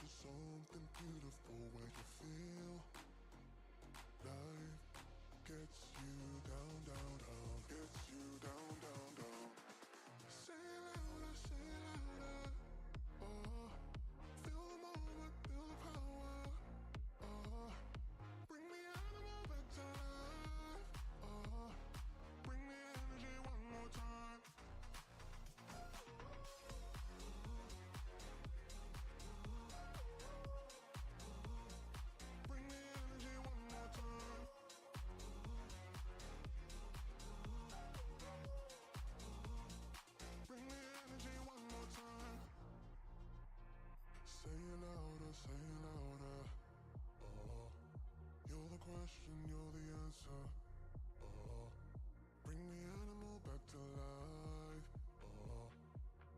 something beautiful where you feel life gets you down, down, down, gets you down, down, down. Say it louder, say it louder. Oh, feel the moment, feel the power. Oh, bring the animal back to life. Oh, bring the energy one more time. Bring the energy one more time. Bring the energy one more time. Say it louder, say it louder. Oh, you're the question, you're the answer. Oh, bring the animal back to life. Oh,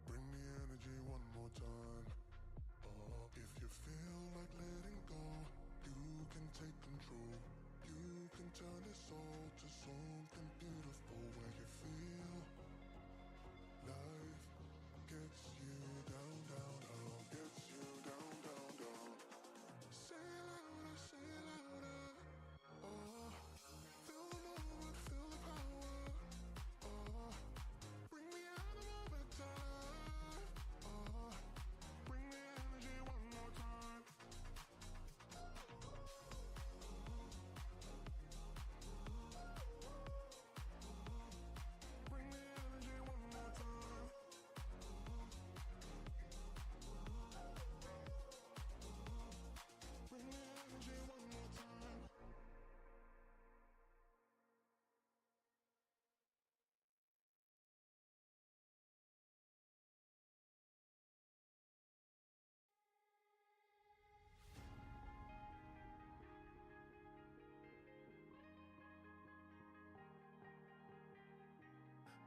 bring the energy one more time. Oh, if you feel like letting go, you can take control. You can turn this all to something beautiful where you feel life gets you down, down, down, gets you down, down, down. Say it louder, say it louder. Oh, feel the moment, feel the power. Oh, bring the animal back to life. Oh, bring the energy one more time. Bring the energy one more time. Bring the energy one more time.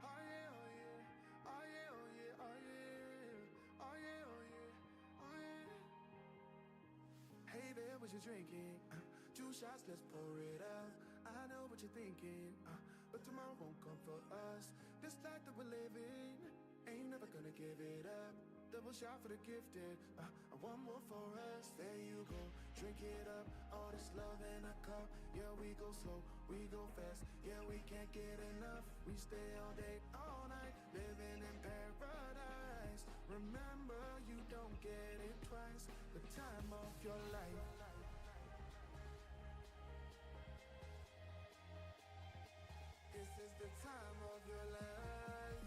Oh yeah, oh yeah, oh yeah, oh yeah, oh yeah, oh yeah, oh yeah, oh yeah. Hey there, what you drinking? Two shots, let's pour it out. I know what you're thinking, but tomorrow won't come for us. This life that we're living, ain't never gonna give it up. Double shot for the gifted, and one more for us. There you go, drink it up. All this love in a cup. Yeah, we go slow, we go fast. Yeah, we can't get enough. We stay all day, all night, living in paradise. Remember, you don't get it twice. The time of your life. This is the time of your life.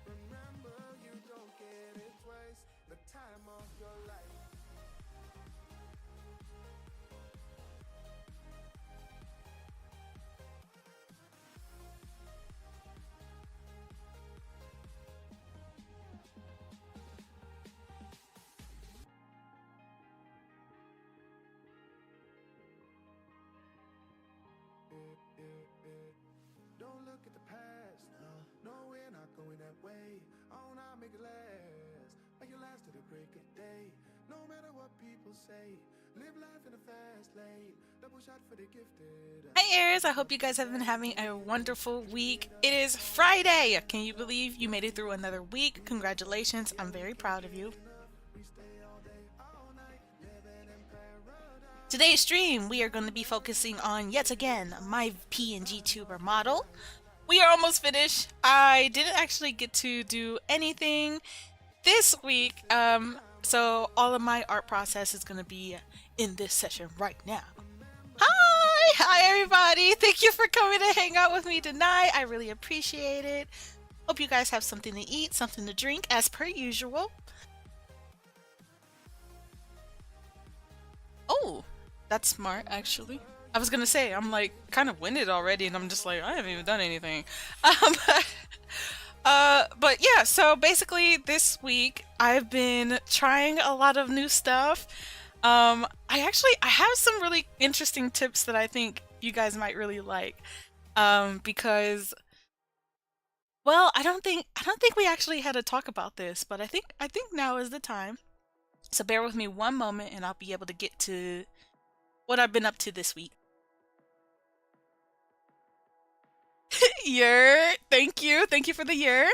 Remember, you don't get it twice. The time of your life. Don't look at the past, no, we're not going that way. Oh, now make it last, make it last to the break of day. No matter what people say, live life in a fast lane. Double shot for the gifted. Hi Aries, I hope you guys have been having a wonderful week. It is Friday! Can you believe you made it through another week? Congratulations, I'm very proud of you. Today's stream, we are going to be focusing on, yet again, my PNGtuber model. We are almost finished. I didn't actually get to do anything this week, so all of my art process is going to be in this session right now. Hi everybody! Thank you for coming to hang out with me tonight. I really appreciate it. Hope you guys have something to eat, something to drink, as per usual. Oh, that's smart, actually. I was gonna say, I'm like kind of winded already, and I'm just like, I haven't even done anything. But yeah, so basically this week I've been trying a lot of new stuff. I have some really interesting tips that I think you guys might really like. Because, well, I don't think we actually had a talk about this, but I think now is the time. So bear with me one moment and I'll be able to get to what I've been up to this week. Year, thank you for the year.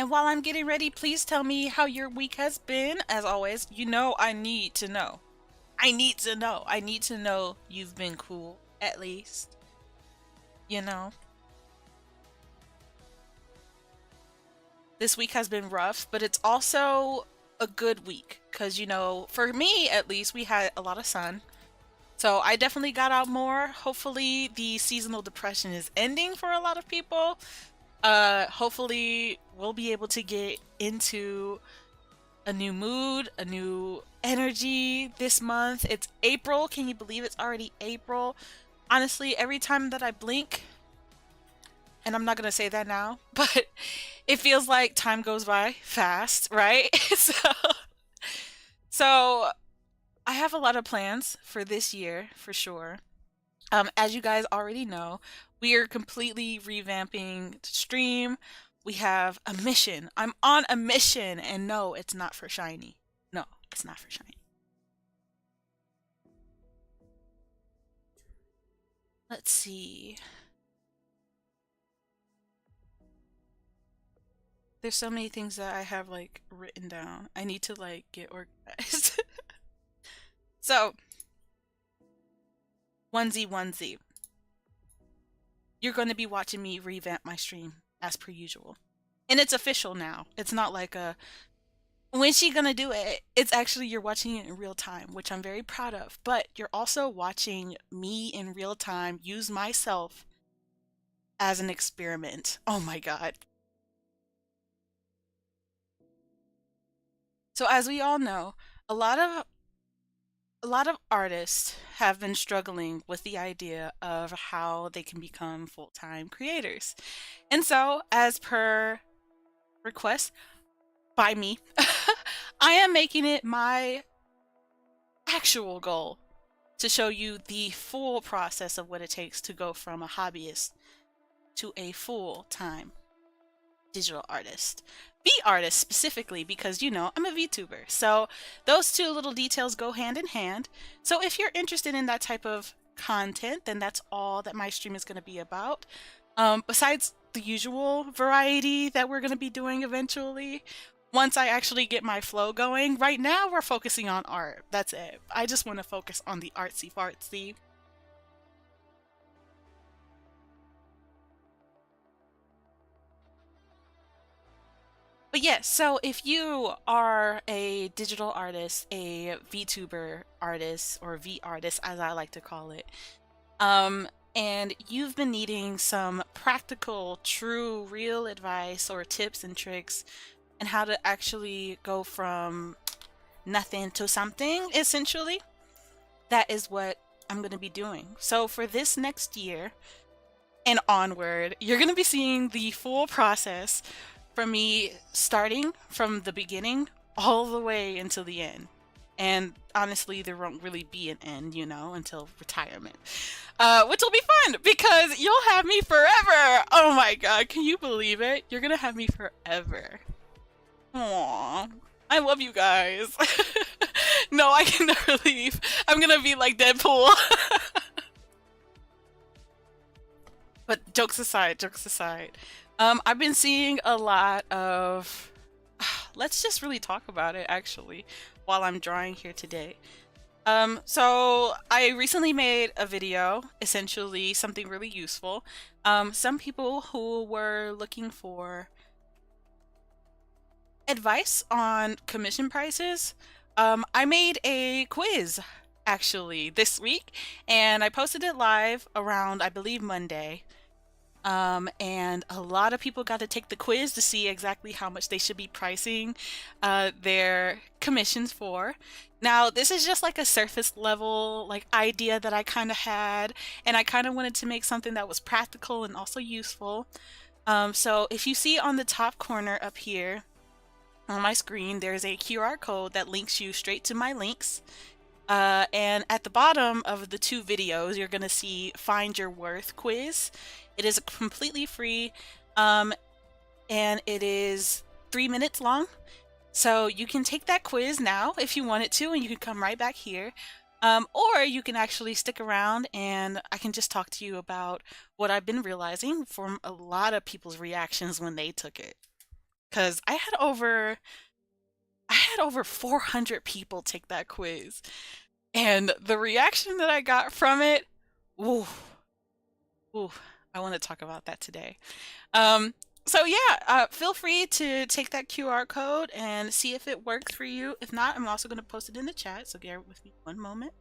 And while I'm getting ready, please tell me how your week has been. As always, you know I need to know. I need to know. I need to know you've been cool, at least. You know? This week has been rough, but it's also a good week. Because, you know, for me at least, we had a lot of sun. So I definitely got out more. Hopefully, the seasonal depression is ending for a lot of people. Hopefully, we'll be able to get into a new mood, a new energy this month. It's April. Can you believe it's already April? Honestly, every time that I blink, and I'm not gonna say that now, but it feels like time goes by fast, right? So I have a lot of plans for this year for sure. As you guys already know, we are completely revamping the stream. We have a mission. I'm on a mission, and no, it's not for shiny. No, it's not for shiny. Let's see. There's so many things that I have like written down. I need to like get organized. So, onesie. You're going to be watching me revamp my stream as per usual. And it's official now. It's not like a when's she gonna do it? It's actually you're watching it in real time, which I'm very proud of. But you're also watching me in real time use myself as an experiment. Oh my god. So as we all know, a lot of a lot of artists have been struggling with the idea of how they can become full-time creators. And so, as per request by me, I am making it my actual goal to show you the full process of what it takes to go from a hobbyist to a full-time digital artist. V artist specifically because you know I'm a VTuber. So those two little details go hand in hand. So if you're interested in that type of content, then that's all that my stream is going to be about. Besides the usual variety that we're going to be doing eventually, once I actually get my flow going, right now we're focusing on art. That's it. I just want to focus on the artsy fartsy. But yes, so if you are a digital artist, a VTuber artist, or V artist as I like to call it, and you've been needing some practical, true, real advice or tips and tricks and how to actually go from nothing to something, essentially, that is what I'm going to be doing. So for this next year and onward, you're going to be seeing the full process from me starting from the beginning all the way until the end. And honestly, there won't really be an end, you know, until retirement. Which will be fun because you'll have me forever. Oh my god, can you believe it? You're gonna have me forever. Aww. I love you guys. No, I can never leave. I'm gonna be like Deadpool. But jokes aside, I've been seeing a lot of. Let's just really talk about it actually while I'm drawing here today. So I recently made a video, essentially something really useful. Some people who were looking for advice on commission prices. I made a quiz actually this week, and I posted it live around, I believe, Monday. And a lot of people got to take the quiz to see exactly how much they should be pricing their commissions for. Now, this is just like a surface level like idea that I kind of had, and I kind of wanted to make something that was practical and also useful. So if you see on the top corner up here on my screen, there's a QR code that links you straight to my links. And at the bottom of the two videos, you're going to see Find Your Worth quiz. It is completely free, and it is 3 minutes long. So you can take that quiz now if you wanted to, and you can come right back here. Or you can actually stick around and I can just talk to you about what I've been realizing from a lot of people's reactions when they took it. because I had over 400 people take that quiz, and the reaction that I got from it, ooh, ooh, I want to talk about that today. Um, so yeah, feel free to take that QR code and see if it works for you. If not, I'm also going to post it in the chat. So bear with me one moment.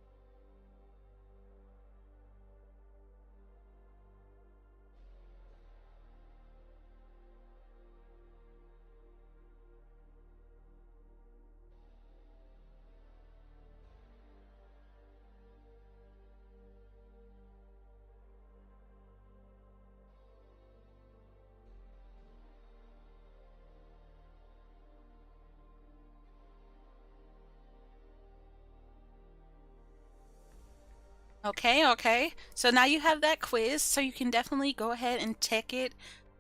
Okay, okay. So now you have that quiz, so you can definitely go ahead and check it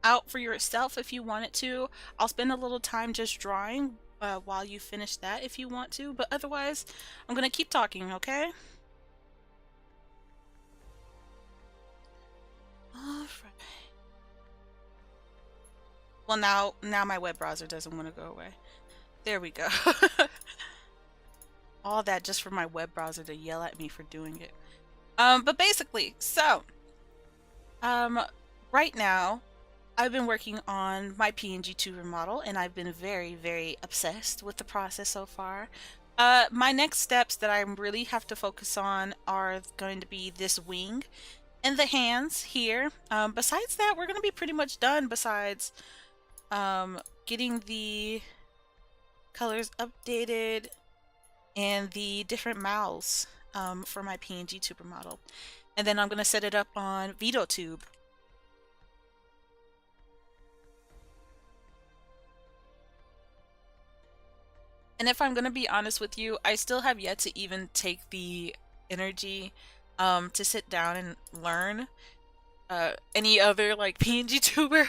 out for yourself if you wanted to. I'll spend a little time just drawing while you finish that if you want to, but otherwise, I'm gonna keep talking, okay? All right. Well, now my web browser doesn't want to go away. There we go. All that just for my web browser to yell at me for doing it. But basically, so um, right now I've been working on my PNGtuber model, and I've been very, very obsessed with the process so far. My next steps that I really have to focus on are going to be this wing and the hands here. Besides that, we're going to be pretty much done. Besides getting the colors updated and the different mouths for my PNGtuber model. And then I'm going to set it up on VTuber. And if I'm going to be honest with you, I still have yet to even take the energy to sit down and learn any other like PNGtuber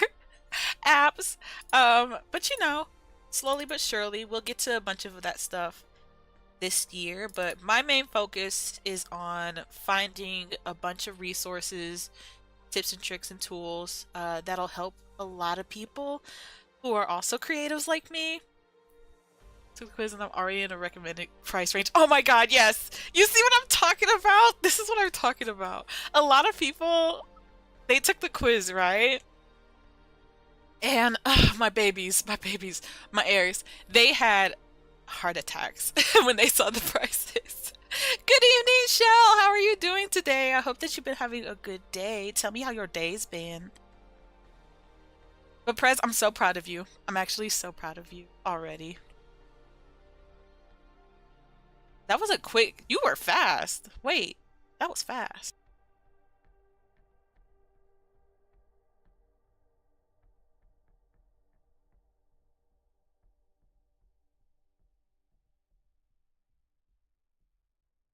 apps. But you know, slowly but surely, we'll get to a bunch of that stuff this year. But my main focus is on finding a bunch of resources, tips and tricks and tools that'll help a lot of people who are also creatives like me. Took the quiz and I'm already in a recommended price range. Oh my god, yes! You see what I'm talking about? This is what I'm talking about. A lot of people, they took the quiz, right? And my Aries, they had heart attacks when they saw the prices. Good evening, Shell. How are you doing today? I hope that you've been having a good day. Tell me how your day's been. But Prez, I'm so proud of you. I'm actually so proud of you already. That was a quick. You were fast. Wait, that was fast.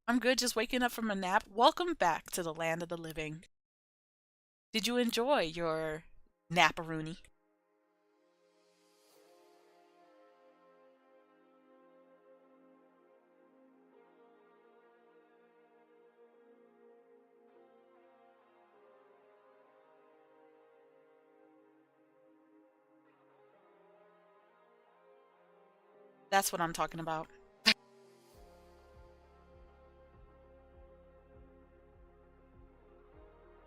I'm good, just waking up from a nap. Welcome back to the land of the living. Did you enjoy your naparoony? That's what I'm talking about.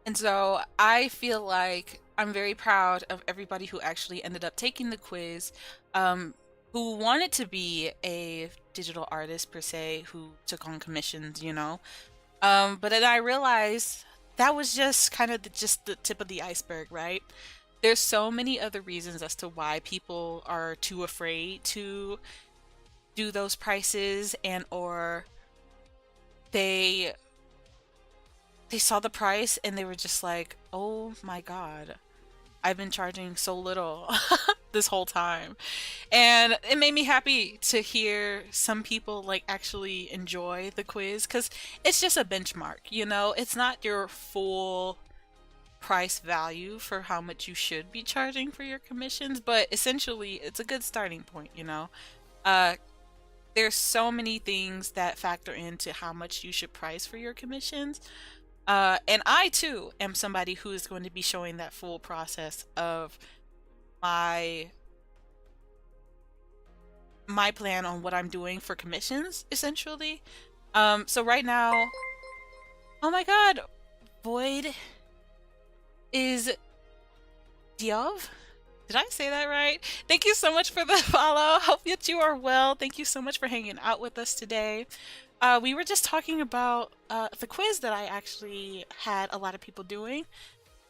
And so I feel like I'm very proud of everybody who actually ended up taking the quiz, who wanted to be a digital artist per se, who took on commissions, you know. But then I realized that was just kind of just the tip of the iceberg, right? There's so many other reasons as to why people are too afraid to do those prices, and or they they saw the price and they were just like, "Oh my God, I've been charging so little this whole time." And it made me happy to hear some people like actually enjoy the quiz, because it's just a benchmark, you know? It's not your full price value for how much you should be charging for your commissions, but essentially it's a good starting point, you know? Uh, there's so many things that factor into how much you should price for your commissions. And I too am somebody who is going to be showing that full process of my my plan on what I'm doing for commissions, essentially. So right now, oh my god, Void is Diov? Did I say that right? Thank you so much for the follow. Hope that you are well. Thank you so much for hanging out with us today. We were just talking about the quiz that I actually had a lot of people doing.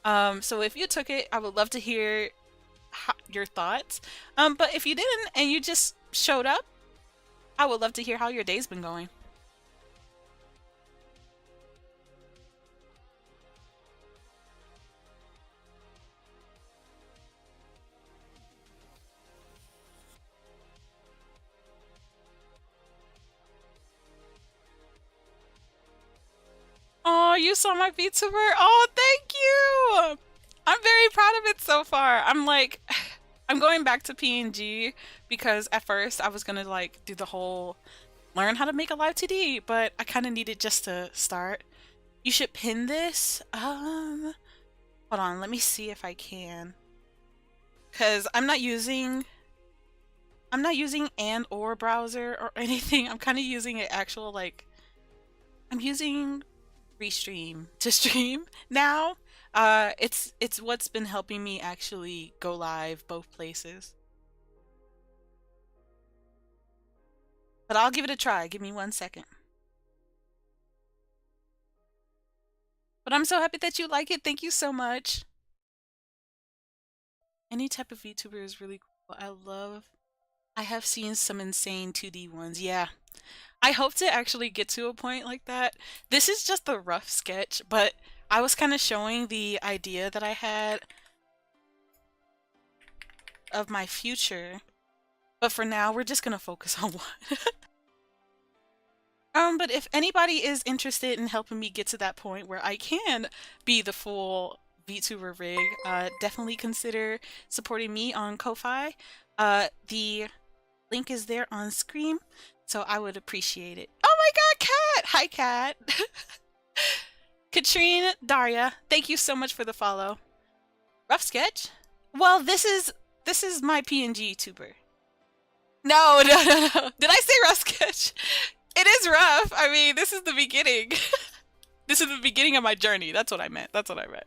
So if you took it, I would love to hear your thoughts. But if you didn't and you just showed up, I would love to hear how your day's been going. Oh, you saw my VTuber? Oh, thank you! I'm very proud of it so far. I'm like, I'm going back to PNG because at first I was gonna like do the whole learn how to make a live 2D, but I kind of needed just to start. You should pin this. Hold on, let me see if I can. Cause I'm not using and or browser or anything. I'm kind of using an actual like I'm using Restream to stream now. It's what's been helping me actually go live both places. But I'll give it a try. Give me 1 second. But I'm so happy that you like it. Thank you so much. Any type of VTuber is really cool. I have seen some insane 2D ones. Yeah. I hope to actually get to a point like that. This is just a rough sketch, but I was kind of showing the idea that I had of my future. But for now, we're just gonna focus on one. But if anybody is interested in helping me get to that point where I can be the full VTuber rig, definitely consider supporting me on Ko-Fi. The link is there on screen, so I would appreciate it. Oh my god, Kat! Hi, Kat! Katrine, Daria, thank you so much for the follow. Rough sketch? Well, this is my PNGtuber. No, no, no, no. Did I say rough sketch? It is rough. I mean, this is the beginning. This is the beginning of my journey. That's what I meant. That's what I meant.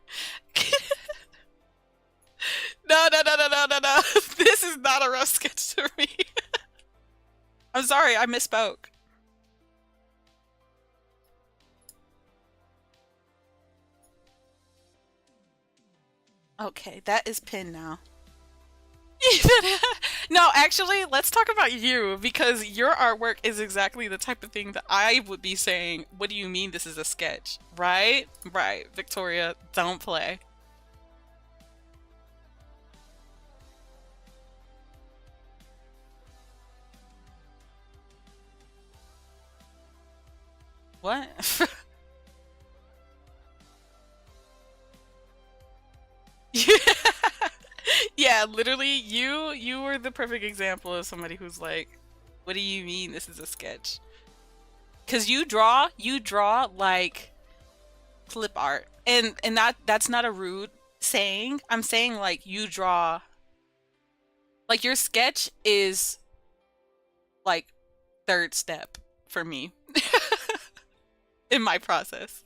No, no, no, no, no, no, no. This is not a rough sketch to me. I'm sorry, I misspoke. Okay, that is pinned now. No, actually, let's talk about you because your artwork is exactly the type of thing that I would be saying, what do you mean this is a sketch? Right? Right. Victoria, don't play. What? Yeah, literally, you were the perfect example of somebody who's like, what do you mean this is a sketch? Because you draw like clip art, and that's not a rude saying. I'm saying like you draw, like your sketch is like third step for me in my process.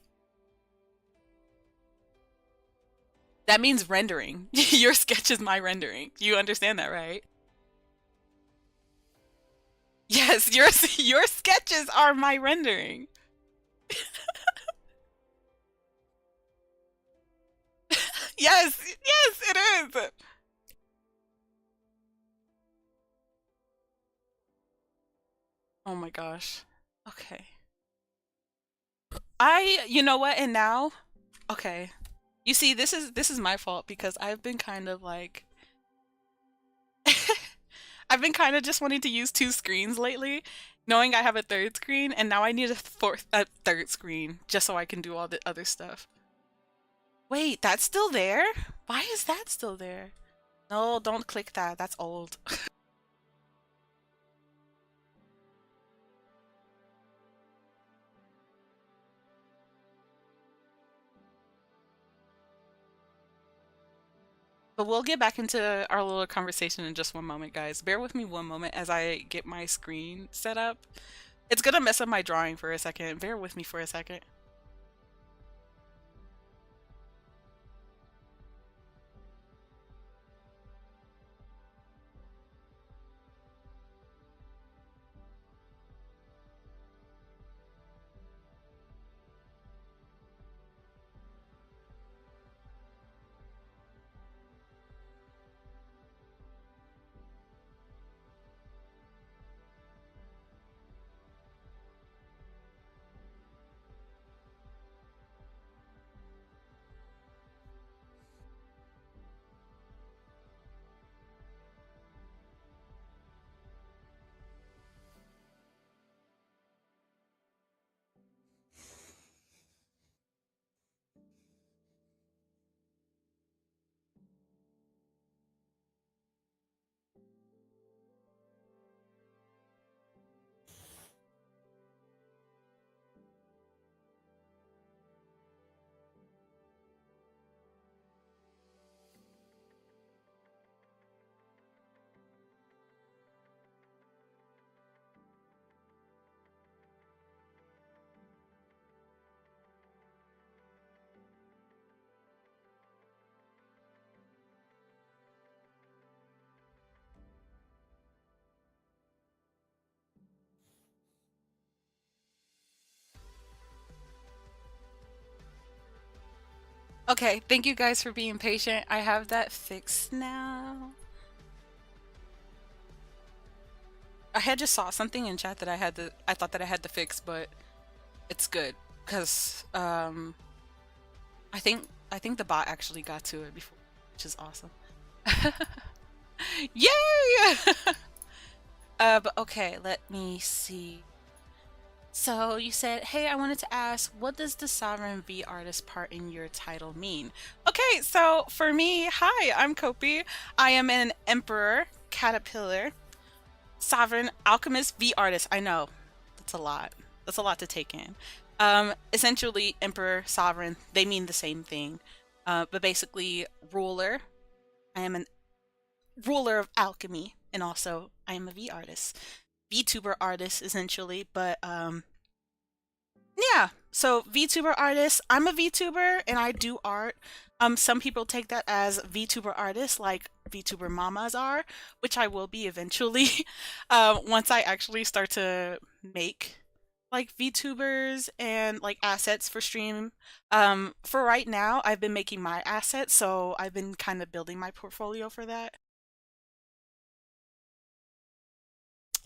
That means rendering. Your sketch is my rendering. You understand that, right? Yes, your sketches are my rendering. Yes, yes, it is. Oh my gosh. Okay. You know what? And now, okay. You see, this is my fault because I've been kind of like I've been kind of just wanting to use two screens lately, knowing I have a third screen, and now I need a third screen just so I can do all the other stuff. Wait, that's still there? Why is that still there? No, don't click that. That's old. But we'll get back into our little conversation in just one moment, guys. Bear with me one moment as I get my screen set up. It's gonna mess up my drawing for a second. Bear with me for a second. Okay, thank you guys for being patient. I have that fixed now. I had just saw something in chat that I thought that I had to fix, but it's good because I think the bot actually got to it before, which is awesome. Yay! But okay, let me see. So you said, hey, I wanted to ask, what does the Sovereign V Artist part in your title mean? Okay, so for me, hi, I'm Kopi. I am an Emperor, Caterpillar, Sovereign, Alchemist, V Artist. I know, that's a lot. That's a lot to take in. Essentially, Emperor, Sovereign, they mean the same thing. But basically, ruler. I am an ruler of alchemy, and also I am a V artist. VTuber artist essentially, but yeah. So VTuber artist, I'm a VTuber and I do art. Some people take that as VTuber artists, like VTuber mamas are, which I will be eventually. Once I actually start to make like VTubers and like assets for stream. For right now, I've been making my assets, so I've been kind of building my portfolio for that.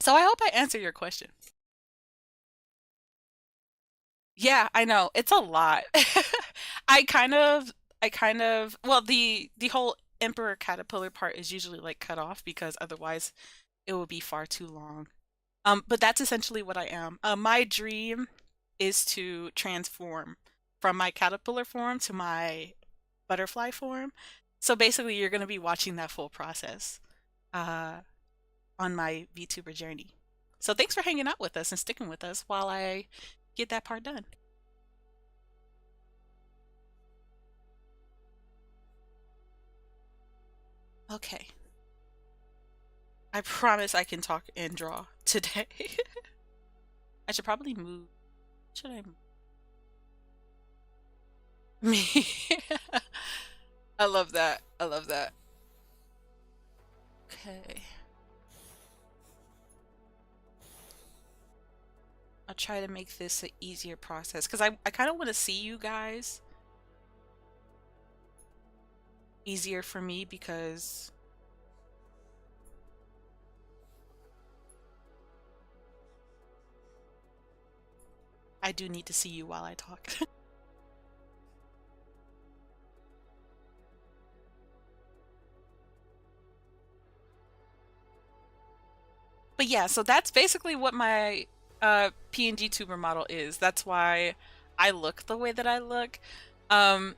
So I hope I answer your question. Yeah, I know. It's a lot. Well, the whole Emperor Caterpillar part is usually like cut off because otherwise it would be far too long. But that's essentially what I am. My dream is to transform from my caterpillar form to my butterfly form. So basically, you're going to be watching that full process uh, on my VTuber journey. So thanks for hanging out with us and sticking with us while I get that part done. Okay. I promise I can talk and draw today. I should probably move. Should I me? I love that. I love that. Okay. I'll try to make this an easier process because I kind of want to see you guys easier for me because I do need to see you while I talk. But yeah, so that's basically what my PNGtuber model is. That's why I look the way that I look. Um,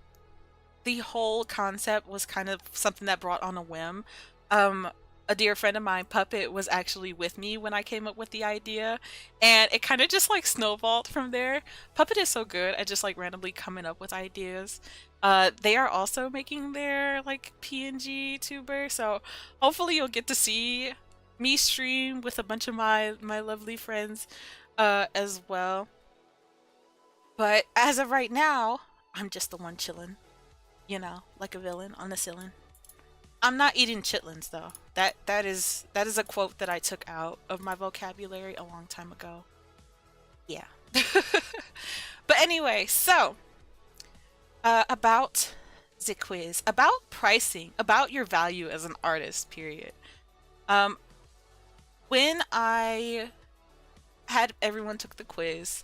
the whole concept was kind of something that brought on a whim. A dear friend of mine, Puppet, was actually with me when I came up with the idea, and it kind of just like snowballed from there. Puppet is so good at just like randomly coming up with ideas. They are also making their like PNGtuber, so hopefully you'll get to see me stream with a bunch of my lovely friends as well. But as of right now, I'm just the one chilling, you know, like a villain on the ceiling. I'm not eating chitlins though. That is a quote that I took out of my vocabulary a long time ago. Yeah. But anyway, so about the quiz, about pricing, about your value as an artist, period. Um, when I had everyone took the quiz,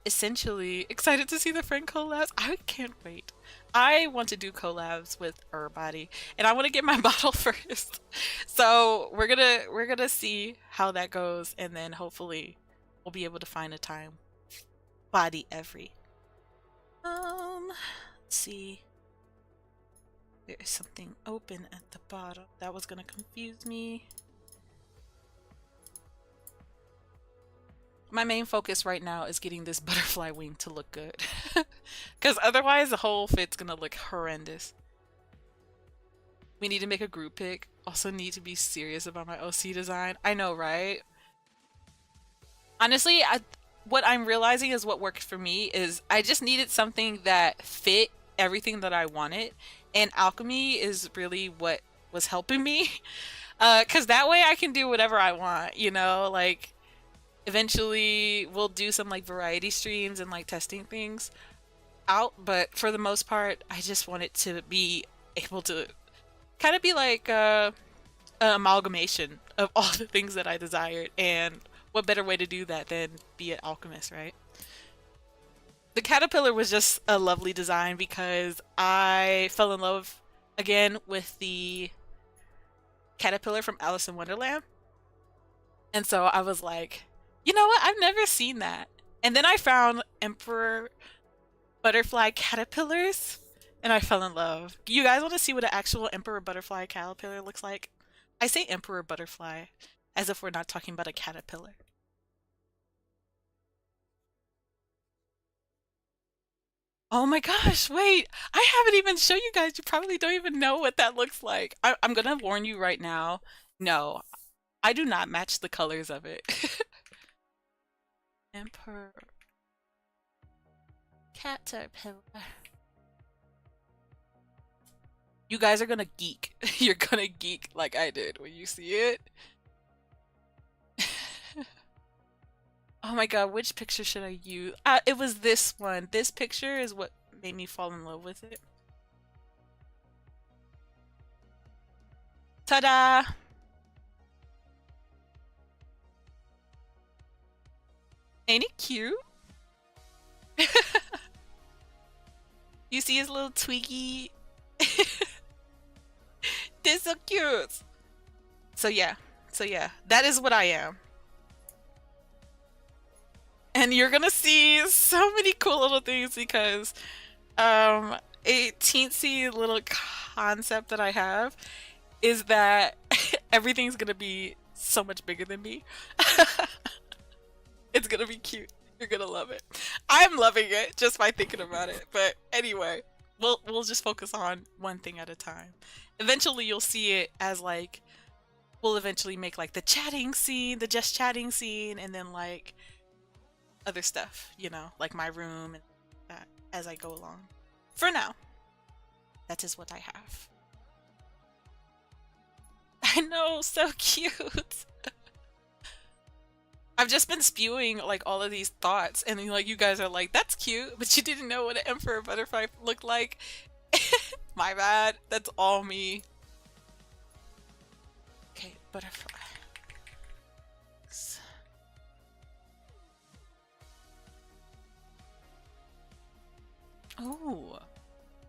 essentially excited to see the friend collabs. I can't wait. I want to do collabs with everybody, and I want to get my model first. So we're gonna see how that goes, and then hopefully we'll be able to find a time. Body every. Let's see. There is something open at the bottom. That was gonna confuse me. My main focus right now is getting this butterfly wing to look good. Because otherwise the whole fit's gonna look horrendous. We need to make a group pic. Also need to be serious about my OC design. I know, right? Honestly, what I'm realizing is what worked for me is I just needed something that fit everything that I wanted. And alchemy is really what was helping me. Because that way I can do whatever I want, you know? Like, eventually we'll do some like variety streams and like testing things out, but for the most part I just want it to be able to kind of be like an amalgamation of all the things that I desired, and what better way to do that than be an alchemist, right? The caterpillar was just a lovely design because I fell in love again with the caterpillar from Alice in Wonderland, and so I was like, you know what? I've never seen that. And then I found emperor butterfly caterpillars and I fell in love. You guys want to see what an actual emperor butterfly caterpillar looks like? I say emperor butterfly as if we're not talking about a caterpillar. Oh my gosh, wait. I haven't even shown you guys. You probably don't even know what that looks like. I'm gonna warn you right now. No, I do not match the colors of it. Emperor caterpillar. You guys are gonna geek. You're gonna geek like I did when you see it. Oh my god, which picture should I use? It was this one. This picture is what made me fall in love with it. Ta-da! Ain't it cute? You see his little twiggy? They're so cute! So yeah. So yeah. That is what I am. And you're gonna see so many cool little things because a teensy little concept that I have is that everything's gonna be so much bigger than me. It's gonna be cute. You're gonna love it. I'm loving it just by thinking about it. But anyway, we'll just focus on one thing at a time. Eventually you'll see it as like we'll eventually make like the chatting scene, the just chatting scene, and then like other stuff, you know, like my room and that as I go along. For now, that is what I have. I know, so cute. I've just been spewing like all of these thoughts, and like you guys are like, "That's cute," but you didn't know what an emperor butterfly looked like. My bad. That's all me. Okay, butterfly. Oh,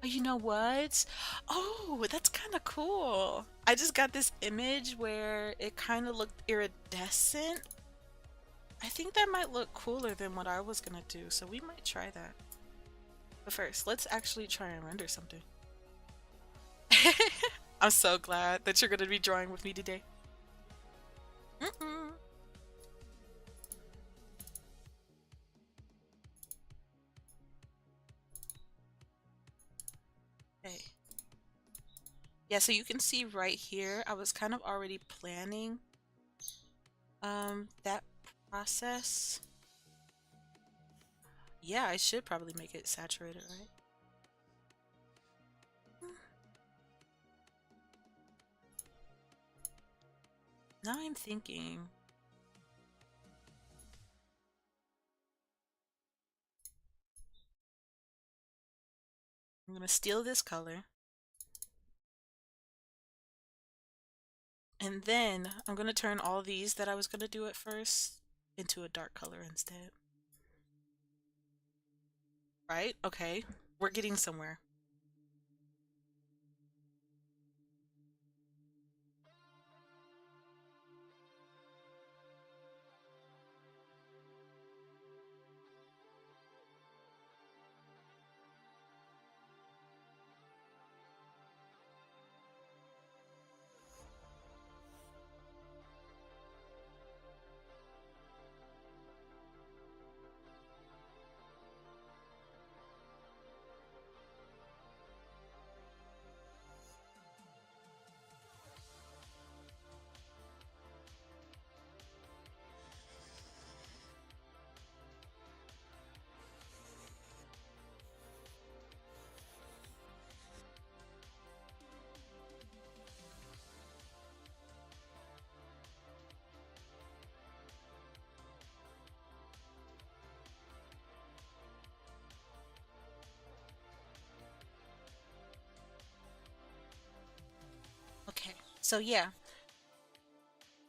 you know what? Oh, that's kind of cool. I just got this image where it kind of looked iridescent. I think that might look cooler than what I was gonna do, so we might try that. But first, let's actually try and render something. I'm so glad that you're gonna be drawing with me today. Yeah, so you can see right here, I was kind of already planning that process. Yeah, I should probably make it saturated, right? Now I'm thinking. I'm gonna steal this color. And then I'm gonna turn all these that I was gonna do at first into a dark color instead. Right? Okay. We're getting somewhere. Okay. So yeah,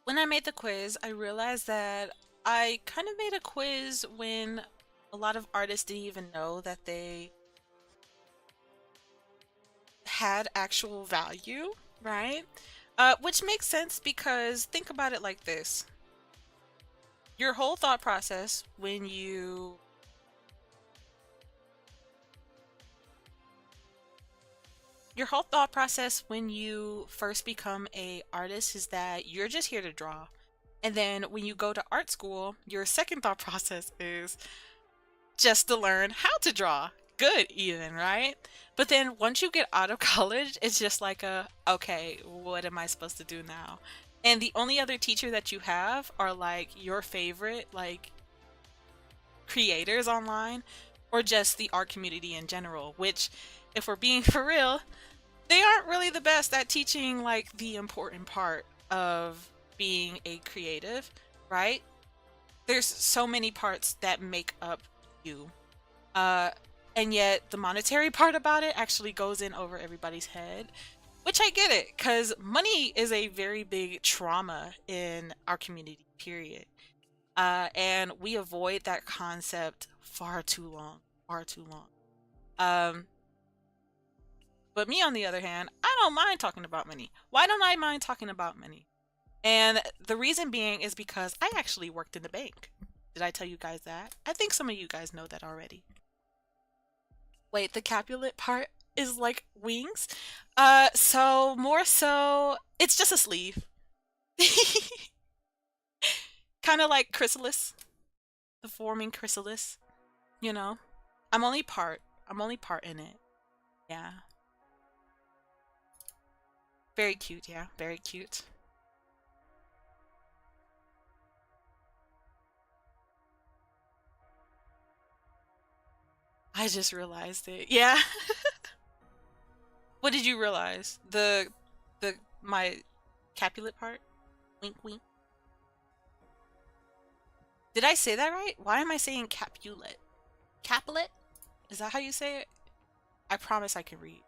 when I made the quiz, I realized that I kind of made a quiz when a lot of artists didn't even know that they had actual value, right? Which makes sense because think about it like this. Your whole thought process when you first become a artist is that you're just here to draw. And then when you go to art school, your second thought process is just to learn how to draw. Good, even, right? But then once you get out of college, it's just like okay, what am I supposed to do now? And the only other teacher that you have are like your favorite, like creators online or just the art community in general, which, if we're being for real, they aren't really the best at teaching like the important part of being a creative, right? There's so many parts that make up you. Uh, and yet the monetary part about it actually goes in over everybody's head, which I get it, because money is a very big trauma in our community, period. And we avoid that concept far too long, far too long. Um, but me, on the other hand, I don't mind talking about money. Why don't I mind talking about money? And the reason being is because I actually worked in the bank. Did I tell you guys that? I think some of you guys know that already. Wait, the Capulet part is like wings? So more so, it's just a sleeve. Kind of like chrysalis, the forming chrysalis, you know? I'm only part. I'm only part in it. Yeah. Very cute, yeah. Very cute. I just realized it. Yeah. What did you realize? The my Capulet part? Wink wink. Did I say that right? Why am I saying Capulet? Capulet? Is that how you say it? I promise I can read.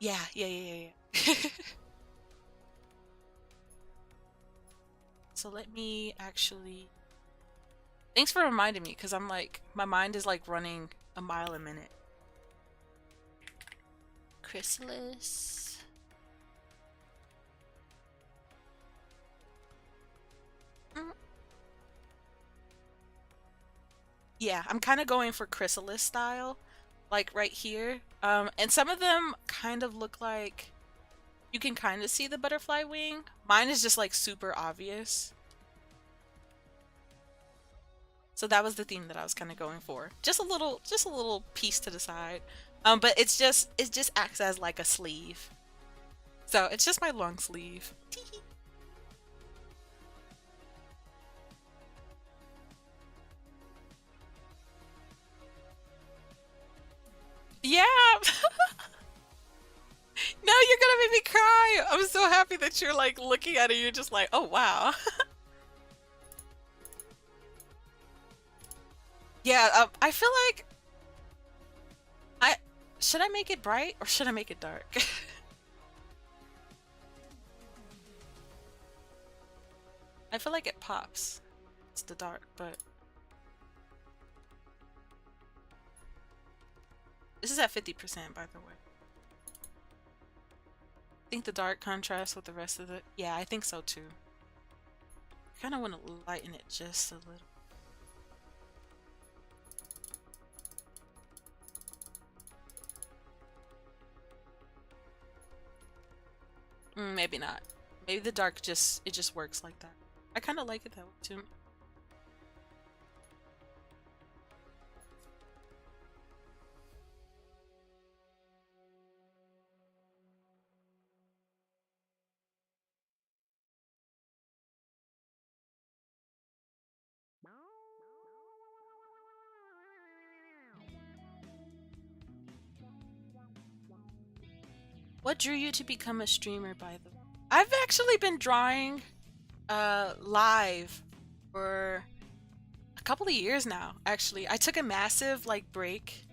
Yeah, yeah, yeah, yeah, yeah. So let me actually. Thanks for reminding me, because I'm like, my mind is like running a mile a minute. Chrysalis. Mm. Yeah, I'm kind of going for chrysalis style, like right here. And some of them kind of look like you can kind of see the butterfly wing. Mine is just like super obvious. So that was the theme that I was kind of going for. Just a little piece to the side. But it just acts as like a sleeve. So it's just my long sleeve. Yeah. No, you're gonna make me cry. I'm so happy that you're like looking at it. You're just like, oh wow. Yeah. I feel like I should I make it bright or should I make it dark? I feel like it pops. It's the dark, but this is at 50% by the way. I think the dark contrasts with the rest of the. Yeah, I think so too. I kind of want to lighten it just a little. Maybe not. Maybe the dark just works like that. I kind of like it that way too. What drew you to become a streamer, by the way? I've actually been drawing live for a couple of years now, actually. I took a massive like break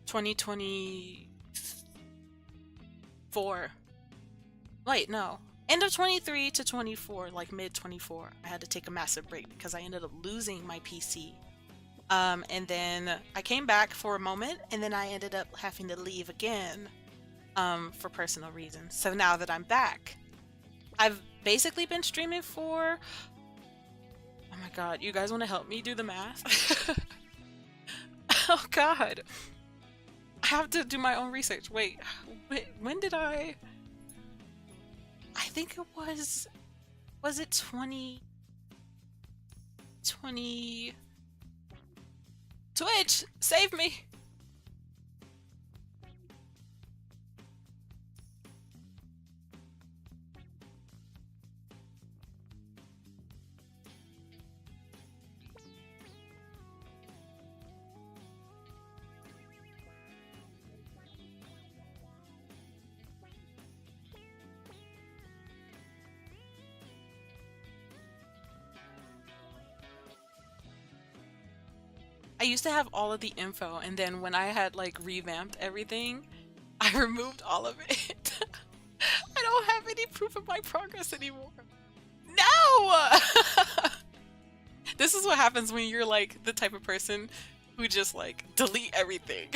2024. Wait, no. End of 23 to 24, like mid 24. I had to take a massive break because I ended up losing my PC. And then I came back for a moment and then I ended up having to leave again for personal reasons. So now that I'm back, I've basically been streaming for. Oh my god, you guys want to help me do the math? Oh god. I have to do my own research. Wait, when did I think it was it 2020 Twitch, save me. I used to have all of the info, and then when I had like revamped everything, I removed all of it. I don't have any proof of my progress anymore. No! This is what happens when you're like the type of person who just like delete everything.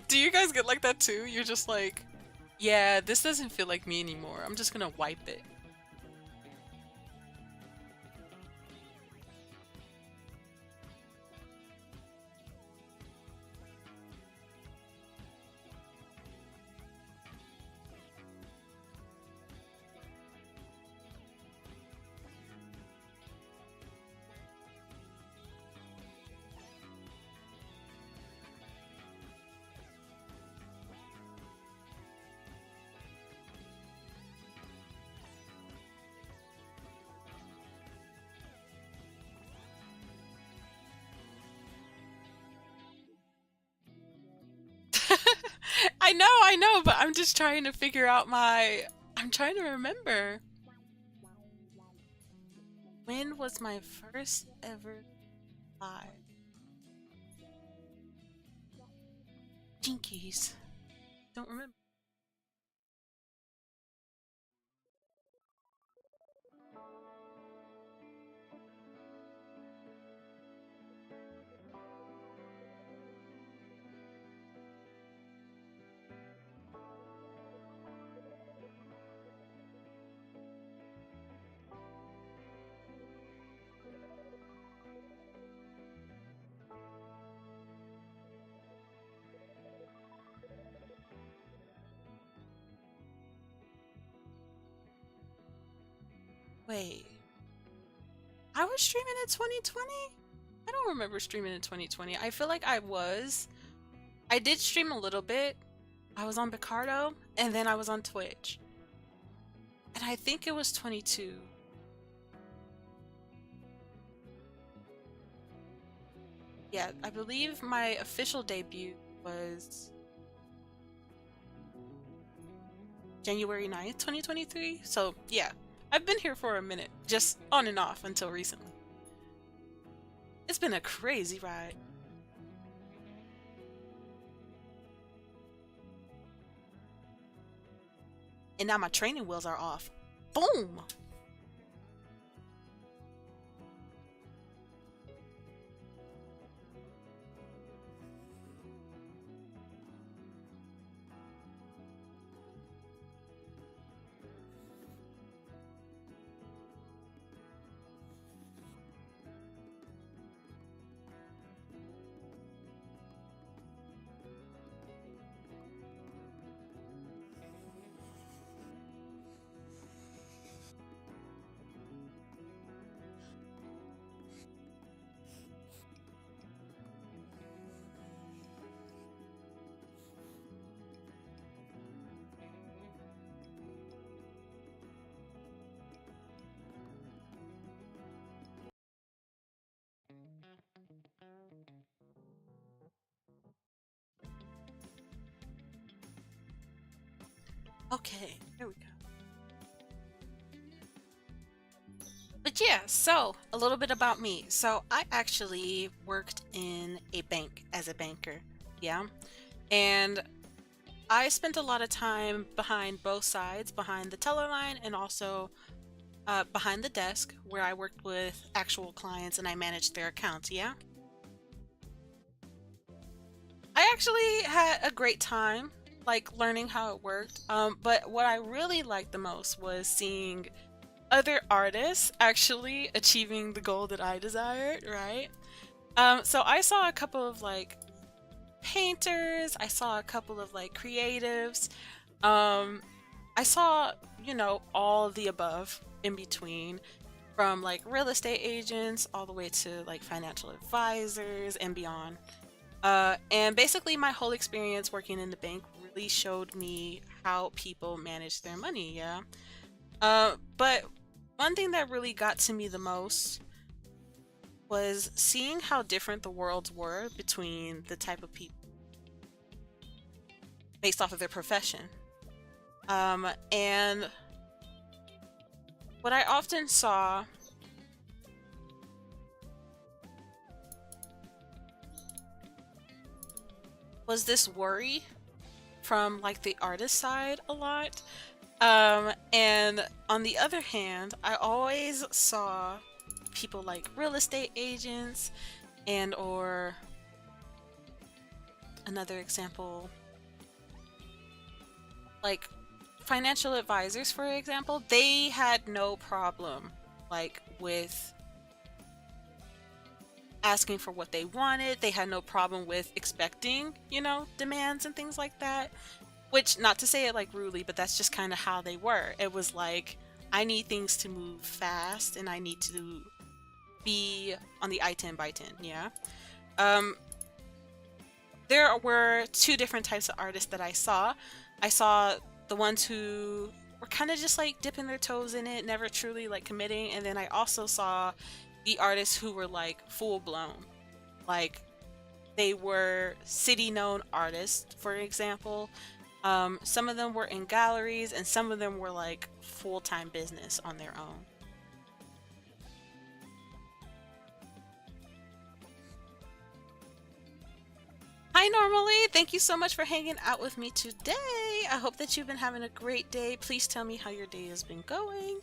Do you guys get like that too? You're just like, yeah, this doesn't feel like me anymore. I'm just gonna wipe it. I know, but I'm just trying to figure out my. I'm trying to remember. When was my first ever live? Jinkies. Don't remember. Wait. I was streaming in 2020? I don't remember streaming in 2020. I feel like I was. I did stream a little bit. I was on Picardo, and then I was on Twitch. And I think it was 22. Yeah, I believe my official debut was January 9th, 2023. So yeah, I've been here for a minute, just on and off until recently. It's been a crazy ride. And now my training wheels are off. Boom! Okay, here we go. But yeah, so a little bit about me. So I actually worked in a bank as a banker. Yeah. And I spent a lot of time behind both sides, behind the teller line and also behind the desk where I worked with actual clients and I managed their accounts. Yeah. I actually had a great time, like learning how it worked. But what I really liked the most was seeing other artists actually achieving the goal that I desired, right? So I saw a couple of like painters, I saw a couple of like creatives, I saw, you know, all the above in between, from like real estate agents all the way to like financial advisors and beyond. And basically, my whole experience working in the bank really showed me how people manage their money, yeah. But one thing that really got to me the most was seeing how different the worlds were between the type of people based off of their profession. And what I often saw was this worry from like the artist side a lot. And on the other hand, I always saw people like real estate agents and or another example, like financial advisors, for example, they had no problem like with asking for what they wanted. They had no problem with expecting, you know, demands and things like that. Which, not to say it like rudely, but that's just kind of how they were. It was like, I need things to move fast and I need to be on the I-10 by 10, yeah? There were two different types of artists that I saw. I saw the ones who were kind of just like dipping their toes in it, never truly like committing. And then I also saw the artists who were like full blown. Like, they were city known artists, for example. Some of them were in galleries and some of them were like full-time business on their own. Hi Normally, thank you so much for hanging out with me today. I hope that you've been having a great day. Please tell me how your day has been going.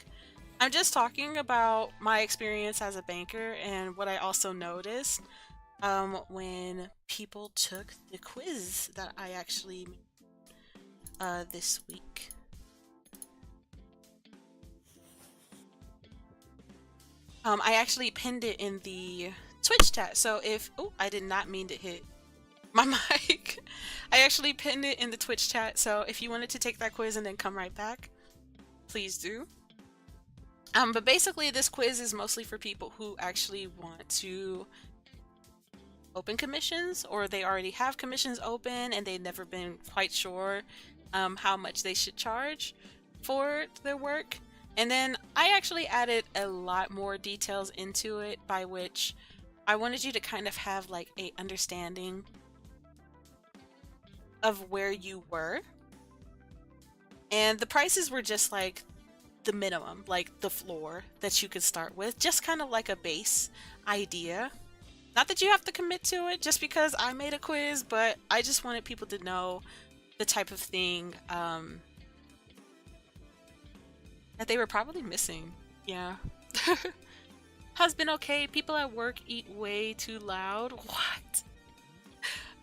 I'm just talking about my experience as a banker and what I also noticed when people took the quiz that I actually made this week. I actually pinned it in the Twitch chat, so if, oh, I did not mean to hit my mic. I actually pinned it in the Twitch chat, so if you wanted to take that quiz and then come right back, please do. But basically this quiz is mostly for people who actually want to open commissions, or they already have commissions open and they've never been quite sure how much they should charge for their work. And then I actually added a lot more details into it, by which I wanted you to kind of have like a understanding of where you were. And the prices were just like the minimum, like the floor that you could start with, just kind of like a base idea. Not that you have to commit to it just because I made a quiz, but I just wanted people to know the type of thing that they were probably missing. Yeah. Has been okay. People at work eat way too loud. What?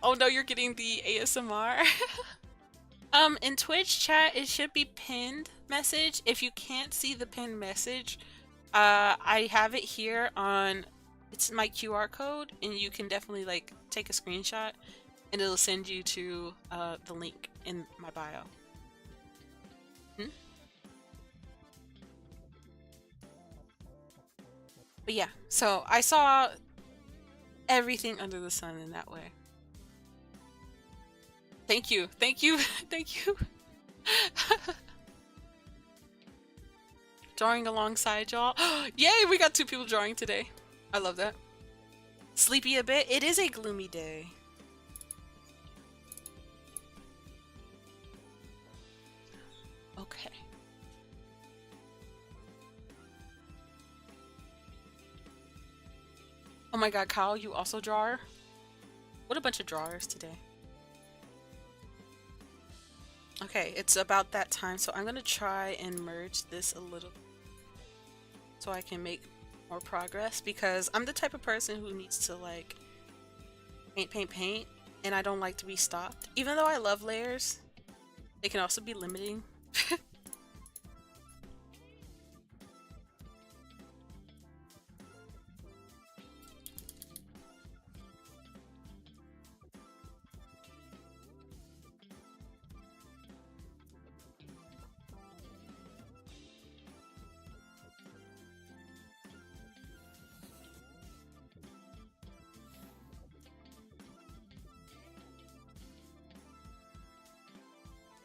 Oh no, you're getting the ASMR. In Twitch chat, it should be pinned message. If you can't see the pinned message, I have it here on, it's my QR code, and you can definitely like take a screenshot and it'll send you to the link in my bio. Hmm? But yeah, so I saw everything under the sun in that way. Thank you, thank you, thank you. Drawing alongside y'all. Yay, we got 2 people drawing today. I love that. Sleepy a bit. It is a gloomy day. Okay. Oh my god, Kyle, you also drawer? What a bunch of drawers today. Okay, it's about that time, so I'm gonna try and merge this a little so I can make more progress, because I'm the type of person who needs to like paint, and I don't like to be stopped. Even though I love layers, they can also be limiting.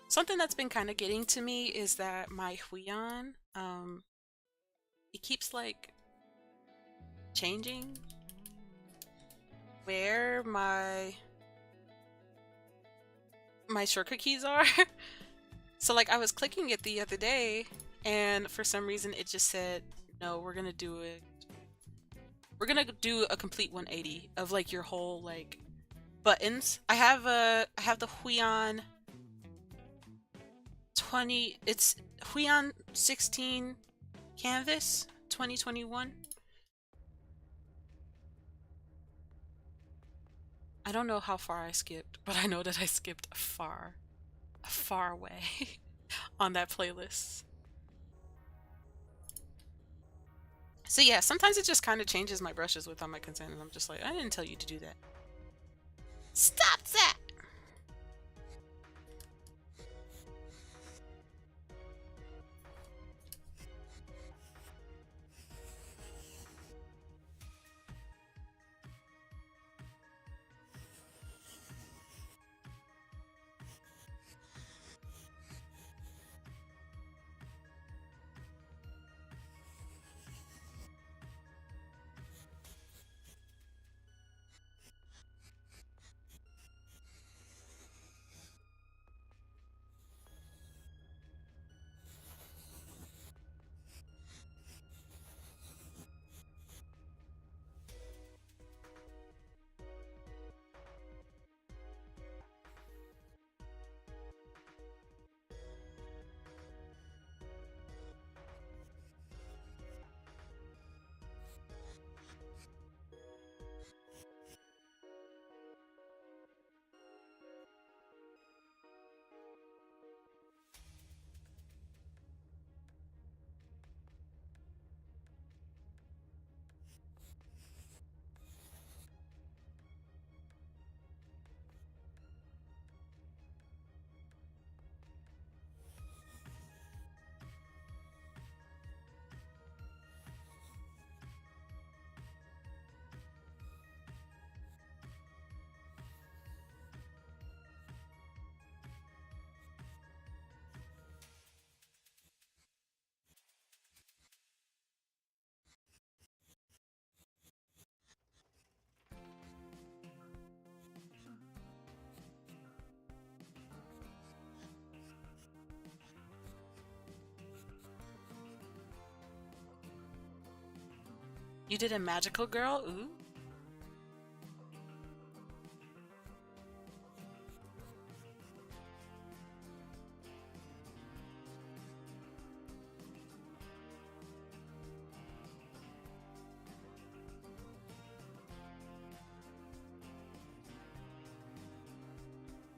Something that's been kind of getting to me is that my Huion, it keeps like changing where my shortcut keys are. So like I was clicking it the other day, and for some reason it just said, no, we're gonna do a complete 180 of like your whole like buttons. I have the Huion 20, it's Huion 16 Canvas 2021. I don't know how far I skipped, but I know that I skipped a far way on that playlist. So yeah, sometimes it just kind of changes my brushes without my consent, and I'm just like, I didn't tell you to do that. Stop that! You did a magical girl? Ooh.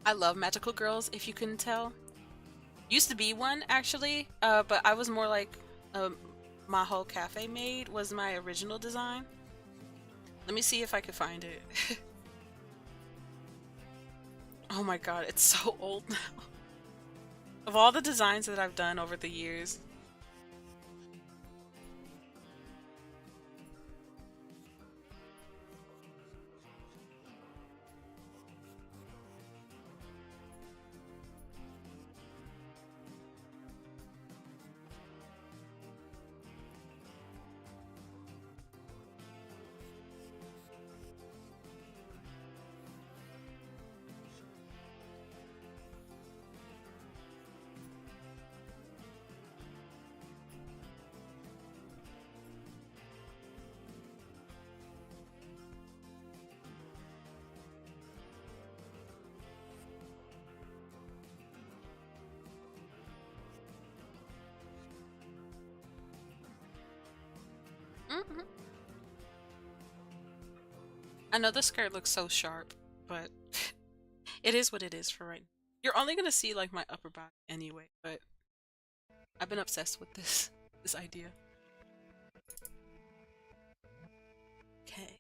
I love magical girls, if you couldn't tell. Used to be one, actually, but I was more like my whole cafe maid was my original design. Let me see if I can find it. Oh my god, it's so old now. Of all the designs that I've done over the years. Mm-hmm. I know the skirt looks so sharp, but it is what it is for right now. You're only gonna see like my upper back anyway, but I've been obsessed with this idea. Okay.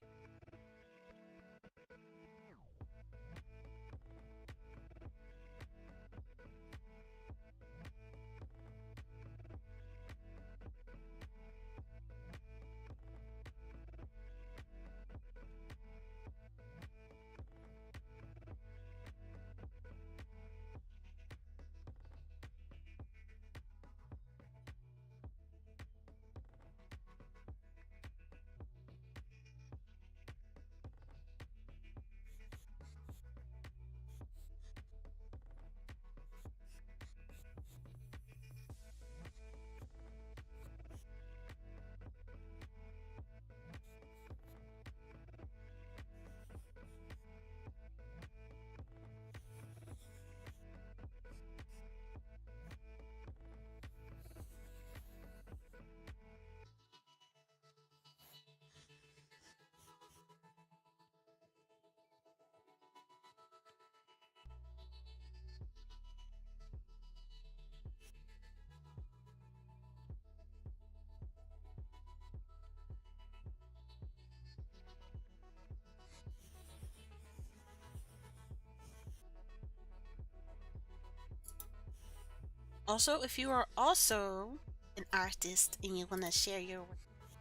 Also, if you are also an artist and you want to share your work,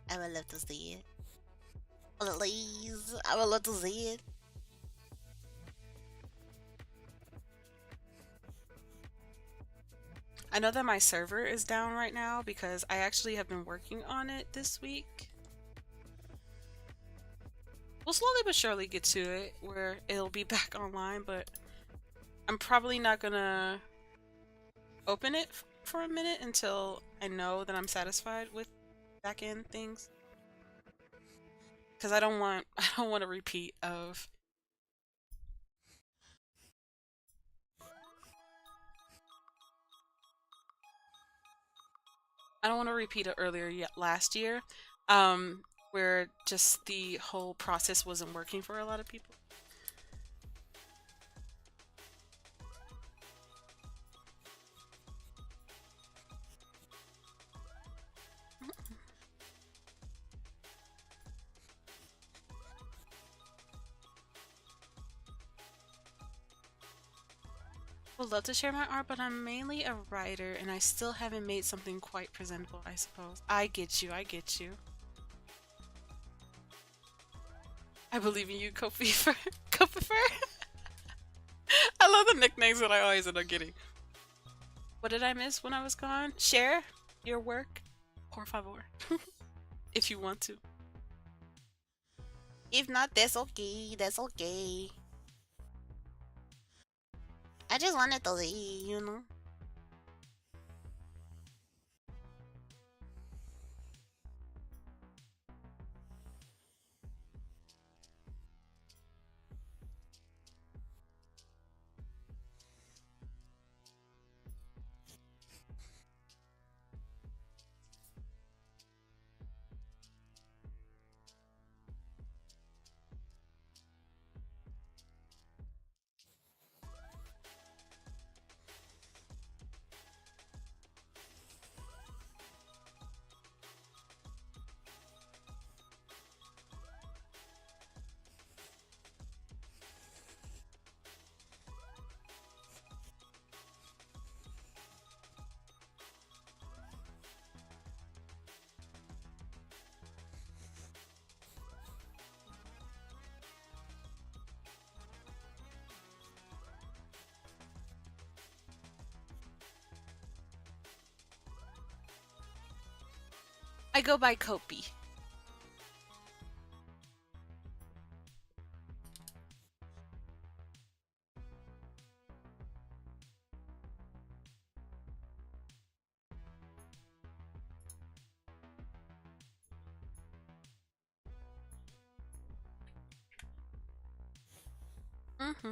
I would love to see it. Please, I would love to see it. I know that my server is down right now because I actually have been working on it this week. We'll slowly but surely get to it where it'll be back online, but I'm probably not gonna open it for a minute until I know that I'm satisfied with back-end things. Because I don't want a repeat of earlier last year, where just the whole process wasn't working for a lot of people. Would love to share my art, but I'm mainly a writer and I still haven't made something quite presentable, I suppose. I get you, I get you. I believe in you, Kofifer. Kofifer? I love the nicknames that I always end up getting. What did I miss when I was gone? Share your work, por favor. If you want to. If not, that's okay, that's okay. I just wanted to see, you know. I go by Kopi. Mm-hmm.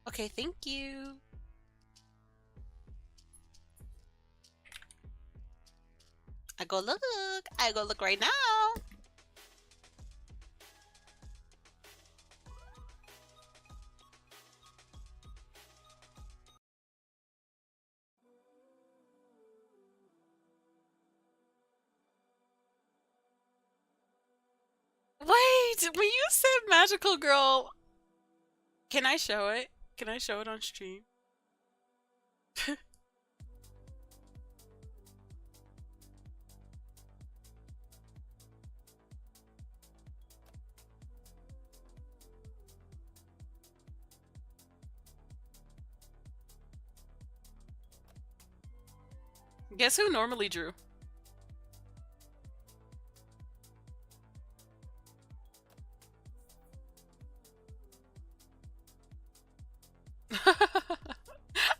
Okay, thank you. I go look. I go look right now. Wait, when you said magical girl, can I show it? Can I show it on stream? Guess who normally drew?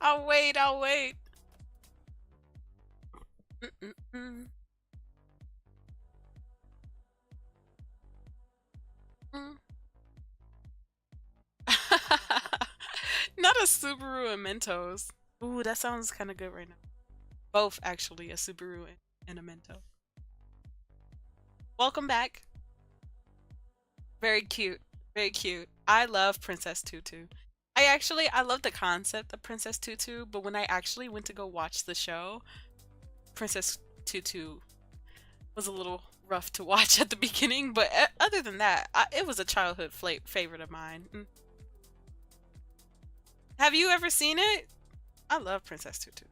I'll wait, I'll wait. Mm-mm-mm. Mm. Not a Subaru and Mentos. Ooh, that sounds kind of good right now. Both, actually, a Subaru and a Mento. Welcome back. Very cute. Very cute. I love Princess Tutu. I love the concept of Princess Tutu, but when I actually went to go watch the show, Princess Tutu was a little rough to watch at the beginning, but other than that, it was a childhood favorite of mine. Have you ever seen it? I love Princess Tutu.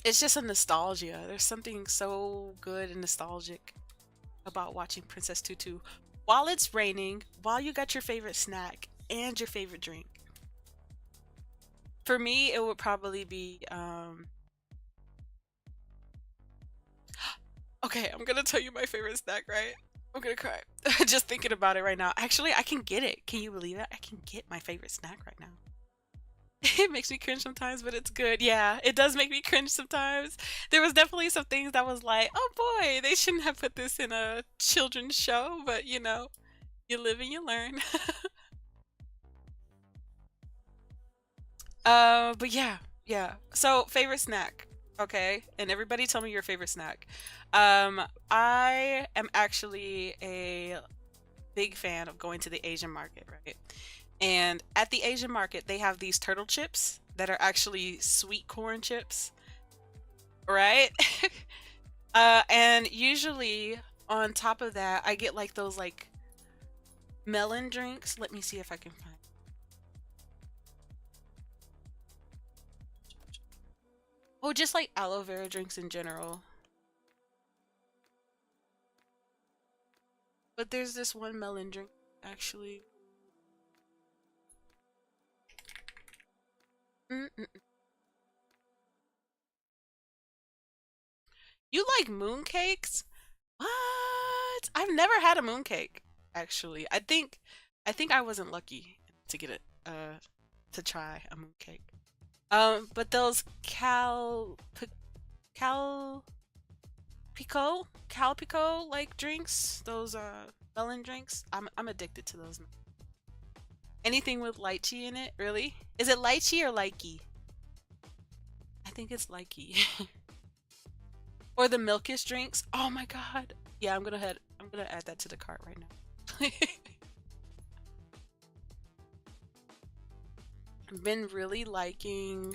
It's just a nostalgia. There's something so good and nostalgic about watching Princess Tutu while it's raining, while you got your favorite snack and your favorite drink. For me, it would probably be okay, I'm gonna tell you my favorite snack, right? I'm gonna cry. Just thinking about it right now. Actually, I can get it. Can you believe it? I can get my favorite snack right now. It makes me cringe sometimes, but it's good. Yeah, it does make me cringe sometimes. There was definitely some things that was like, oh boy, they shouldn't have put this in a children's show, but you know, you live and you learn. But yeah, yeah. So favorite snack, okay? And everybody tell me your favorite snack. I am actually a big fan of going to the Asian market, right? And at the Asian market, they have these turtle chips that are actually sweet corn chips, right? And usually on top of that, I get like those like melon drinks. Let me see if I can find. Oh, just like aloe vera drinks in general. But there's this one melon drink actually. Mm-mm. You like mooncakes? What? I've never had a mooncake, actually. I think I wasn't lucky to get it to try a mooncake. But those cal pico like drinks, those melon drinks, I'm addicted to those. Anything with lychee in it, really? Is it lychee or likey? I think it's likey. Or the milkish drinks. Oh my god. Yeah, I'm gonna add that to the cart right now. I've been really liking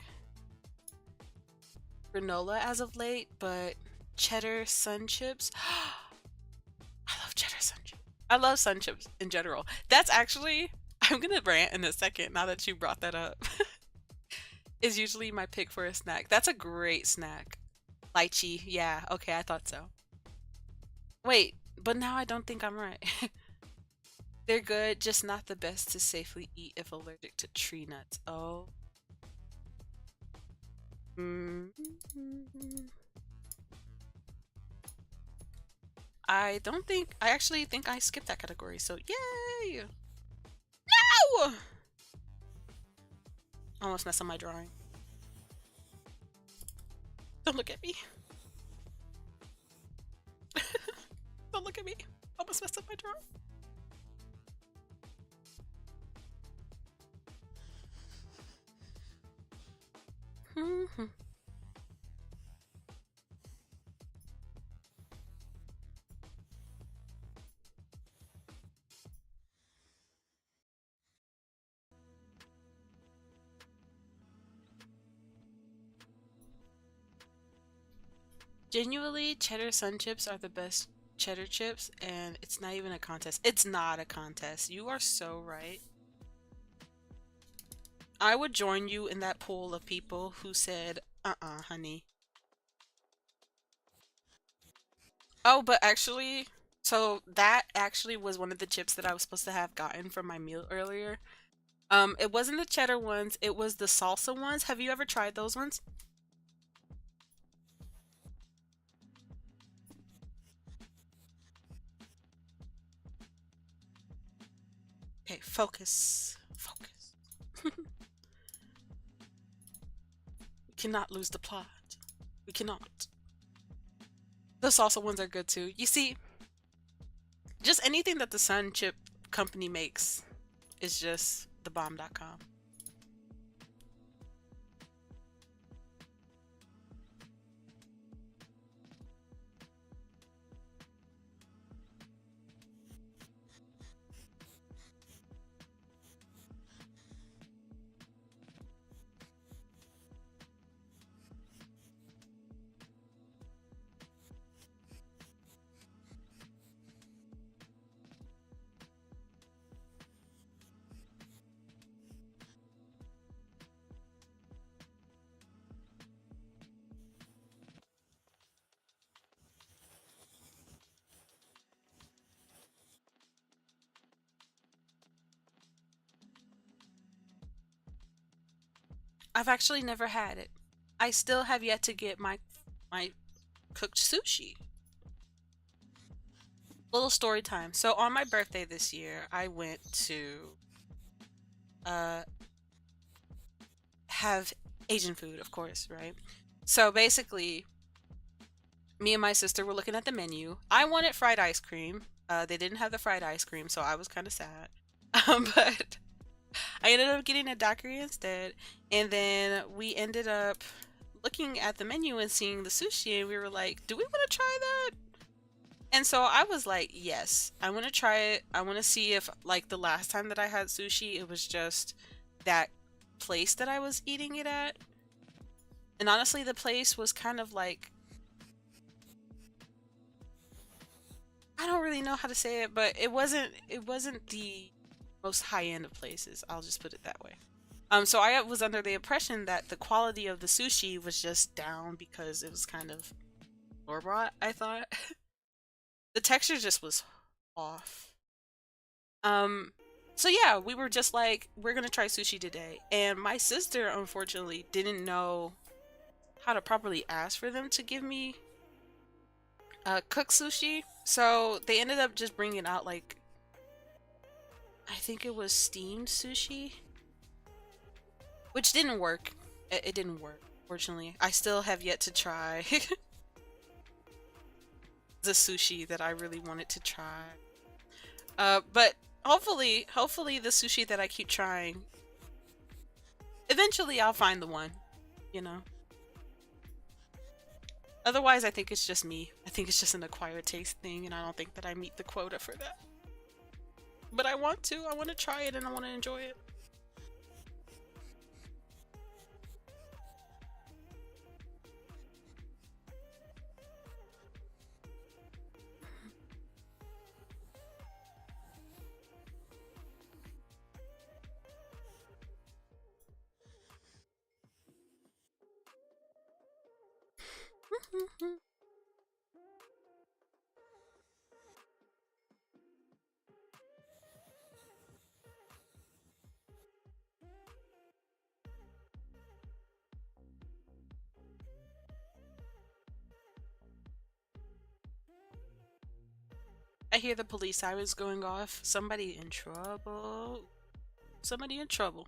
granola as of late, but cheddar sun chips. I love cheddar sun chips. I love sun chips in general. That's actually, I'm gonna rant in a second now that you brought that up. Is usually my pick for a snack. That's a great snack. Lychee, yeah, okay, I thought so. Wait, but now I don't think I'm right. They're good, just not the best to safely eat if allergic to tree nuts. Oh. Mm. I don't think, I actually think I skipped that category, so yay! No! Almost messed up my drawing. Don't look at me. Don't look at me. Almost messed up my drawing. Genuinely, cheddar sun chips are the best cheddar chips, and it's not even a contest. It's not a contest. You are so right. I would join you in that pool of people who said, honey. Oh, but actually, so that actually was one of the chips that I was supposed to have gotten from my meal earlier. It wasn't the cheddar ones, it was the salsa ones. Have you ever tried those ones? Okay, focus. Focus. We cannot lose the plot. We cannot. The salsa ones are good too. You see, just anything that the Sun Chip company makes is just the bomb.com. I've actually never had it. I still have yet to get my cooked sushi. Little story time. So on my birthday this year, I went to uh have Asian food, of course, right? So basically, me and my sister were looking at the menu. I wanted fried ice cream. They didn't have the fried ice cream, so I was kind of sad. But I ended up getting a daiquiri instead, and then we ended up looking at the menu and seeing the sushi, and we were like, "Do we want to try that?" And so I was like, "Yes, I want to try it. I want to see if, like, the last time that I had sushi, it was just that place that I was eating it at." And honestly, the place was kind of like, I don't really know how to say it, but it wasn't the most high end of places. I'll just put it that way. So I was under the impression that the quality of the sushi was just down because it was kind of store bought, I thought. The texture just was off. Um, so yeah, we were just like, we're gonna try sushi today. And my sister, unfortunately, didn't know how to properly ask for them to give me cooked sushi. So they ended up just bringing out, like, I think it was steamed sushi, which didn't work. It didn't work, fortunately. I still have yet to try the sushi that I really wanted to try. But hopefully the sushi that I keep trying, eventually I'll find the one, you know? Otherwise, I think it's just me. I think it's just an acquired taste thing, and I don't think that I meet the quota for that. But I want to. I want to try it, and I want to enjoy it. hear the police sirens going off. Somebody in trouble. Somebody in trouble.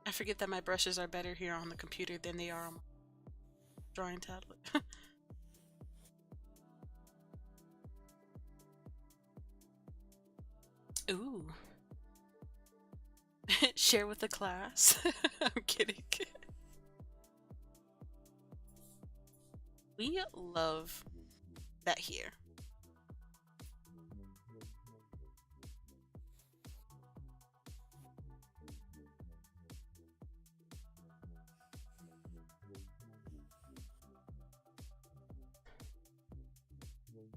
I forget that my brushes are better here on the computer than they are on my drawing tablet. Ooh. Share with the class. I'm kidding. We love that here.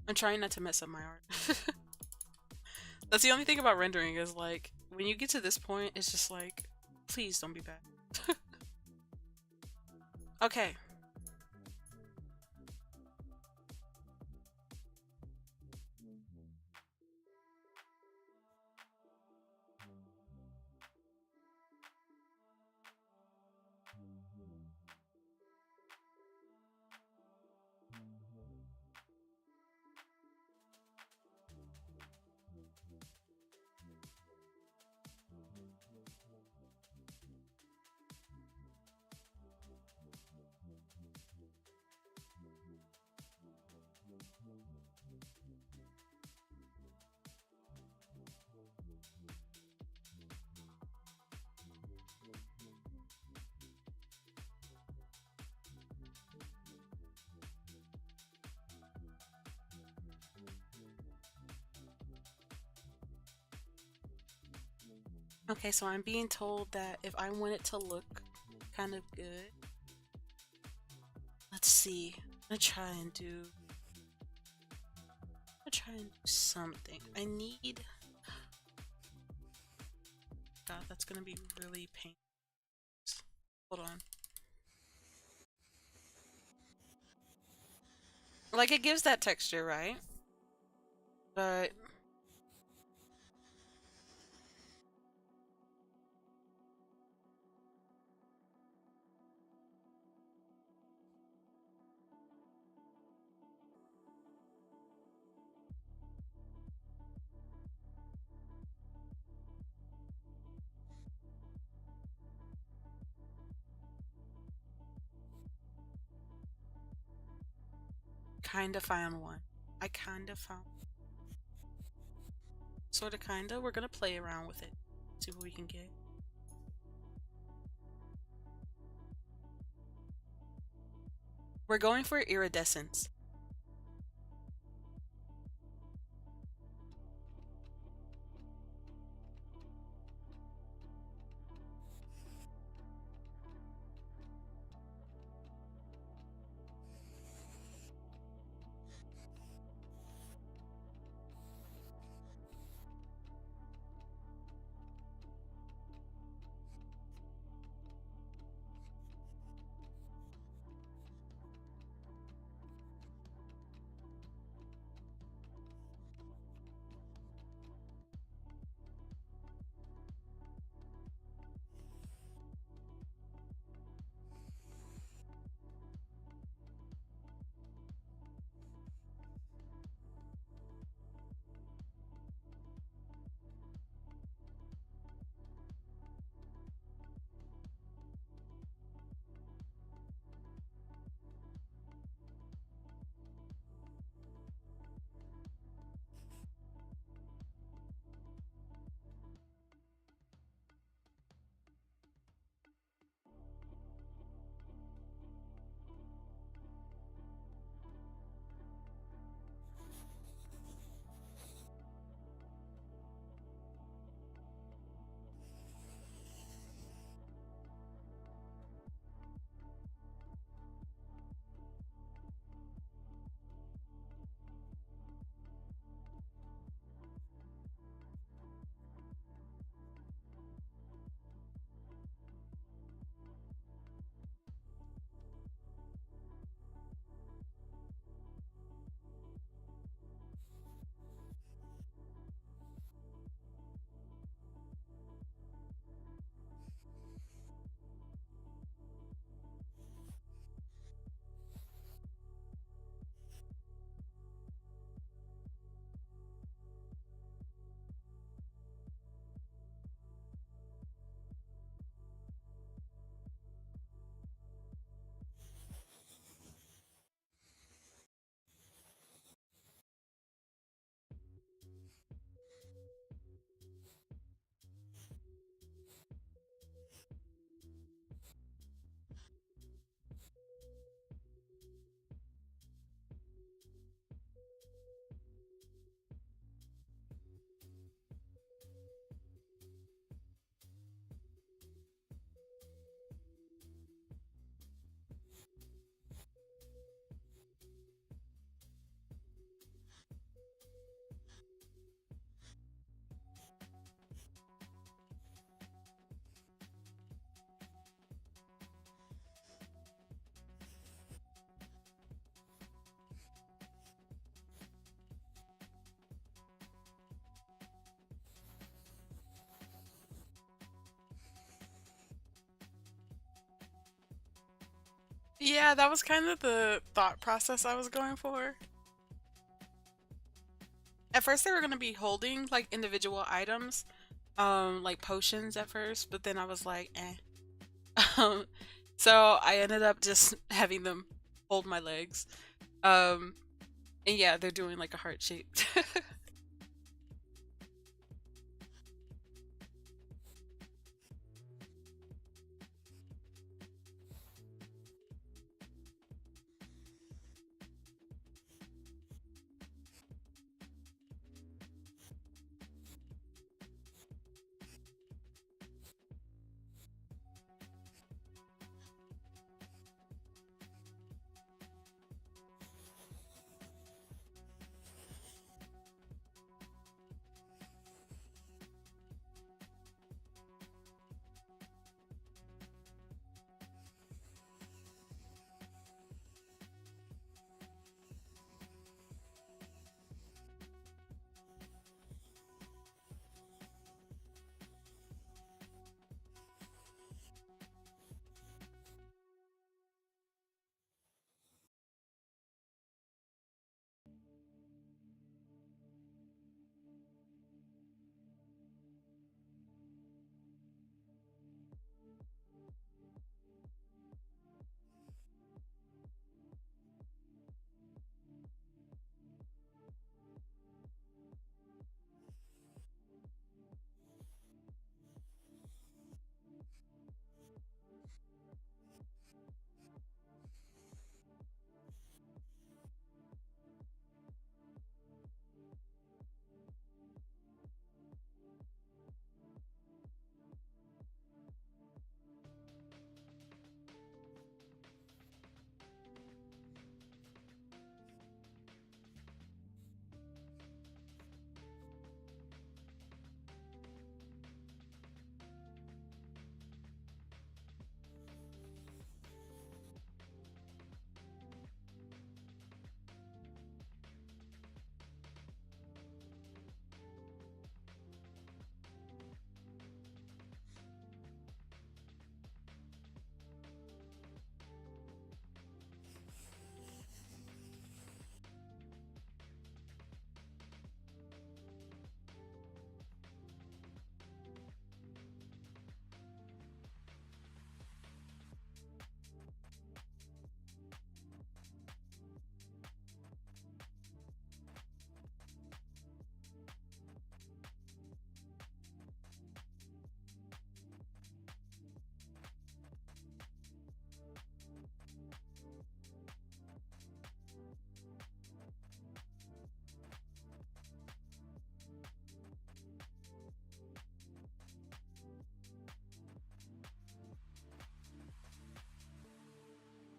I'm trying not to mess up my art. That's the only thing about rendering is like, when you get to this point, it's just like, please don't be bad. Okay. Okay, so I'm being told that if I want it to look kind of good, let's see. I'm gonna try and do something. I need. God, that's gonna be really painful. Hold on. Like, it gives that texture, right? But kinda found one. I kinda found. Sorta, kinda. We're gonna play around with it. See what we can get. We're going for iridescence. Yeah, that was kind of the thought process I was going for. At first, they were going to be holding like individual items, like potions at first, but then I was like, eh. Um, so I ended up just having them hold my legs. Um, and yeah, they're doing like a heart shape.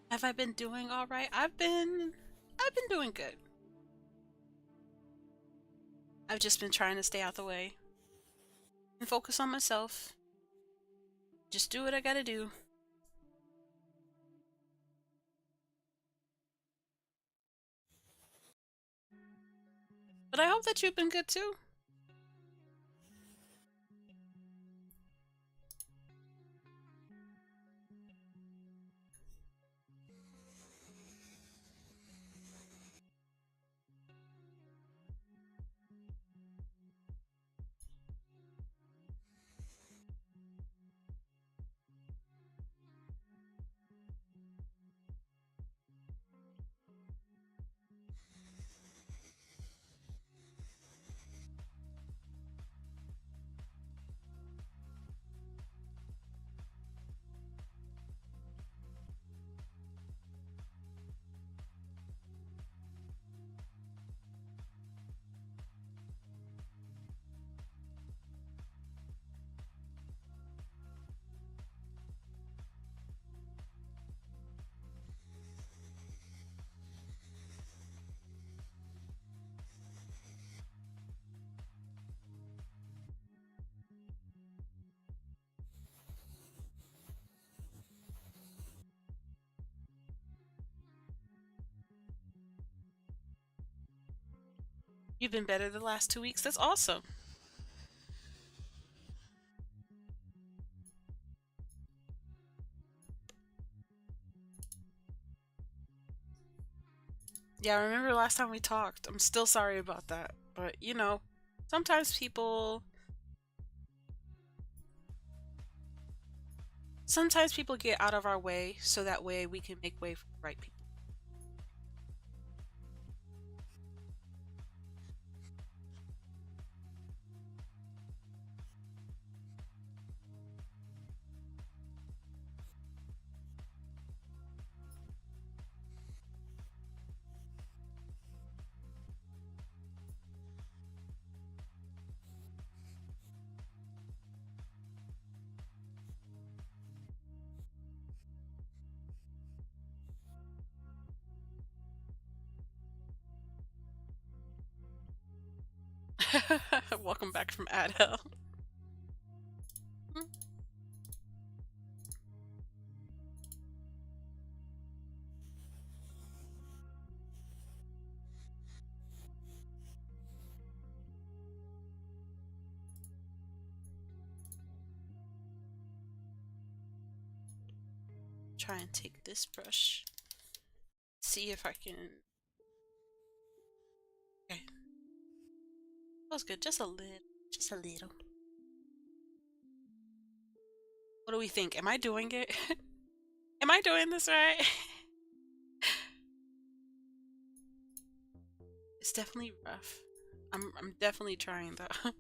Have I been doing all right? I've been doing good. I've just been trying to stay out the way and focus on myself. Just do what I gotta do. But I hope that you've been good too. You've been better the last 2 weeks. That's awesome. Yeah, I remember last time we talked. I'm still sorry about that. But, sometimes people get out of our way so that way we can make way for the right people. Welcome back from Ad Hell. Try and take this brush. See if I can. Okay. That was good. Just a little. Just a little. What do we think? Am I doing it? Am I doing this right? It's definitely rough. I'm definitely trying though.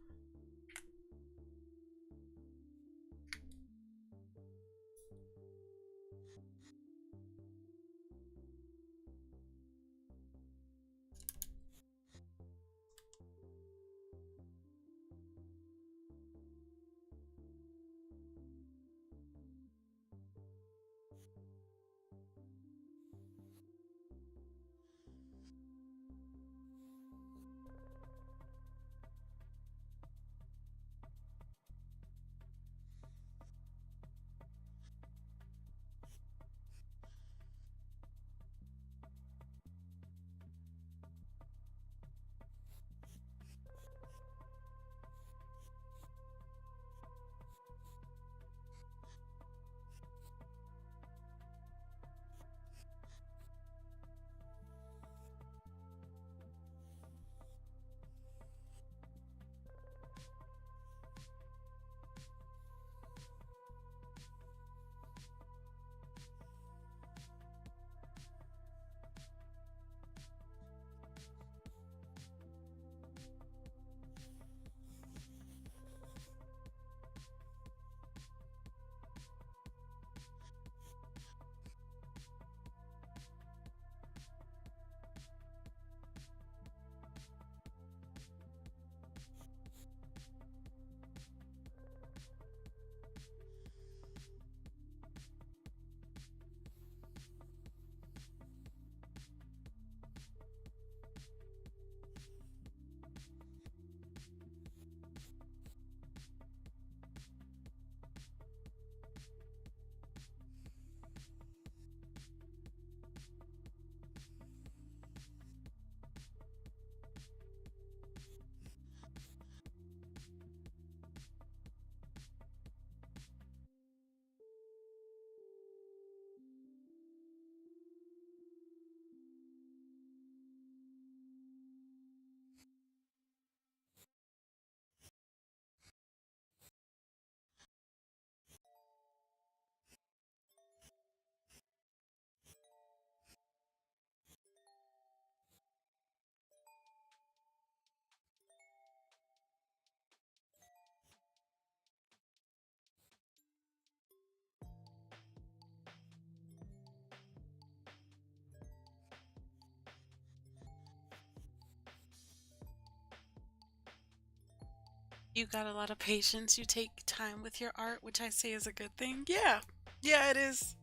You got a lot of patience. You take time with your art, which I say is a good thing. Yeah. Yeah, it is.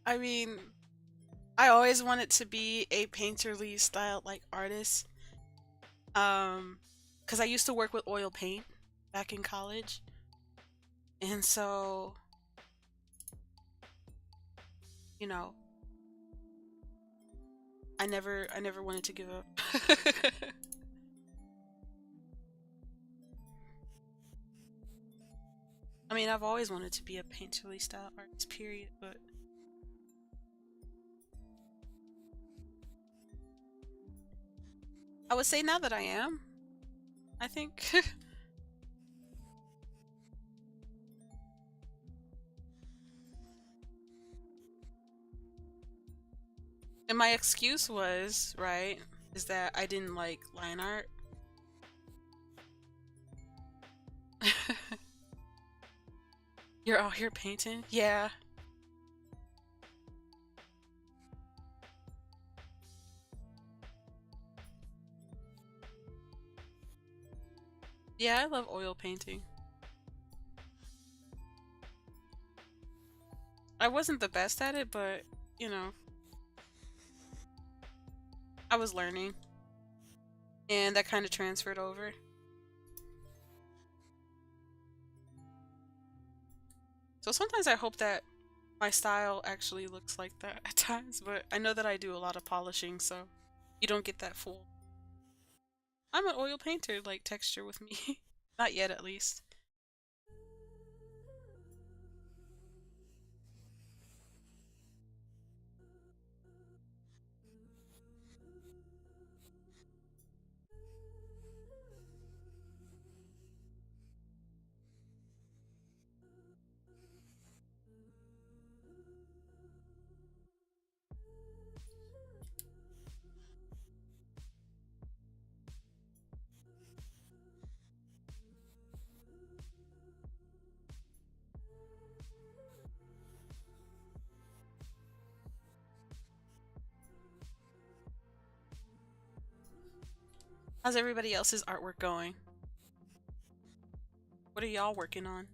I mean, I always wanted to be a painterly style like artist. Because I used to work with oil paint back in college. And so, you know, I never wanted to give up. I mean, I've always wanted to be a painterly style artist, period, but I would say now that I am, I think. And my excuse was, right, is that I didn't like line art. You're out here painting? Yeah. Yeah, I love oil painting. I wasn't the best at it, but, you know, I was learning. And that kind of transferred over. So sometimes I hope that my style actually looks like that at times, but I know that I do a lot of polishing, so you don't get that full. I'm an oil painter, like texture with me. Not yet, at least. How's everybody else's artwork going? What are y'all working on?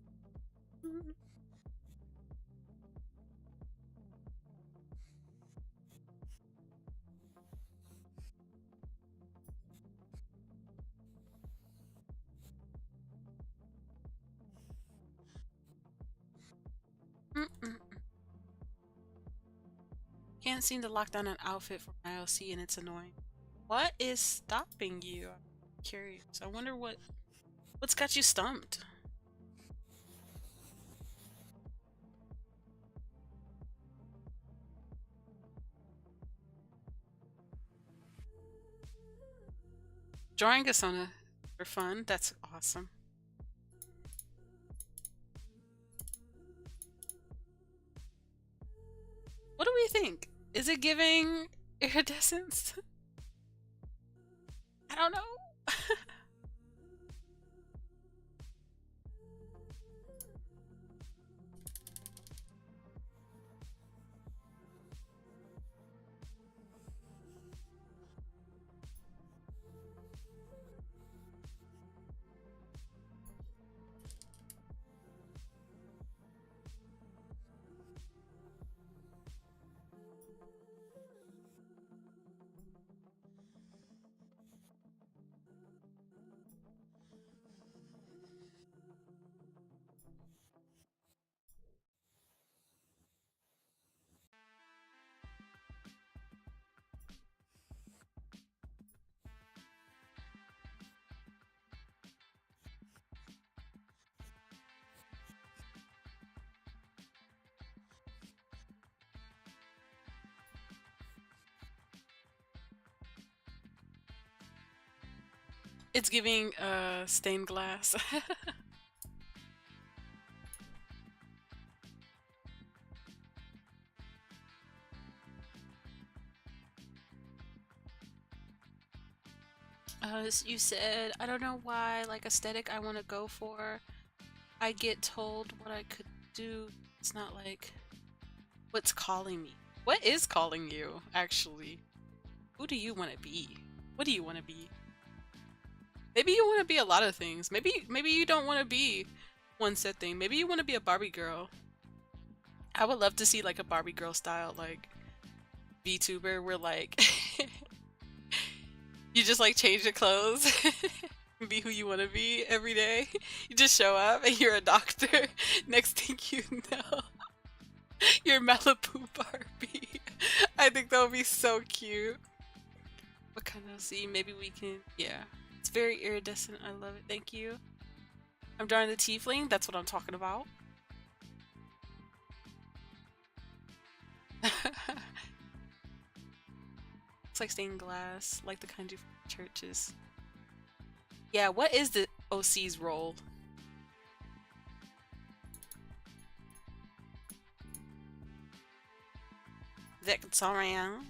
Can't seem to lock down an outfit for my ILC and it's annoying. What is stopping you? I'm curious. I wonder what's got you stumped? Drawing Asana for fun? That's awesome. What do we think? Is it giving iridescence? I don't know. It's giving stained glass. You said, I don't know why, like aesthetic I want to go for. I get told what I could do. It's not like what's calling me. What is calling you, actually? Who do you want to be? What do you want to be? Maybe you want to be a lot of things. Maybe you don't want to be one set thing. Maybe you want to be a Barbie girl. I would love to see like a Barbie girl style like VTuber where like you just like change your clothes and be who you want to be every day. You just show up and you're a doctor. Next thing you know, you're Malibu Barbie. I think that would be so cute. What kind of see? Maybe we can. Yeah, it's very iridescent. I love it. Thank you. I'm drawing the tiefling. That's what I'm talking about. Looks like stained glass, like the kind of churches. Yeah, what is the OC's role? Victorian.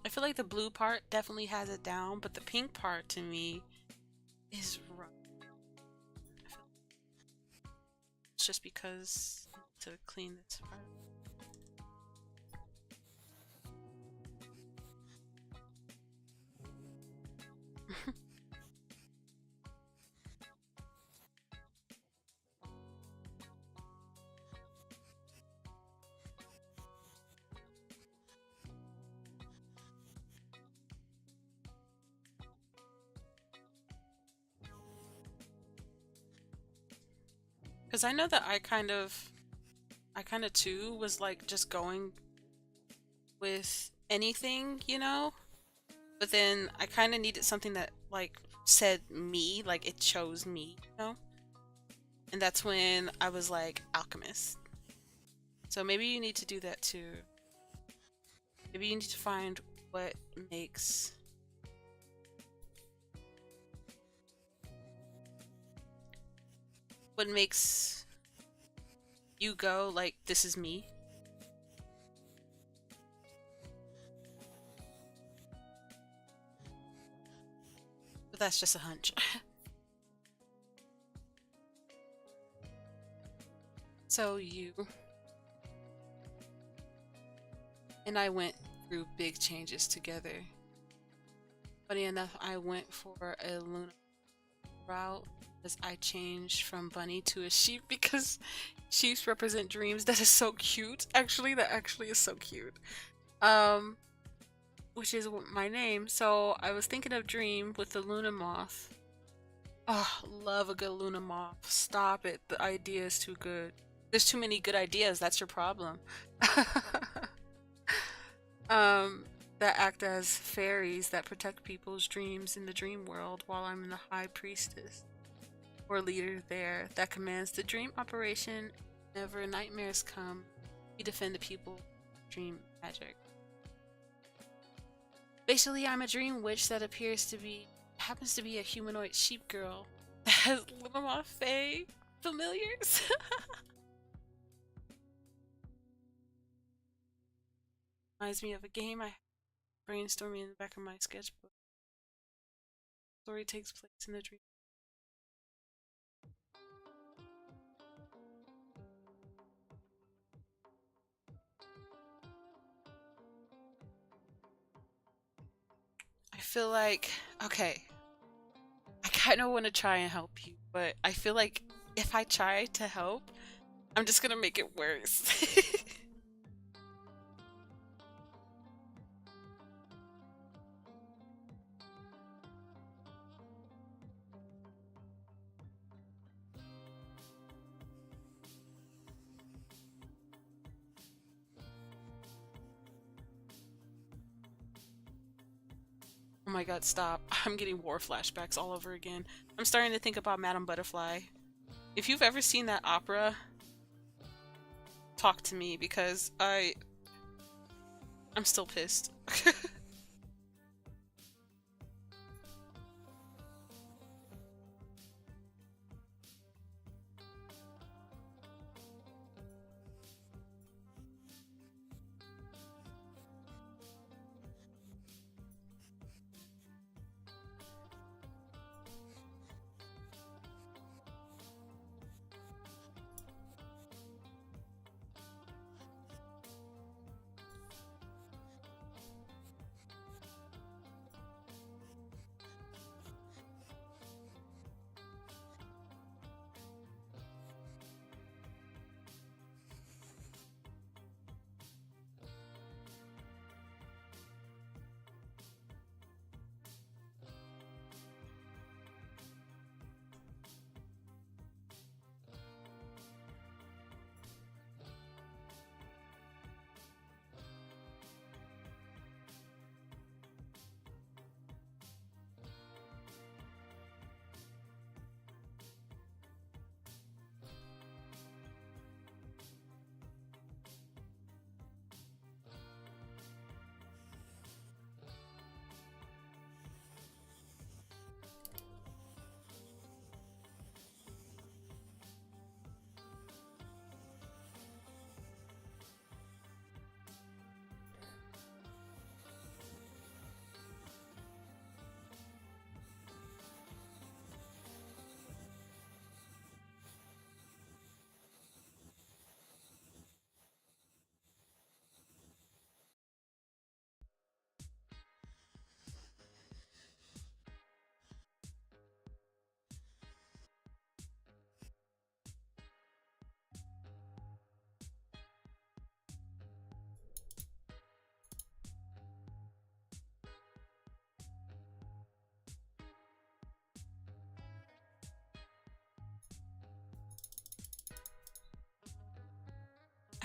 I feel like the blue part definitely has it down, but the pink part to me is rough. It's just because to clean this part. Because I know that I kind of too was like just going with anything, you know? But then I kind of needed something that like said me, like it chose me, you know? And that's when I was like alchemist. So maybe you need to do that too. Maybe you need to find what makes you go like this is me. But that's just a hunch. So you and I went through big changes together. Funny enough, I went for a Luna route because I changed from bunny to a sheep because sheeps represent dreams. That is so cute. Actually, that actually is so cute. Which is my name. So I was thinking of dream with the Luna moth. Oh, love a good Luna moth. Stop it. The idea is too good. There's too many good ideas. That's your problem. That act as fairies that protect people's dreams in the dream world while I'm the high priestess or leader there that commands the dream operation. Whenever nightmares come, we defend the people dream magic. Basically, I'm a dream witch that happens to be a humanoid sheep girl that has Luna Fae familiars. Reminds me of a game I brainstorming in the back of my sketchbook. The story takes place in the dream. I feel like, okay, I kind of want to try and help you, but I feel like if I try to help, I'm just gonna make it worse. Oh my god, stop. I'm getting war flashbacks all over again. I'm starting to think about Madame Butterfly. If you've ever seen that opera, talk to me because I'm still pissed.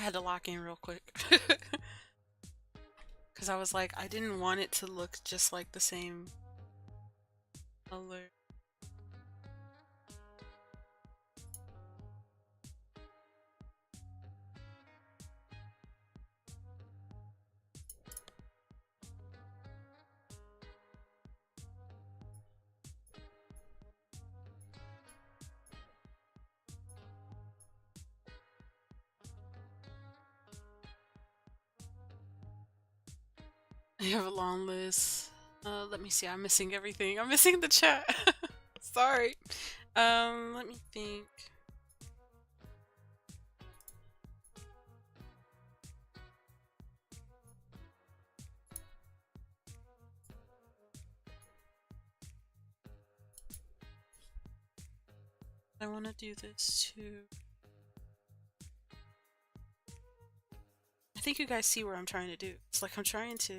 had to lock in real quick. Because I was like, I didn't want it to look just like the same color. You have a long list. Let me see. I'm missing everything. I'm missing the chat. Sorry. Let me think. I want to do this too. I think you guys see what I'm trying to do. It's like I'm trying to...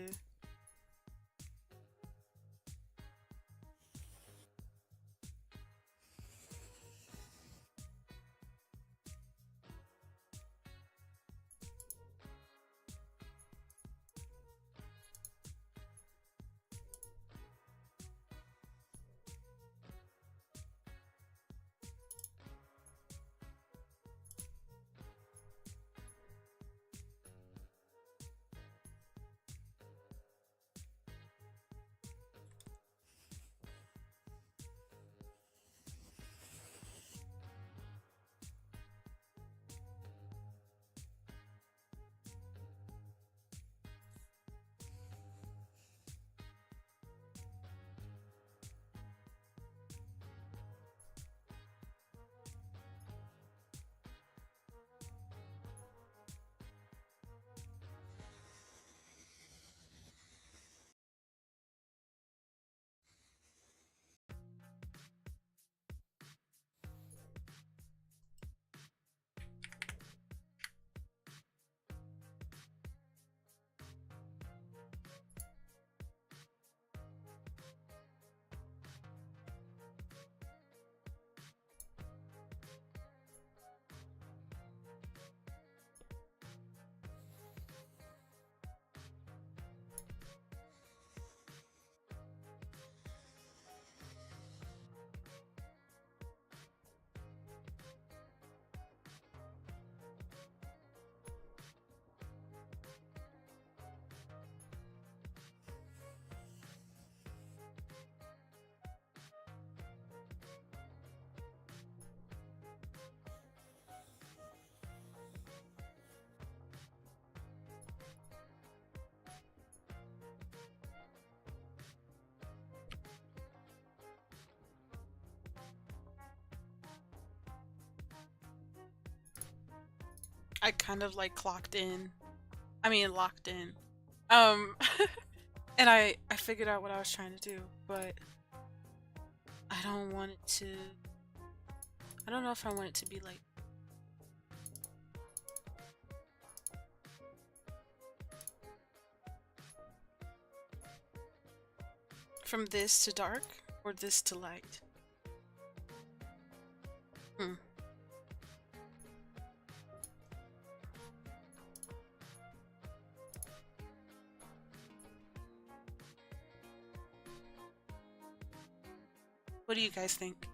I kind of like clocked in. I mean, locked in. And I figured out what I was trying to do, but I don't want it to... I don't know if I want it to be like... From this to dark, or this to light? What do you guys think?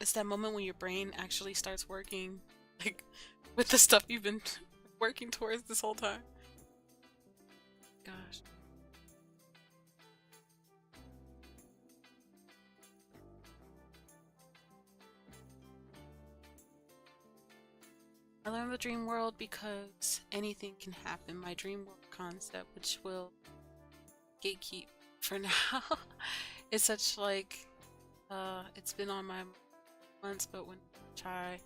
It's that moment when your brain actually starts working, like, with the stuff you've been working towards this whole time. Gosh. I learned the dream world because anything can happen. My dream world concept, which will gatekeep for now. It's such like it's been on my months, but when I try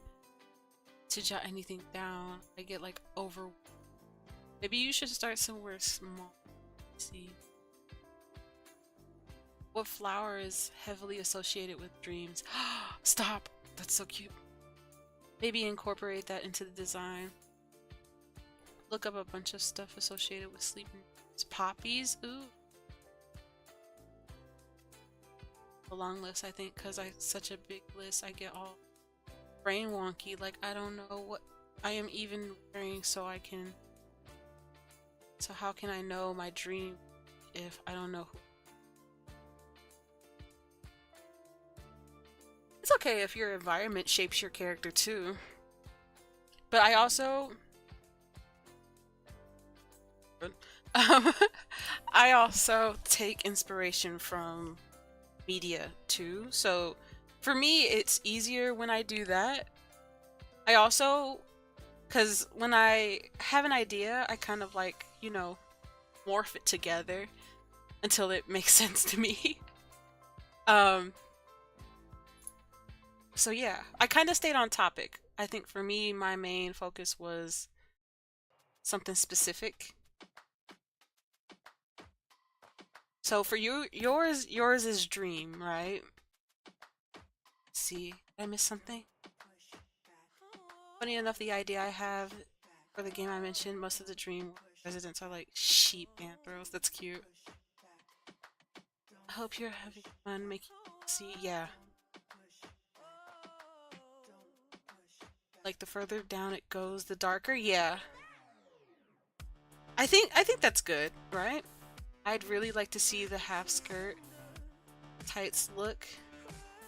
to jot anything down, I get like over. Maybe you should start somewhere small. Let's see. What flower is heavily associated with dreams? Stop! That's so cute. Maybe incorporate that into the design. Look up a bunch of stuff associated with sleeping. Poppies? Ooh. A long list, I think, because I such a big list, I get all brain wonky. Like, I don't know what I am even wearing, so I can. So how can I know my dream if I don't know who? It's okay if your environment shapes your character too. But I also I also take inspiration from media too. So for me, it's easier when I do that. I also, because when I have an idea, I kind of like, you know, morph it together until it makes sense to me. So yeah, I kind of stayed on topic. I think for me, my main focus was something specific. So for you, yours is dream, right? Let's see, did I miss something? Funny enough, the idea I have for the game I mentioned, most of the dream residents are like sheep anthros. That's cute. I hope you're having fun making. See, yeah. Like the further down it goes, the darker. Yeah. I think that's good, right? I'd really like to see the half skirt tights look.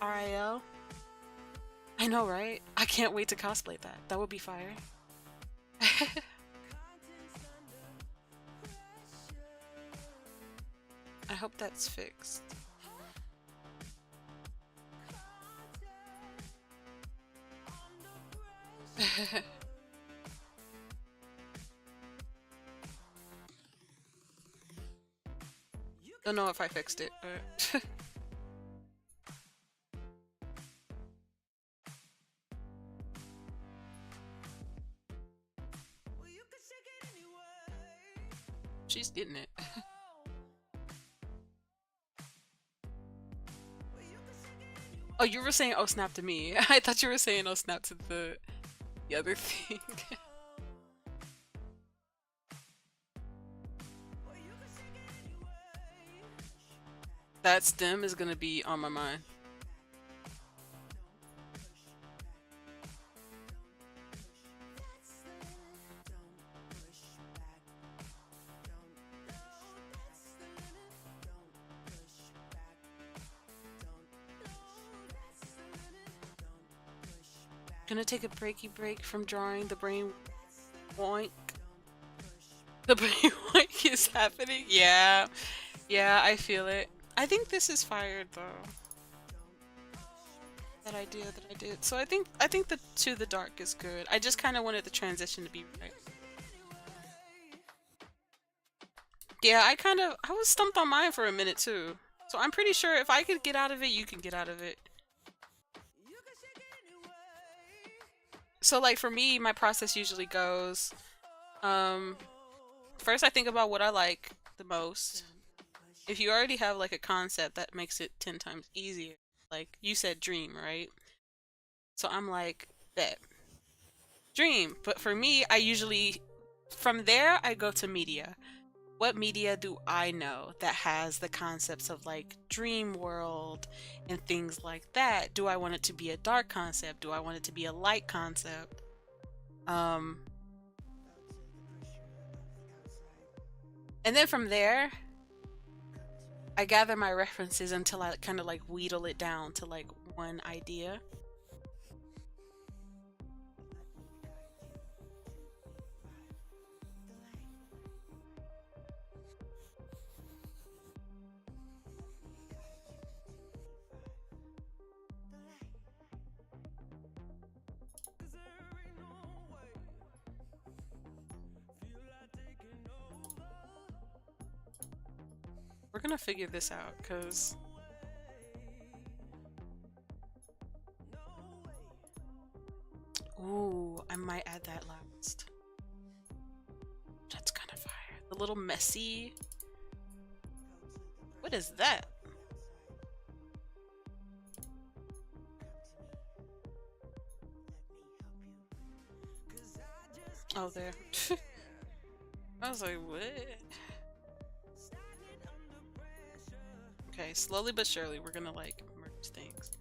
RIL. I know, right? I can't wait to cosplay that. That would be fire. I hope that's fixed. Don't know if I fixed it, but she's getting it. Oh, you were saying oh snap to me. I thought you were saying oh snap to the other thing. That stem is gonna be on my mind. Gonna take a break from drawing. The brain woink. The brain woink is happening. Yeah. Yeah, I feel it. I think this is fired though. That idea that I did. So I think the to the dark is good. I just kind of wanted the transition to be right. Yeah, I was stumped on mine for a minute too. So I'm pretty sure if I could get out of it, you can get out of it. So like for me, my process usually goes, first I think about what I like the most. If you already have like a concept, that makes it 10 times easier. Like you said dream, right? So I'm like, bet. Dream. But for me, I usually, from there, I go to media. What media do I know that has the concepts of like dream world and things like that? Do I want it to be a dark concept? Do I want it to be a light concept? And then from there, I gather my references until I kind of like wheedle it down to like one idea. We're gonna figure this out, because... Ooh, I might add that last. That's kind of fire. The little messy... What is that? Oh, there. I was like, what? Okay, slowly but surely, we're gonna, like, merge things.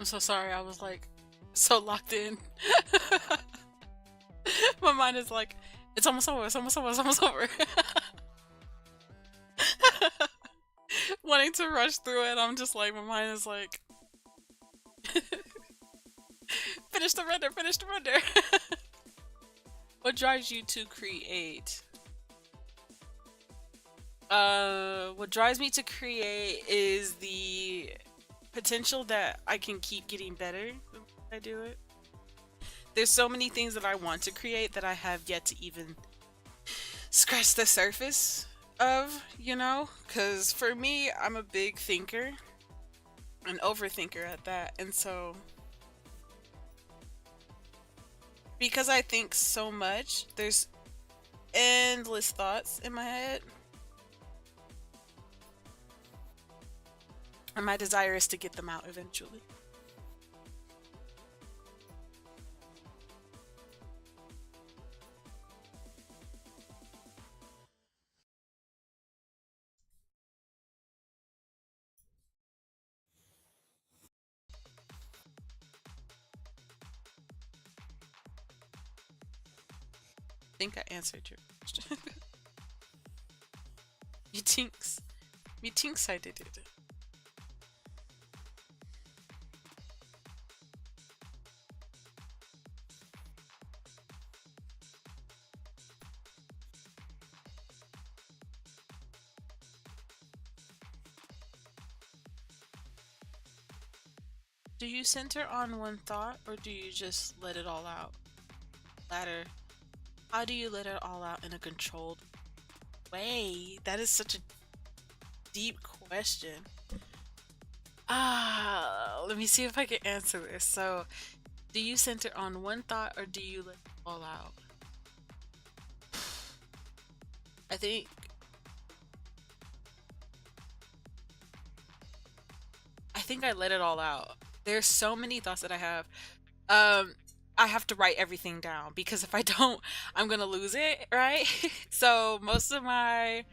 I'm so sorry. I was like so locked in. My mind is like, it's almost over. It's almost over. It's almost over. Wanting to rush through it, I'm just like, my mind is like, finish the render. Finish the render. What drives you to create? What drives me to create is the potential that I can keep getting better when I do it. There's so many things that I want to create that I have yet to even scratch the surface of, you know? Because for me, I'm a big thinker, an overthinker at that. And so, because I think so much, there's endless thoughts in my head. And my desire is to get them out eventually. I think I answered your question. Me thinks I did it. Do you center on one thought or do you just let it all out? Latter. How do you let it all out in a controlled way? That is such a deep question. Let me see if I can answer this. So, do you center on one thought or do you let it all out? I think I let it all out. There's so many thoughts that I have. I have to write everything down because if I don't, I'm gonna lose it, right? So most of my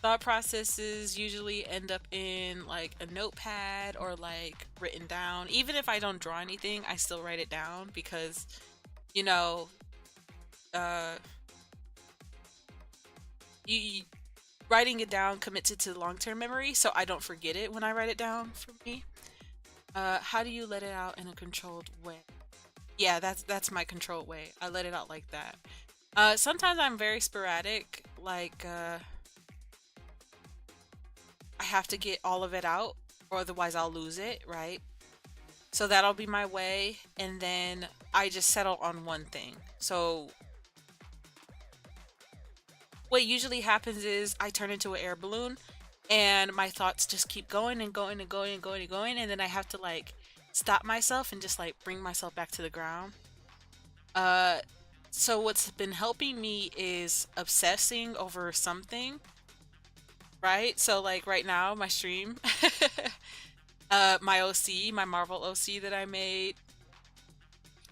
thought processes usually end up in like a notepad or like written down. Even if I don't draw anything, I still write it down because, you know, uh, you writing it down commits it to long-term memory, so I don't forget it when I write it down. For me, how do you let it out in a controlled way? Yeah, that's my controlled way. I let it out like that. Sometimes I'm very sporadic, like I have to get all of it out, or otherwise I'll lose it, right? So that'll be my way, and then I just settle on one thing. So what usually happens is I turn into an air balloon and my thoughts just keep going and going and going and going and going, and then I have to like stop myself and just like bring myself back to the ground. Uh so what's been helping me is obsessing over something, right? So like right now my stream my OC, my Marvel OC that I made,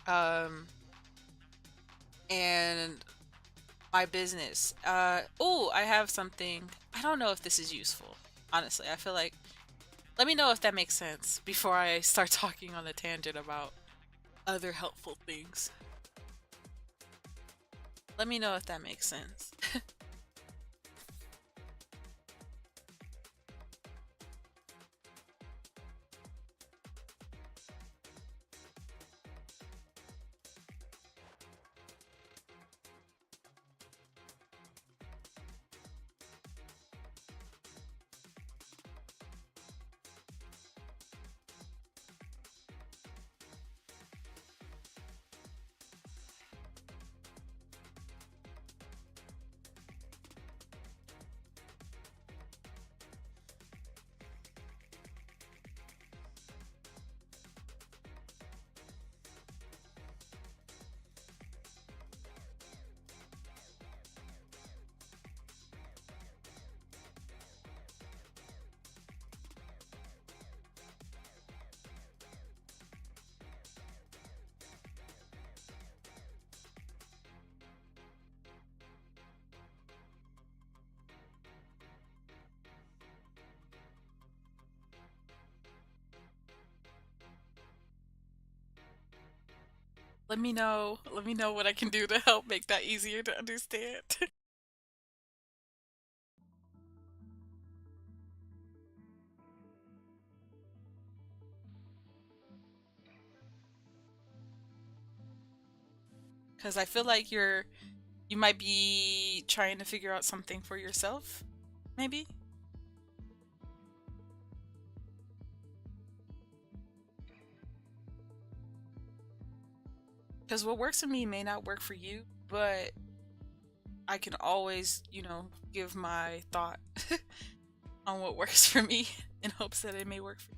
um and my business. Oh, I have something. I don't know if this is useful. Honestly, I feel like, let me know if that makes sense before I start talking on a tangent about other helpful things. Let me know if that makes sense. Let me know. Let me know what I can do to help make that easier to understand. Because I feel like you might be trying to figure out something for yourself, maybe? Because what works for me may not work for you, but I can always, give my thought on what works for me in hopes that it may work for you.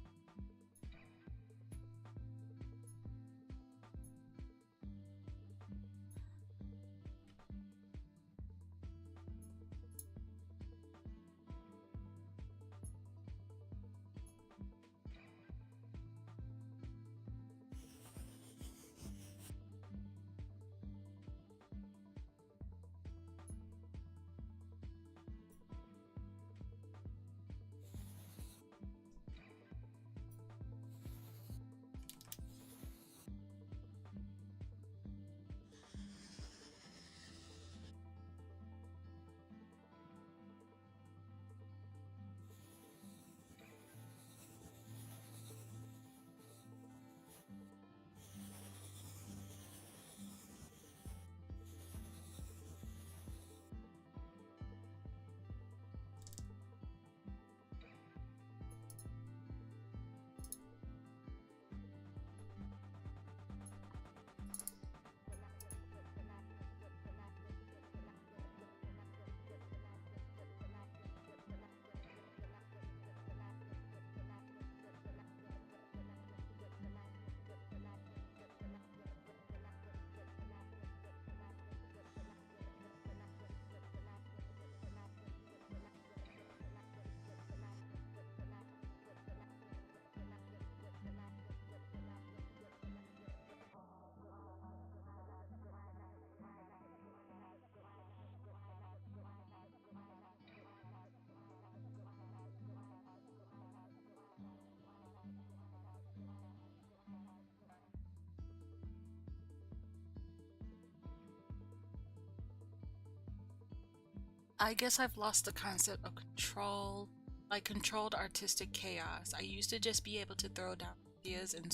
I guess I've lost the concept of control, like controlled artistic chaos. I used to just be able to throw down ideas and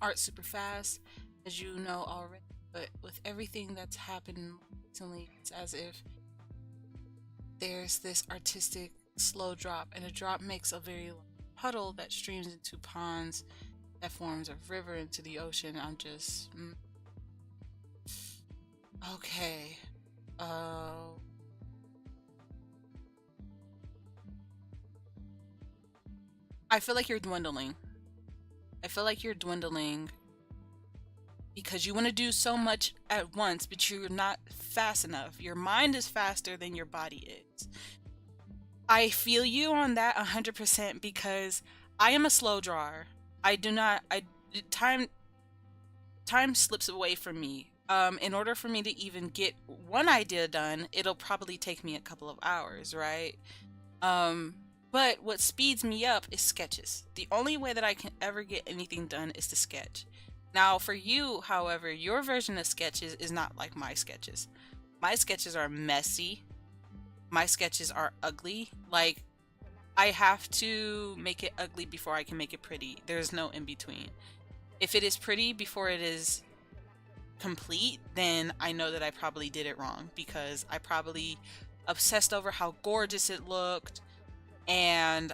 art super fast, as you know already. But with everything that's happened recently, it's as if there's this artistic slow drop, and a drop makes a very long puddle that streams into ponds that forms a river into the ocean. I'm just, okay. Uh, I feel like you're dwindling. I feel like you're dwindling because you want to do so much at once, but you're not fast enough. Your mind is faster than your body is. I feel you on that 100% because I am a slow drawer. I do not, I, time, time slips away from me. In order for me to even get one idea done, it'll probably take me a couple of hours, right? Um, but what speeds me up is sketches. The only way that I can ever get anything done is to sketch. Now, for you, however, your version of sketches is not like my sketches. My sketches are messy. My sketches are ugly. Like, I have to make it ugly before I can make it pretty. There's no in between. If it is pretty before it is complete, then I know that I probably did it wrong because I probably obsessed over how gorgeous it looked and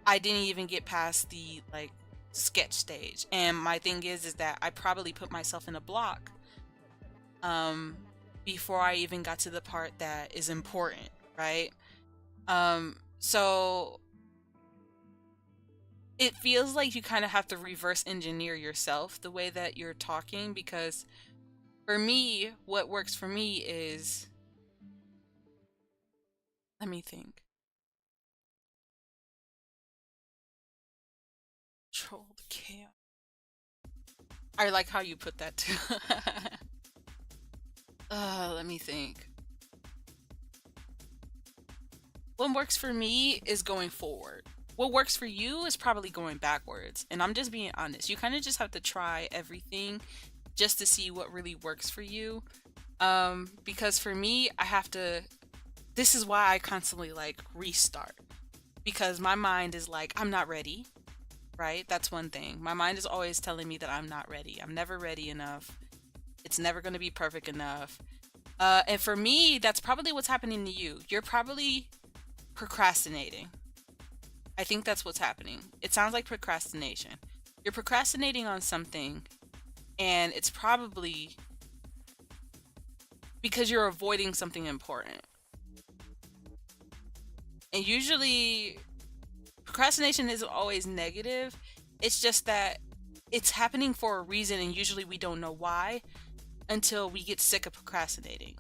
I didn't even get past the like sketch stage. And my thing is that I probably put myself in a block before I even got to the part that is important, right? So it feels like you kind of have to reverse engineer yourself the way that you're talking because for me, what works for me is, let me think. Control the chaos. I like how you put that too. Let me think. What works for me is going forward. what works for you is probably going backwards. And I'm just being honest. You kind of just have to try everything just to see what really works for you. Because for me, I have to, this is why I constantly like restart, because my mind is like, I'm not ready, right? That's one thing. My mind is always telling me that I'm not ready. I'm never ready enough. It's never going to be perfect enough. And for me, that's probably what's happening to you. You're probably procrastinating. I think that's what's happening. It sounds like procrastination. You're procrastinating on something, and it's probably because you're avoiding something important. And usually, procrastination isn't always negative. It's just that it's happening for a reason, and usually we don't know why until we get sick of procrastinating.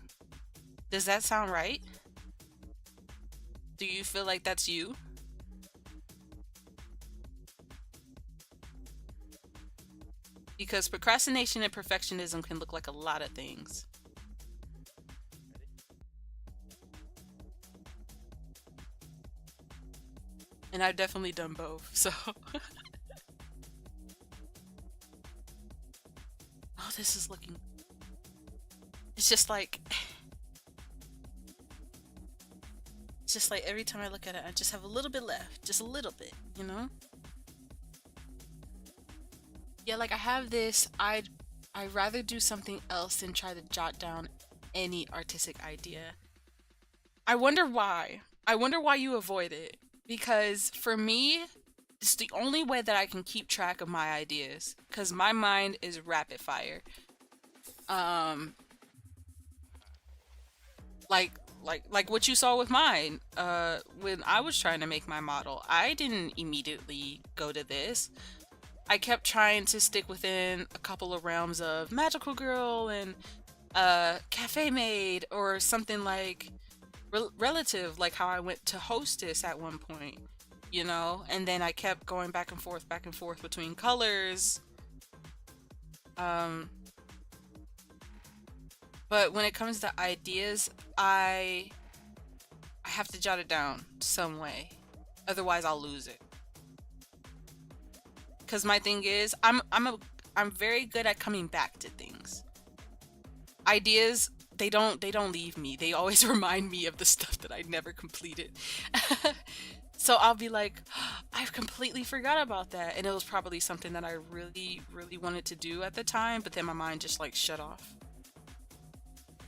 Does that sound right? Do you feel like that's you? Because procrastination and perfectionism can look like a lot of things. And I've definitely done both, so. Oh, this is looking. It's just like. It's just like every time I look at it, I just have a little bit left. Just a little bit, you know? Yeah, like I have this. I'd rather do something else than try to jot down any artistic idea. I wonder why. I wonder why you avoid it. Because for me, it's the only way that I can keep track of my ideas. Because my mind is rapid fire. Um, like what you saw with mine. When I was trying to make my model, I didn't immediately go to this. I kept trying to stick within a couple of realms of magical girl and cafe maid or something like relative, like how I went to hostess at one point, you know, and then I kept going back and forth between colors. Um, but when it comes to ideas, I have to jot it down some way, otherwise I'll lose it. Because my thing is, I'm very good at coming back to things. Ideas, they don't leave me. They always remind me of the stuff that I never completed. So I'll be like, I've completely forgot about that, and it was probably something that I really really wanted to do at the time, but then my mind just like shut off.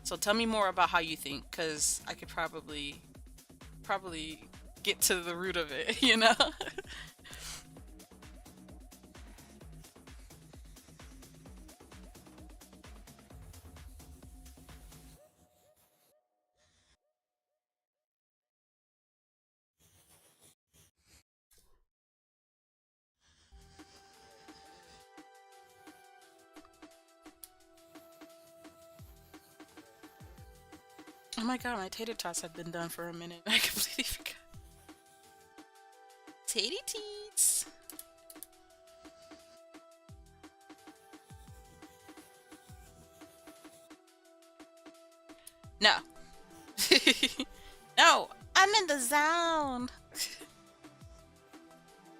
So tell me more about how you think, because I could probably get to the root of it, you know? Oh my god, my tater tots have been done for a minute. I completely forgot. Taty teats. No. No, I'm in the zone.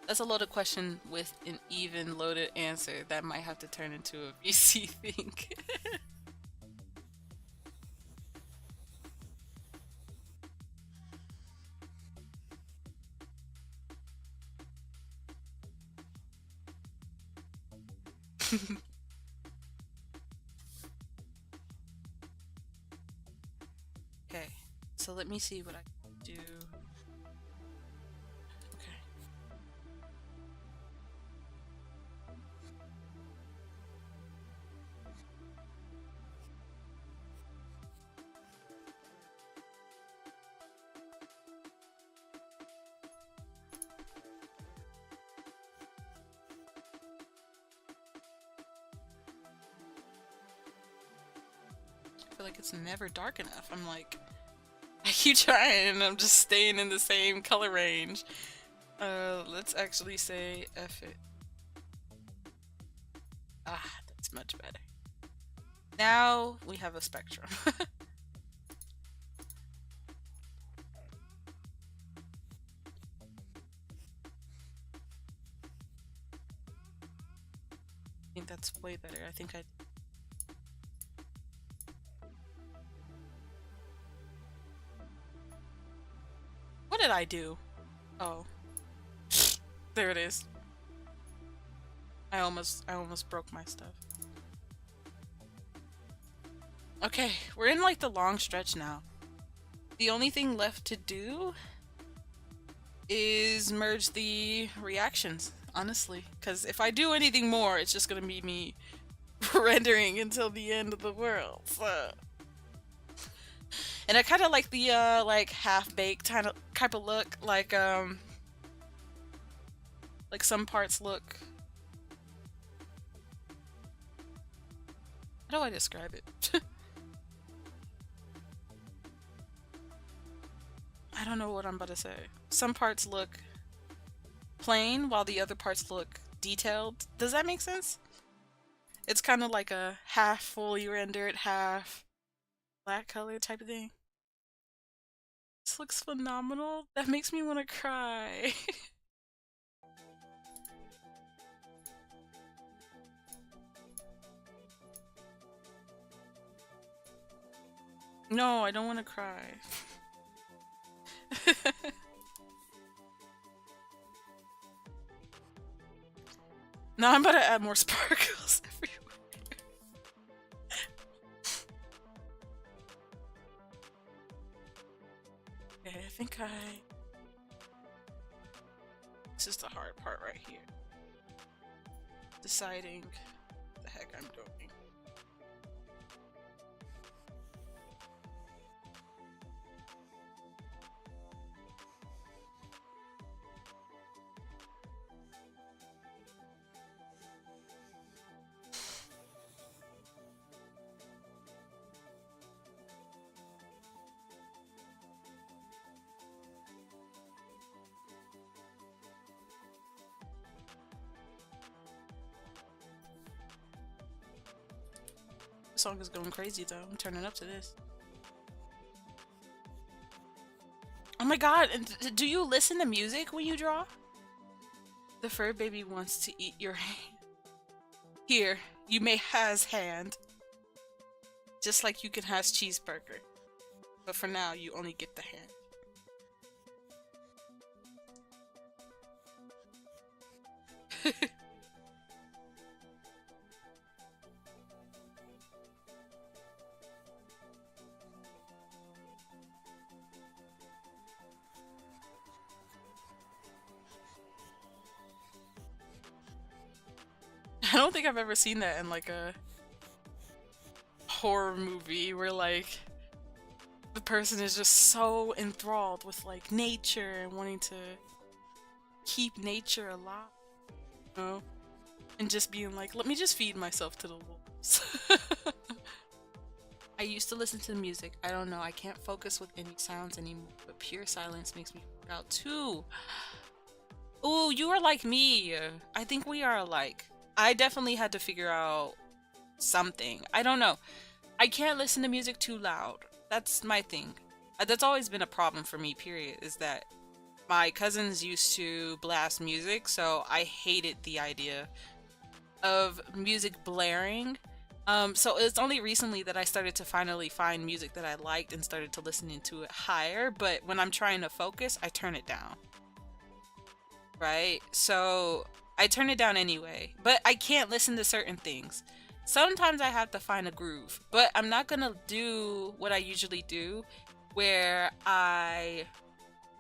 That's a loaded question with an even loaded answer that might have to turn into a VC thing. Okay, so let me see what I can do. Okay. I feel like it's never dark enough. I'm like, I keep trying and I'm just staying in the same color range. Let's actually say F it. Ah, that's much better. Now we have a spectrum. that's way better. I think I... What did I do? Oh. There it is. I almost broke my stuff. Okay, we're in like the long stretch now. The only thing left to do is merge the reactions, honestly. Because if I do anything more, it's just gonna be me rendering until the end of the world. So. And I kind of like the like half-baked type of look, like some parts look. How do I describe it? I don't know what I'm about to say. Some parts look plain while the other parts look detailed. Does that make sense? It's kind of like a half fully rendered, half black color type of thing. This looks phenomenal. That makes me want to cry. No, I don't want to cry. Now I'm about to add more sparkles everywhere. Okay, I think this is the hard part right here. Deciding what the heck I'm doing. The song is going crazy though. I'm turning up to this. Oh my god, and do you listen to music when you draw? The fur baby wants to eat your hand. Here, you may has hand. Just like you can has cheeseburger. But for now, you only get the hand. I don't think I've ever seen that in like a horror movie where like the person is just so enthralled with like nature and wanting to keep nature alive, you know? And just being like, let me just feed myself to the wolves. I used to listen to the music. I don't know, I can't focus with any sounds anymore, but pure silence makes me freak out too. Ooh, you are like me. I think we are alike. I definitely had to figure out something. I don't know. I can't listen to music too loud. That's my thing. That's always been a problem for me, period, is that my cousins used to blast music, so I hated the idea of music blaring. So it's only recently that I started to finally find music that I liked and started to listening to it higher, but when I'm trying to focus, I turn it down. Right? So I turn it down anyway, but I can't listen to certain things. Sometimes I have to find a groove, but I'm not gonna do what I usually do, where I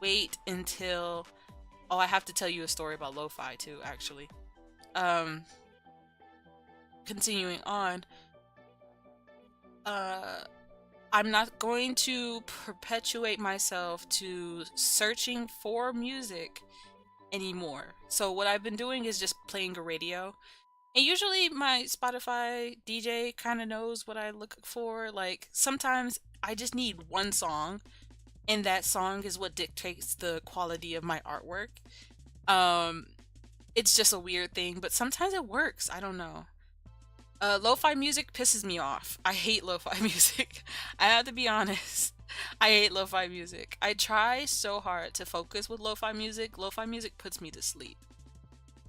wait until... Oh, I have to tell you a story about lo-fi too, actually. Continuing on, I'm not going to perpetuate myself to searching for music anymore. So what I've been doing is just playing a radio. And usually my Spotify DJ kind of knows what I look for. Like, sometimes I just need one song, and that song is what dictates the quality of my artwork. It's just a weird thing, but sometimes it works. I don't know. Lo-fi music pisses me off. I hate lo-fi music. I have to be honest. I hate lo-fi music. I try so hard to focus with lo-fi music. Lo-fi music puts me to sleep.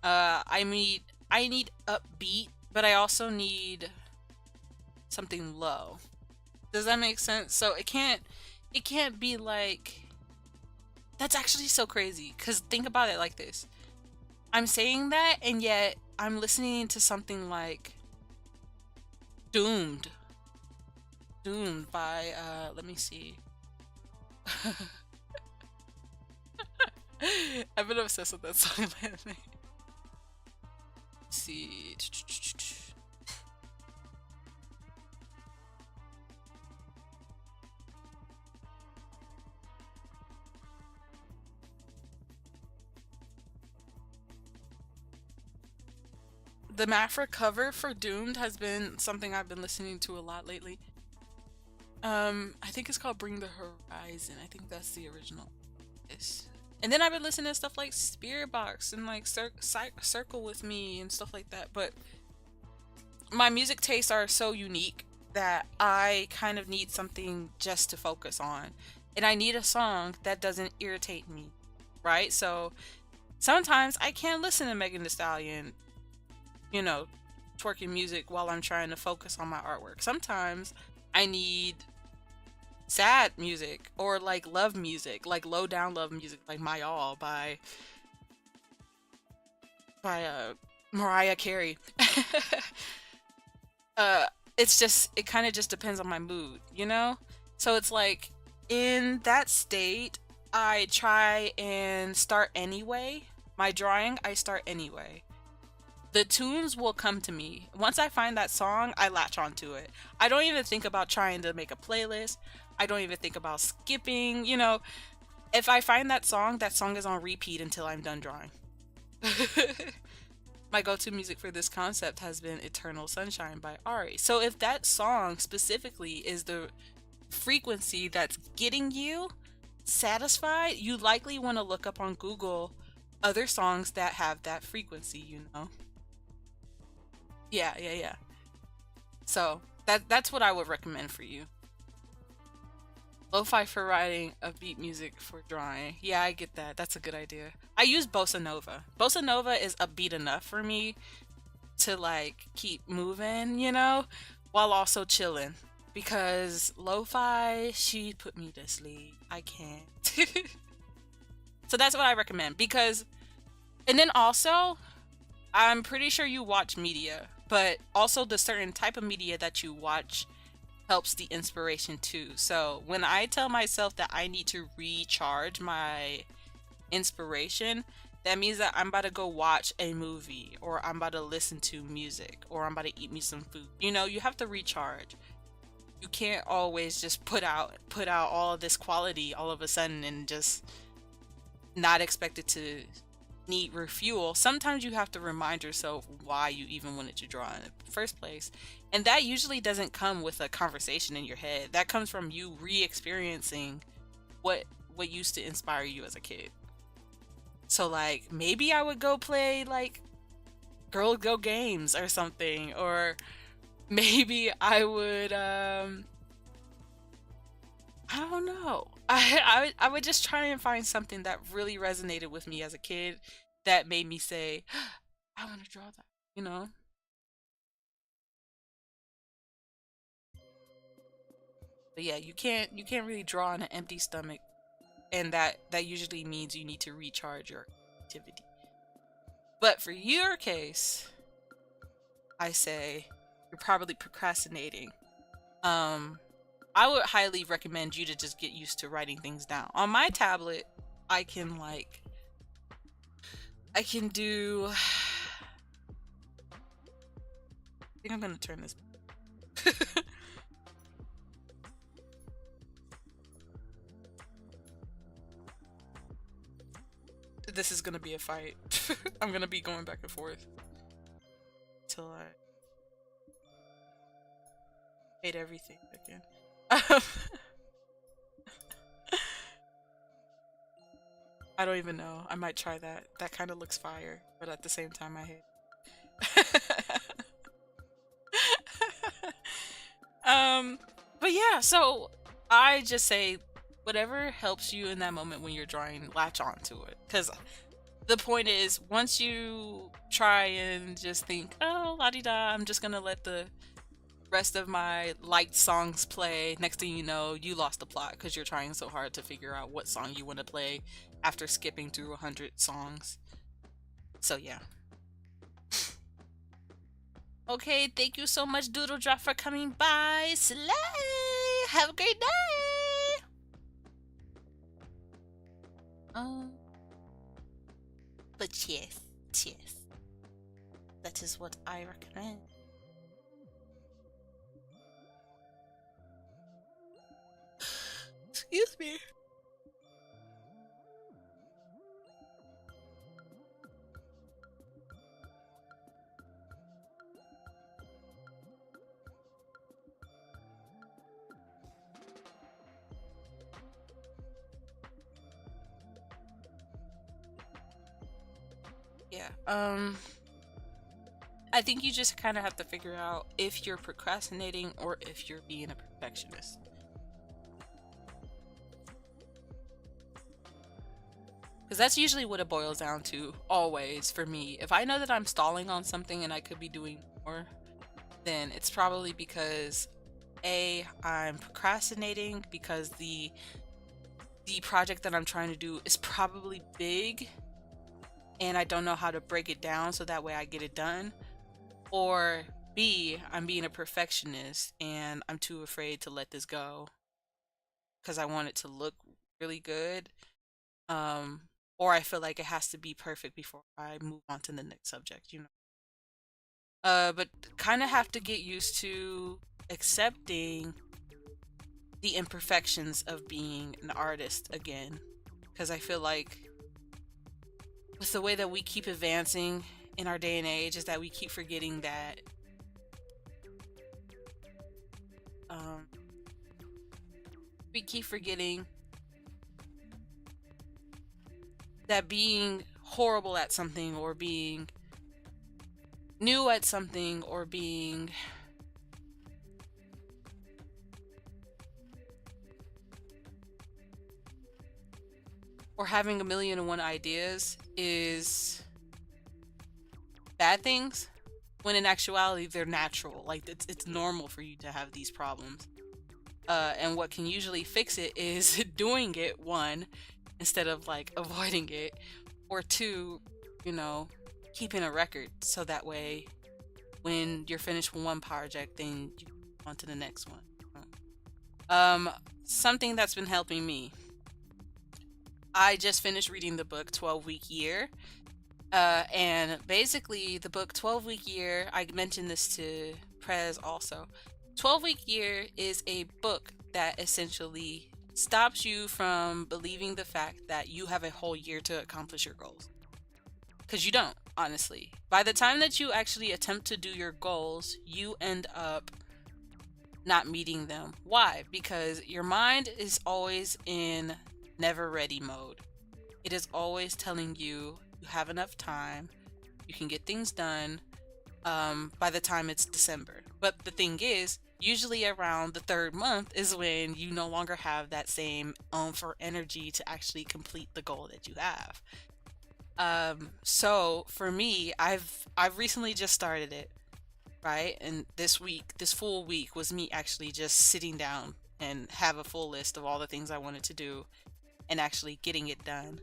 I need upbeat but I also need something low. Does that make sense? So it can't be like that's actually so crazy cuz think about it like this. I'm saying that and yet I'm listening to something like Doomed. Doomed by let me see. I've been obsessed with that song lately. Let's see. The Mafra cover for Doomed has been something I've been listening to a lot lately. I think it's called Bring the Horizon. I think that's the original. Yes. And then I've been listening to stuff like Spirit Box and like Circle with Me and stuff like that. But my music tastes are so unique that I kind of need something just to focus on. And I need a song that doesn't irritate me, right? So sometimes I can't listen to Megan Thee Stallion, you know, twerking music while I'm trying to focus on my artwork. Sometimes I need sad music or like love music, like low down love music, like My All by Mariah Carey. uh it kind of just depends on my mood, you know? So it's like in that state I try and start anyway. My drawing I start anyway. The tunes will come to me. Once I find that song, I latch onto it. I don't even think about trying to make a playlist. I don't even think about skipping, you know. If I find that song is on repeat until I'm done drawing. My go-to music for this concept has been Eternal Sunshine by Ari. So if that song specifically is the frequency that's getting you satisfied, you likely want to look up on Google other songs that have that frequency, you know? Yeah, yeah, yeah. So that's what I would recommend for you. Lo-fi for writing, upbeat music for drawing. Yeah, I get that. That's a good idea. I use bossa nova. Bossa nova is upbeat enough for me to like keep moving, you know, while also chilling. Because lo-fi, she put me to sleep. I can't. So that's what I recommend. Because, and then also, I'm pretty sure you watch media, but also the certain type of media that you watch helps the inspiration too. So when I tell myself that I need to recharge my inspiration, that means that I'm about to go watch a movie or I'm about to listen to music or I'm about to eat me some food. You know, you have to recharge. You can't always just put out all of this quality all of a sudden and just not expect it to need refuel. Sometimes you have to remind yourself why you even wanted to draw in the first place. And that usually doesn't come with a conversation in your head. That comes from you re-experiencing what used to inspire you as a kid. So like maybe I would go play like Girl Go Games or something, or maybe I would I don't know. I would just try and find something that really resonated with me as a kid that made me say, I want to draw that, you know? But yeah, you can't really draw on an empty stomach, and that usually means you need to recharge your activity. But for your case, I say you're probably procrastinating. Um I would highly recommend you to just get used to writing things down. On my tablet, I can like I can do I think I'm gonna turn this. This is gonna be a fight. I'm gonna be going back and forth till I hate everything again. I don't even know. I might try that. That kind of looks fire, but at the same time, I hate. um, but yeah. So I just say whatever helps you in that moment when you're drawing, latch on to it. Cause the point is, once you try and just think, oh, la di da, I'm just gonna let the rest of my liked songs play. Next thing you know, you lost the plot because you're trying so hard to figure out what song you want to play after skipping through 100 songs. So yeah. Okay, thank you so much, Doodle Drop, for coming by. Slay! Have a great day! Um, but yes, yes. That is what I recommend. Excuse me. Yeah. I think you just kind of have to figure out if you're procrastinating or if you're being a perfectionist. Because that's usually what it boils down to, always, for me. If I know that I'm stalling on something and I could be doing more, then it's probably because A, I'm procrastinating because the project that I'm trying to do is probably big and I don't know how to break it down so that way I get it done. Or B, I'm being a perfectionist and I'm too afraid to let this go because I want it to look really good. Um, or I feel like it has to be perfect before I move on to the next subject, you know. But kind of have to get used to accepting the imperfections of being an artist again. Because I feel like with the way that we keep advancing in our day and age is that we keep forgetting that um, we keep forgetting that being horrible at something or being new at something or being or having a million and one ideas is bad things, when in actuality they're natural. Like it's normal for you to have these problems. And what can usually fix it is doing it, one, instead of like avoiding it, or two, you know, keeping a record so that way when you're finished with one project, then you go on to the next one. Um, Something that's been helping me. I just finished reading the book 12-Week Year. And basically, the book 12-Week Year, I mentioned this to Prez also. 12-Week Year is a book that essentially stops you from believing the fact that you have a whole year to accomplish your goals. Because you don't, honestly. By the time that you actually attempt to do your goals, you end up not meeting them. Why? Because your mind is always in never ready mode. It is always telling you you have enough time, you can get things done by the time it's December. But the thing is, usually around the third month is when you no longer have that same for energy to actually complete the goal that you have. So for me, I've recently just started it, right? And this week, this full week was me actually just sitting down and have a full list of all the things I wanted to do and actually getting it done.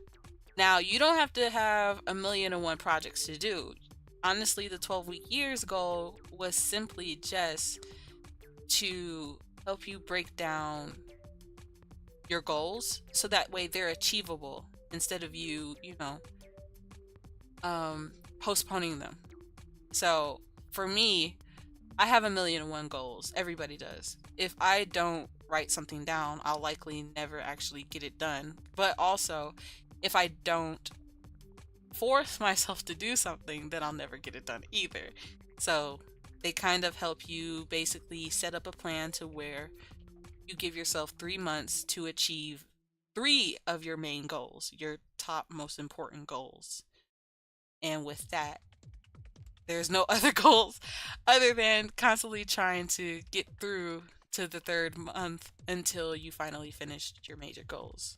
Now, you don't have to have a million and one projects to do. Honestly, the 12-Week Years goal was simply just to help you break down your goals so that way they're achievable instead of postponing them. So for me, I have a million and one goals. Everybody does. If I don't write something down, I'll likely never actually get it done. But also, if I don't force myself to do something, then I'll never get it done either. So they kind of help you basically set up a plan to where you give yourself 3 months to achieve three of your main goals, your top most important goals. And with that, there's no other goals other than constantly trying to get through to the third month until you finally finish your major goals.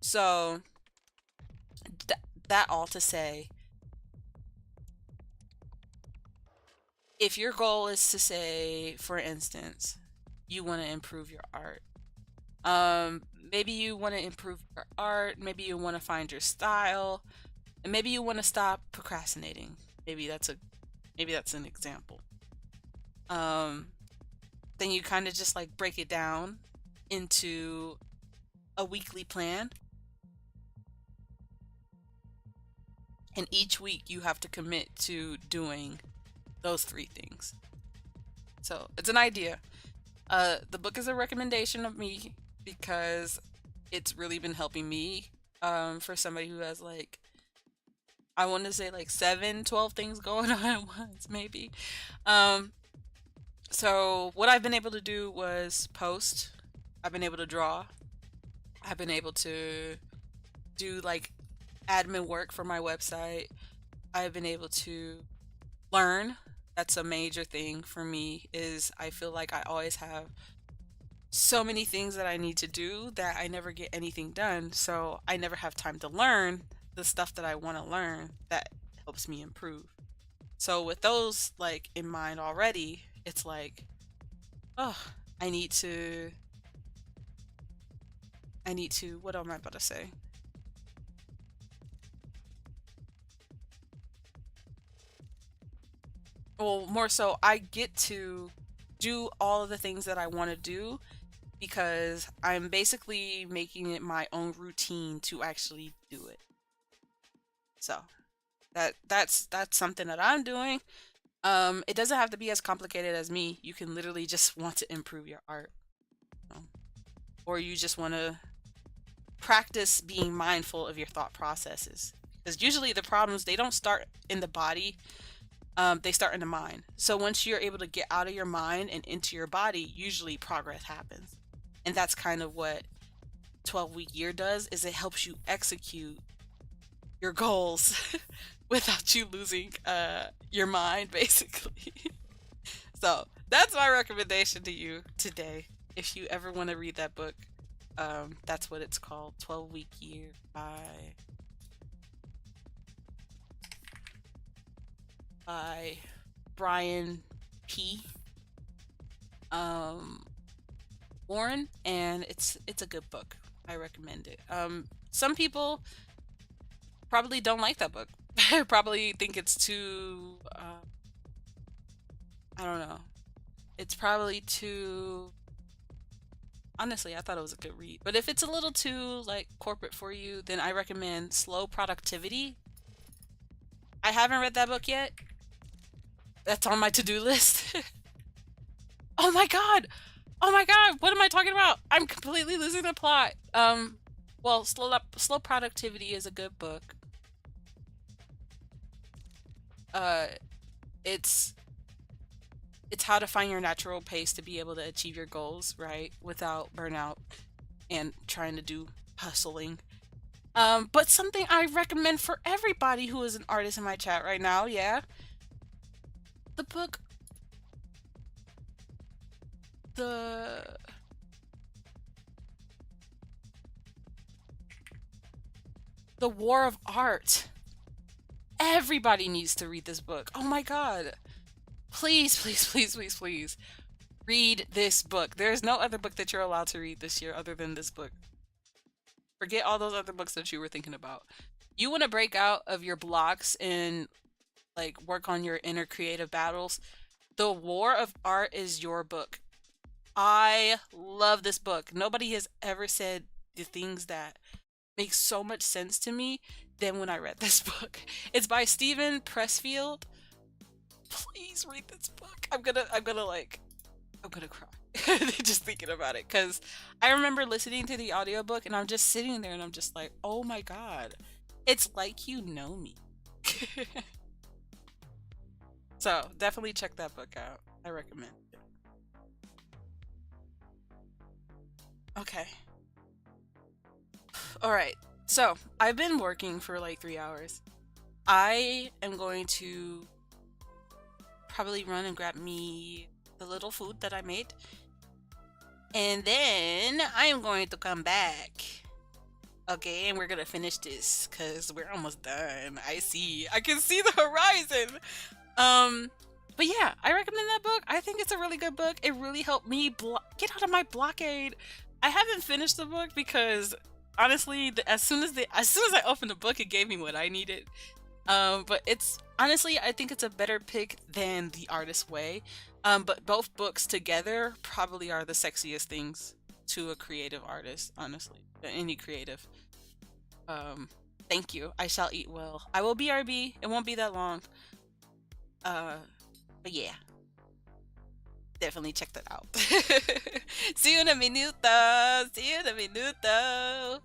So that all to say, if your goal is to say, for instance, you want to improve your art, maybe you want to improve your art, maybe you want to find your style, and maybe you want to stop procrastinating. Maybe that's an example. Um, then you kind of just like break it down into a weekly plan, and each week you have to commit to doing those three things. So it's an idea. The book is a recommendation of me because it's really been helping me. For somebody who has like, I want to say like 7, 12 things going on at once, maybe. Um, so what I've been able to do was post. I've been able to draw. I've been able to do like admin work for my website. I've been able to learn. That's a major thing for me, is I feel like I always have so many things that I need to do that I never get anything done. So I never have time to learn the stuff that I want to learn that helps me improve. So with those like in mind already, it's like, oh, I need to what am I about to say? Well, more so, I get to do all of the things that I want to do because I'm basically making it my own routine to actually do it. So that's something that I'm doing. It doesn't have to be as complicated as me. You can literally just want to improve your art, you know? Or you just want to practice being mindful of your thought processes. Because usually the problems, they don't start in the body, they start in the mind. So once you're able to get out of your mind and into your body, usually progress happens. And that's kind of what 12-week year does, is it helps you execute your goals without you losing your mind, basically. So that's my recommendation to you today. If you ever want to read that book, that's what it's called, 12-week year by Brian P. Warren, and it's a good book. I recommend it. Some people probably don't like that book. Probably think it's too I don't know. It's probably too, honestly, I thought it was a good read. But if it's a little too like corporate for you, then I recommend Slow Productivity. I haven't read that book yet. That's on my to-do list. Oh my god. Oh my god, what am I talking about? I'm completely losing the plot. Well, Slow Productivity is a good book. Uh, it's how to find your natural pace to be able to achieve your goals, right? Without burnout and trying to do hustling. But something I recommend for everybody who is an artist in my chat right now, yeah. The book, the War of Art. Everybody needs to read this book. Oh my god. Please, please, please, please, please read this book. There's no other book that you're allowed to read this year other than this book. Forget all those other books that you were thinking about. You want to break out of your blocks and like work on your inner creative battles. The War of Art is your book. I love this book. Nobody has ever said the things that make so much sense to me than when I read this book. It's by Stephen Pressfield. Please read this book. I'm gonna cry just thinking about it, because I remember listening to the audiobook and I'm just sitting there and I'm just like, oh my god, it's like you know me. So definitely check that book out. I recommend it. Okay. All right. So I've been working for like 3 hours. I am going to probably run and grab me the little food that I made. And then I am going to come back Okay, and we're gonna finish this because we're almost done. I can see the horizon. Um, but yeah, I recommend that book. I think it's a really good book. It really helped me get out of my blockade. I haven't finished the book because honestly, as soon as I opened the book, it gave me what I needed. But it's honestly, I think it's a better pick than The Artist's Way. But both books together probably are the sexiest things to a creative artist, honestly, any creative. Um, Thank you. I shall eat well. I will BRB. It won't be that long. Uh, but yeah, definitely check that out. See you in a minuto. See you in a minuto.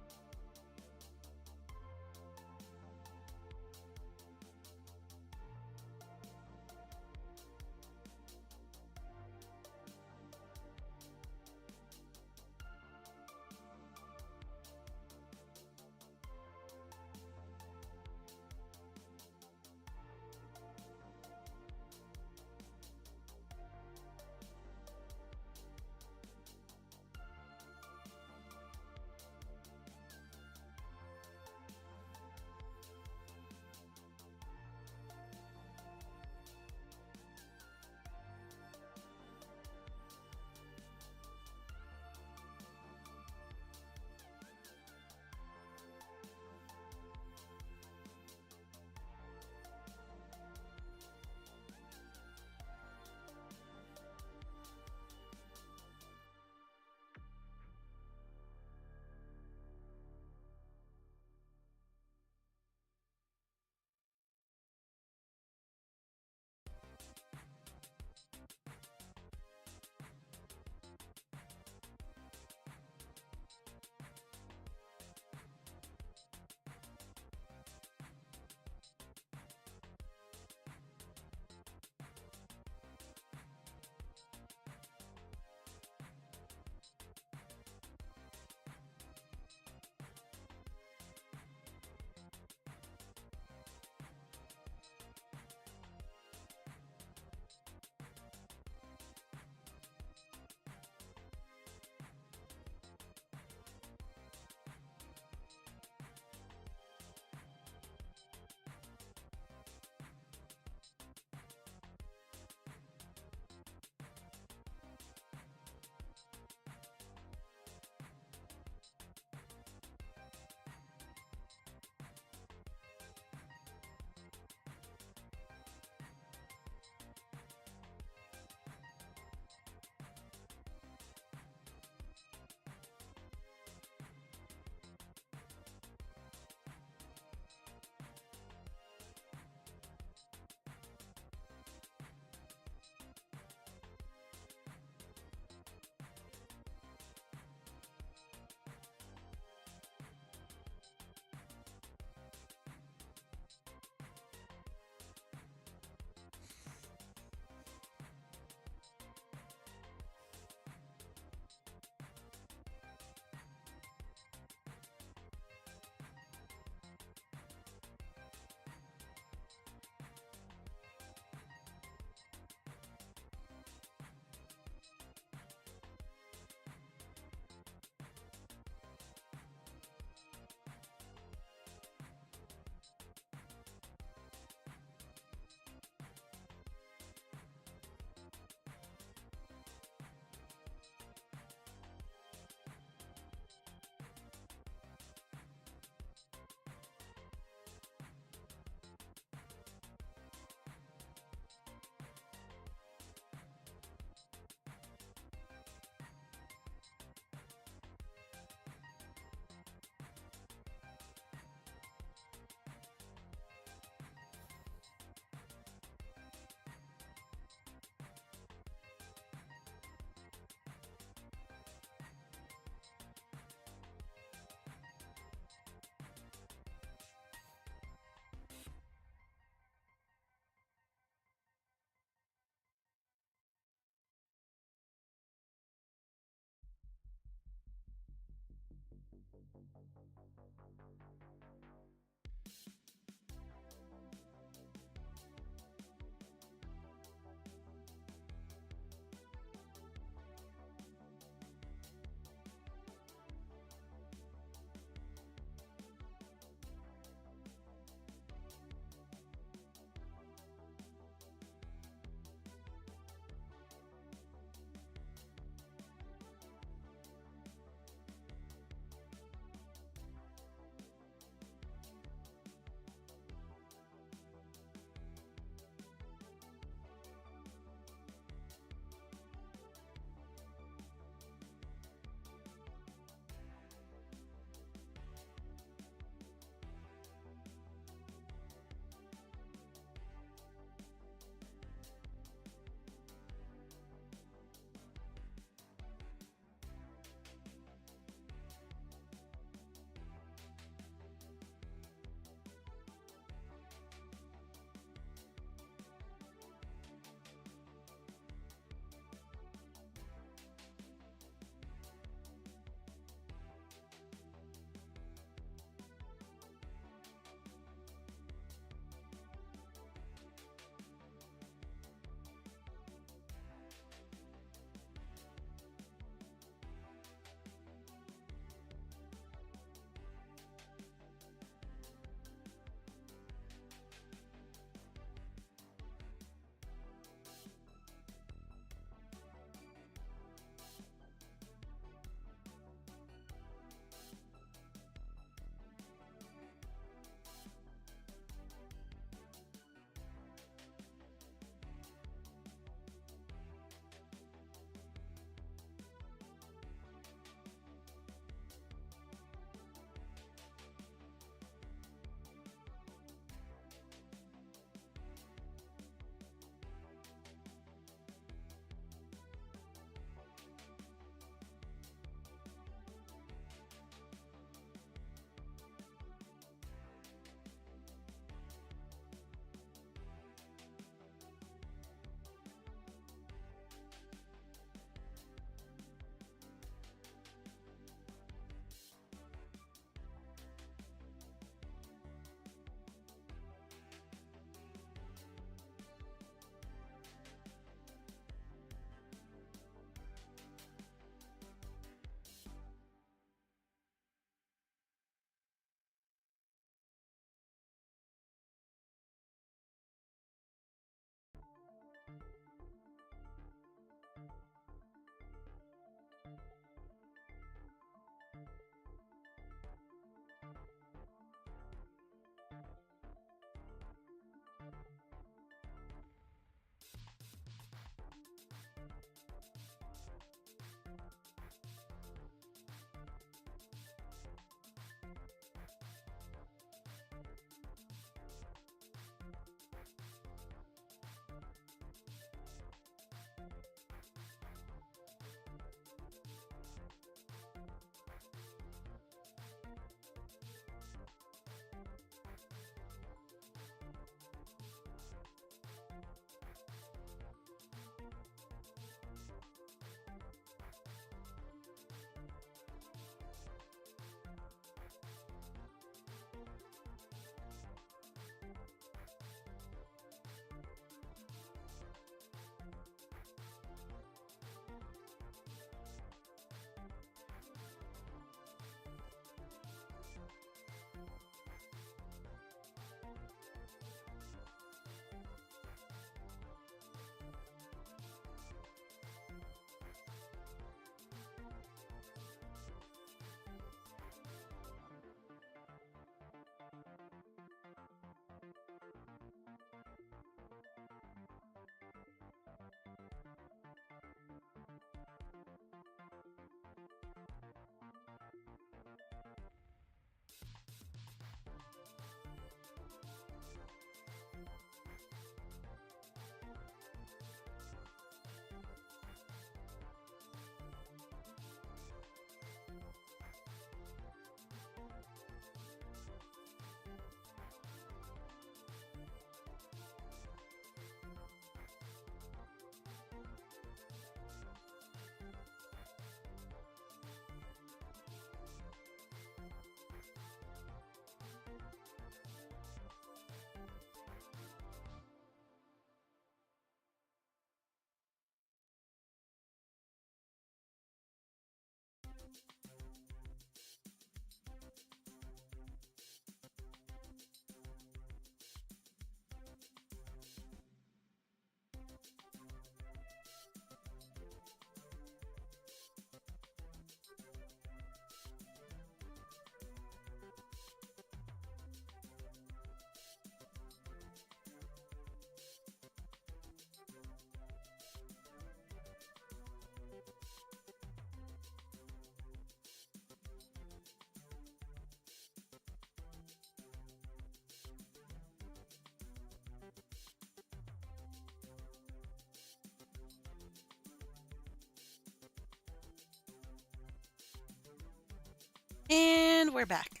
And we're back.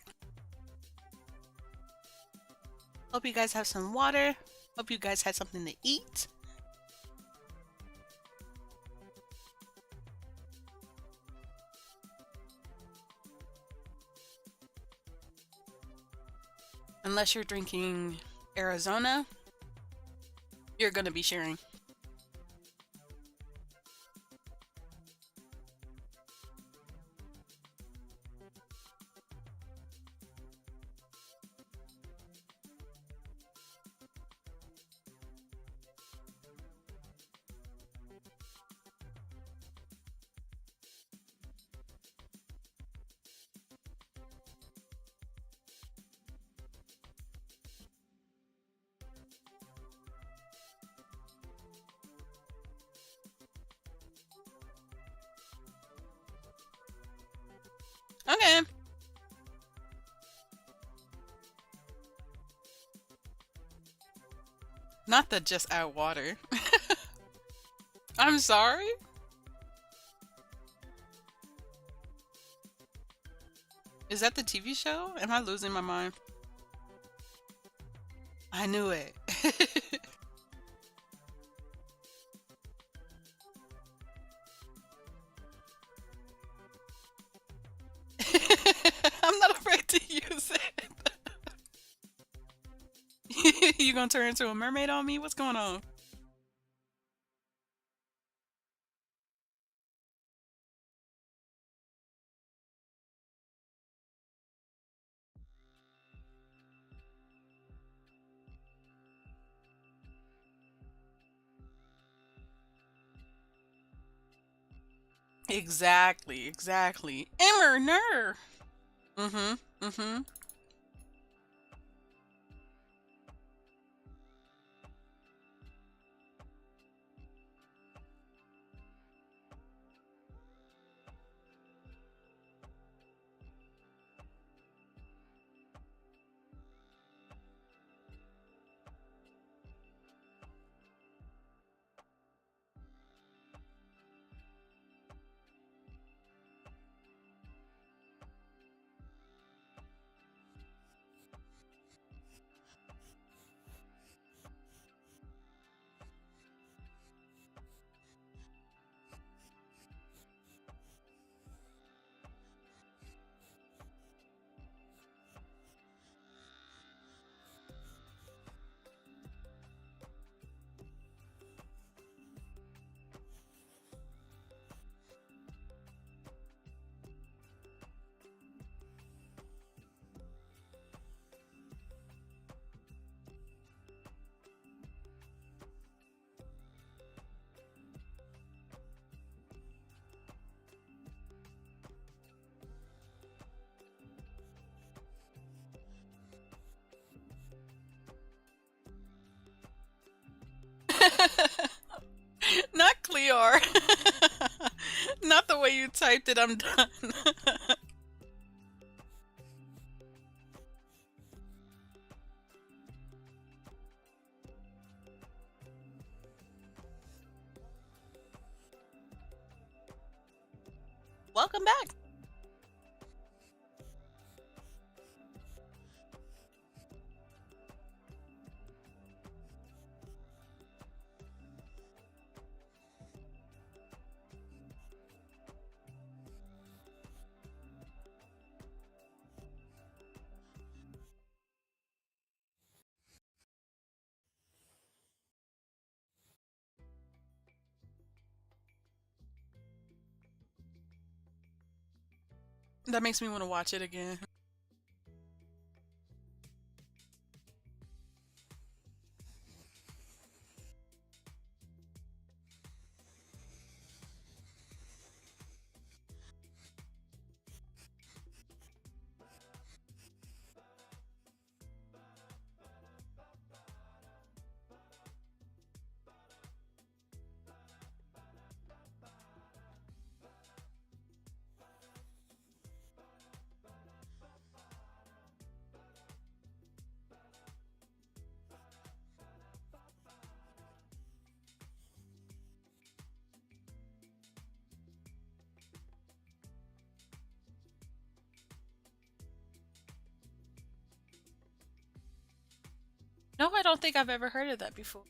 Hope you guys have some water. Hope you guys had something to eat. Unless you're drinking Arizona, you're going to be sharing. Okay. Not the just add water. I'm sorry. Is that the TV show? Am I losing my mind? I knew it. I'm not afraid to use it. You gonna turn into a mermaid on me? What's going on? Exactly, exactly. Emmer, ner. Mm-hmm, mm-hmm. Not Clear. Not the way you typed it, I'm done. Welcome back. That makes me want to watch it again. No, I don't think I've ever heard of that before.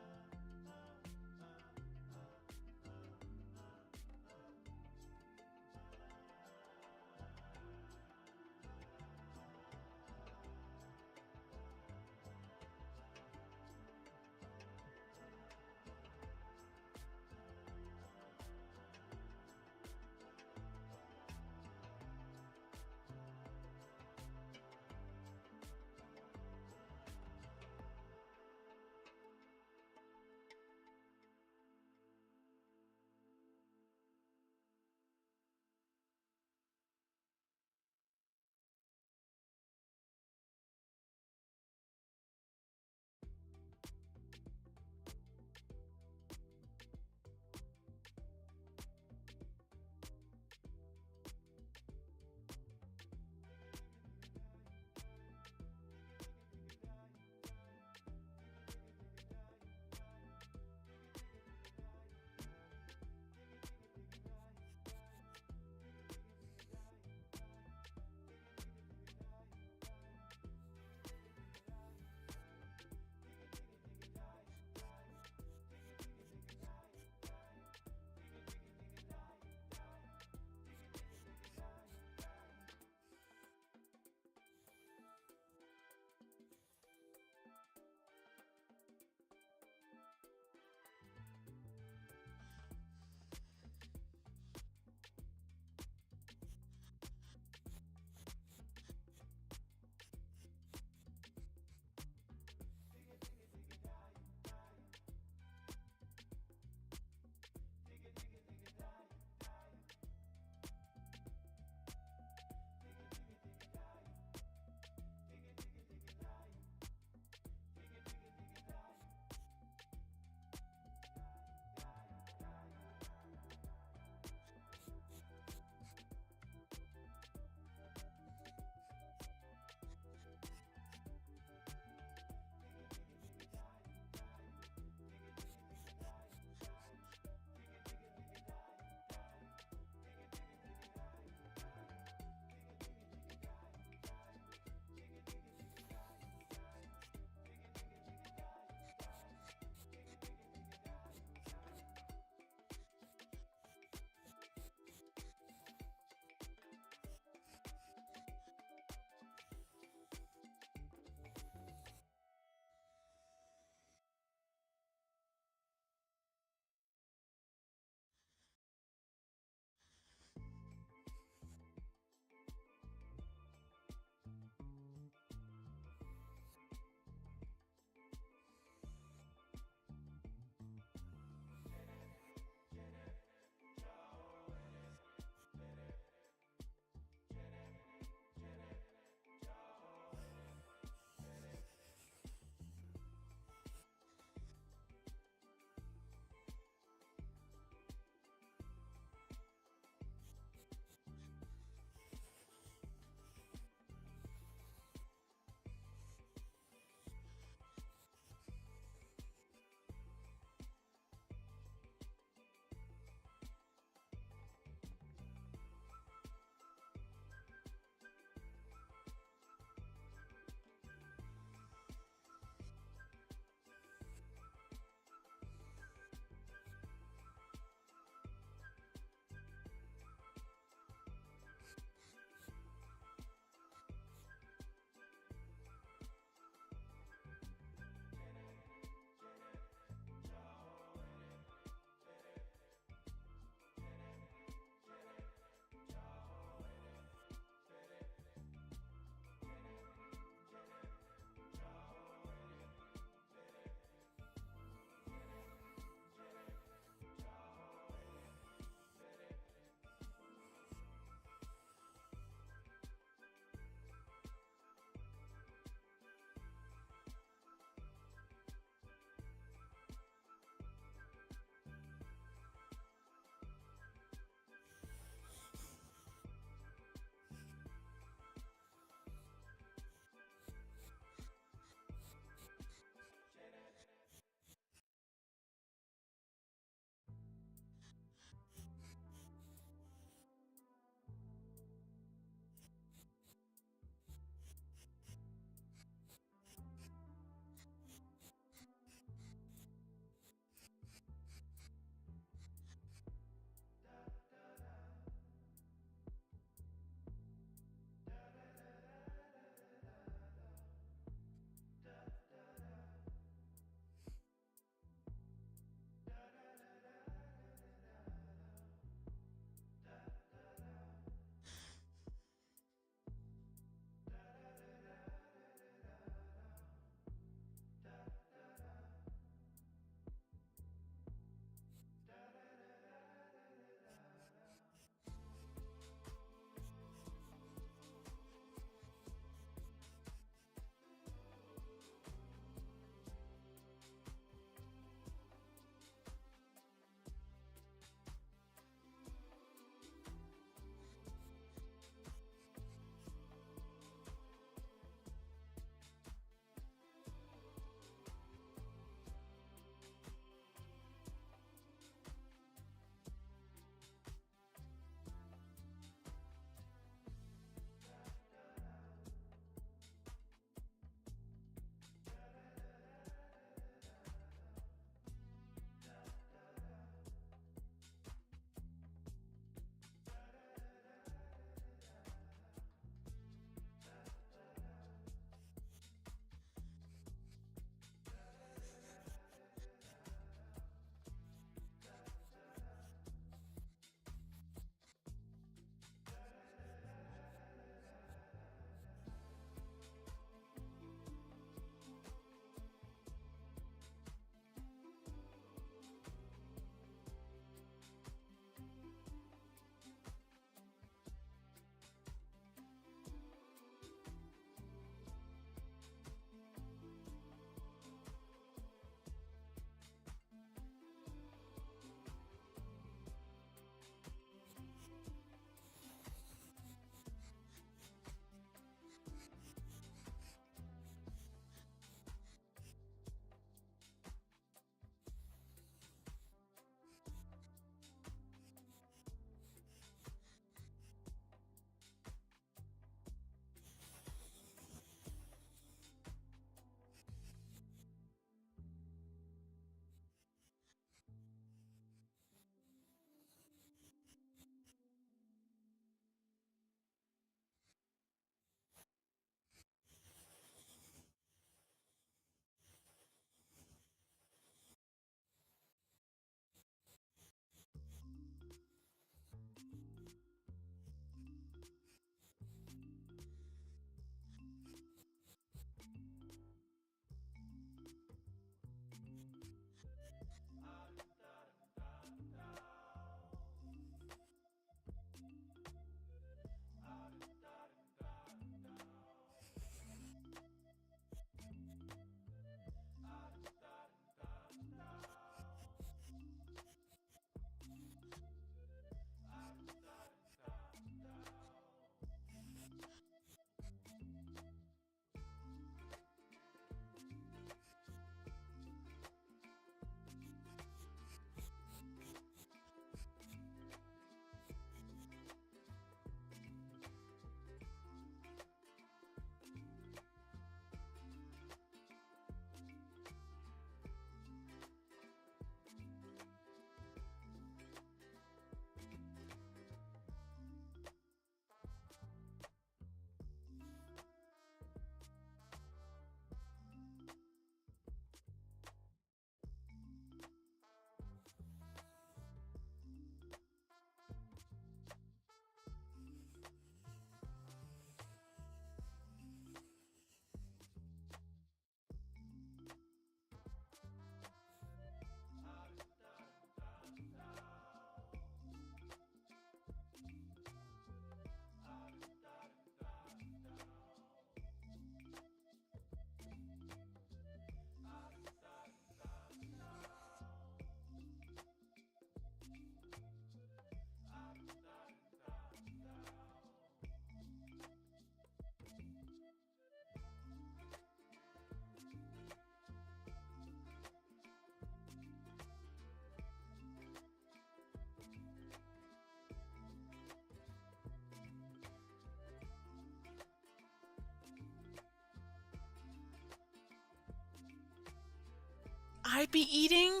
I'd be eating?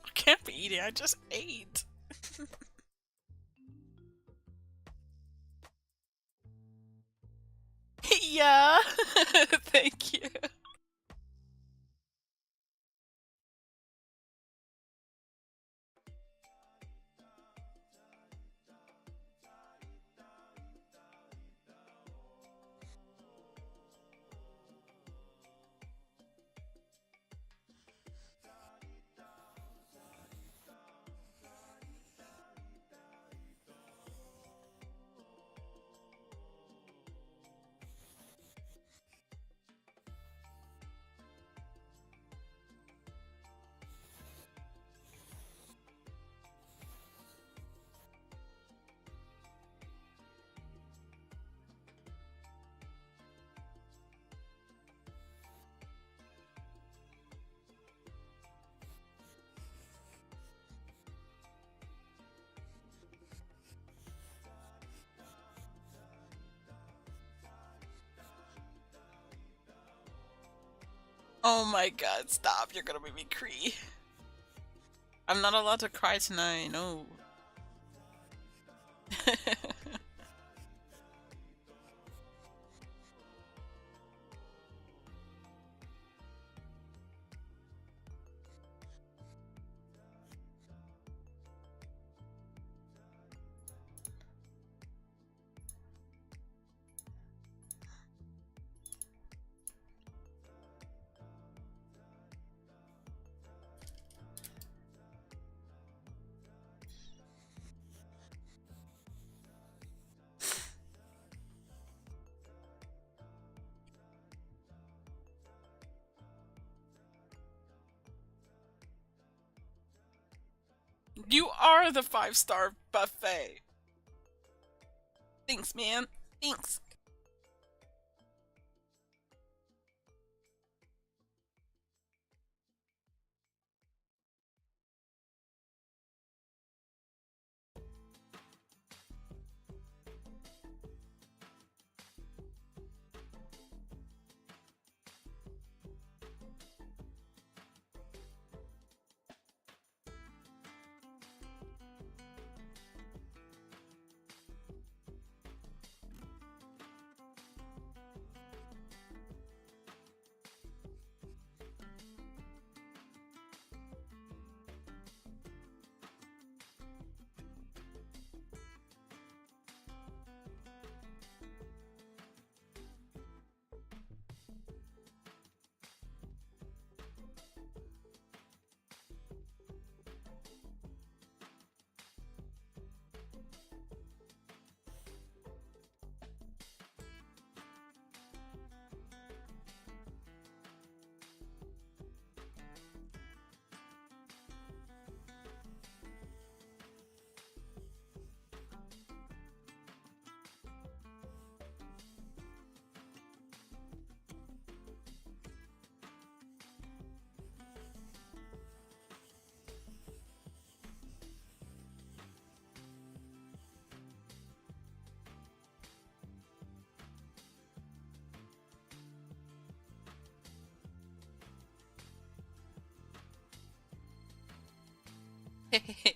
I can't be eating, I just ate. Yeah, thank you. Oh my god, stop, you're gonna make me cry. I'm not allowed to cry tonight, no. You are the 5-star buffet. Thanks, man. Thanks.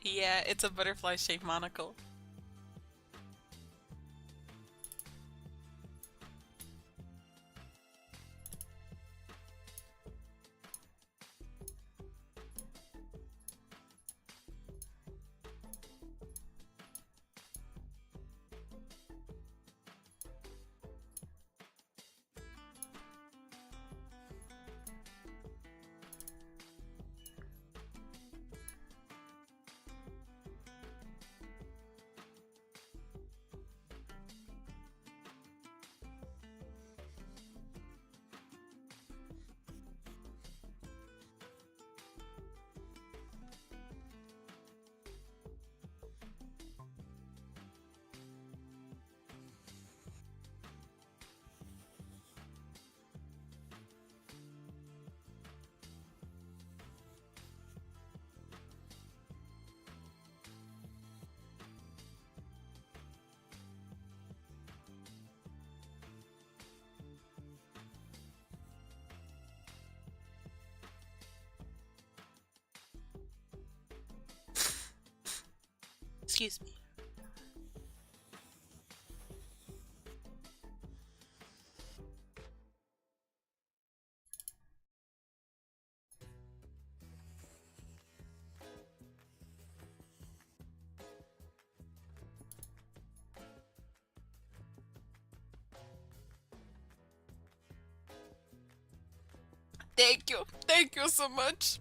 Yeah, it's a butterfly-shaped monocle. Excuse me. Thank you. Thank you so much.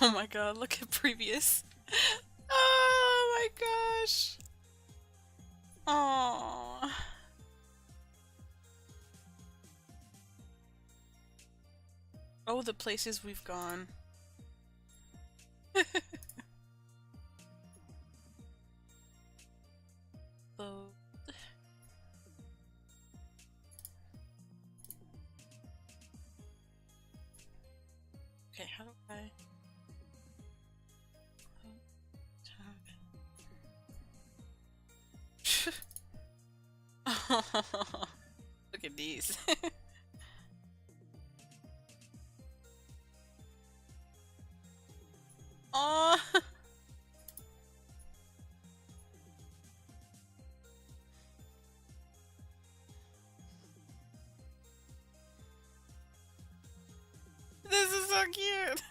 Oh my god, look at previous. Oh my gosh. Oh. Oh, the places we've gone. So. Okay, how do I? Look at these. Oh. This is so cute.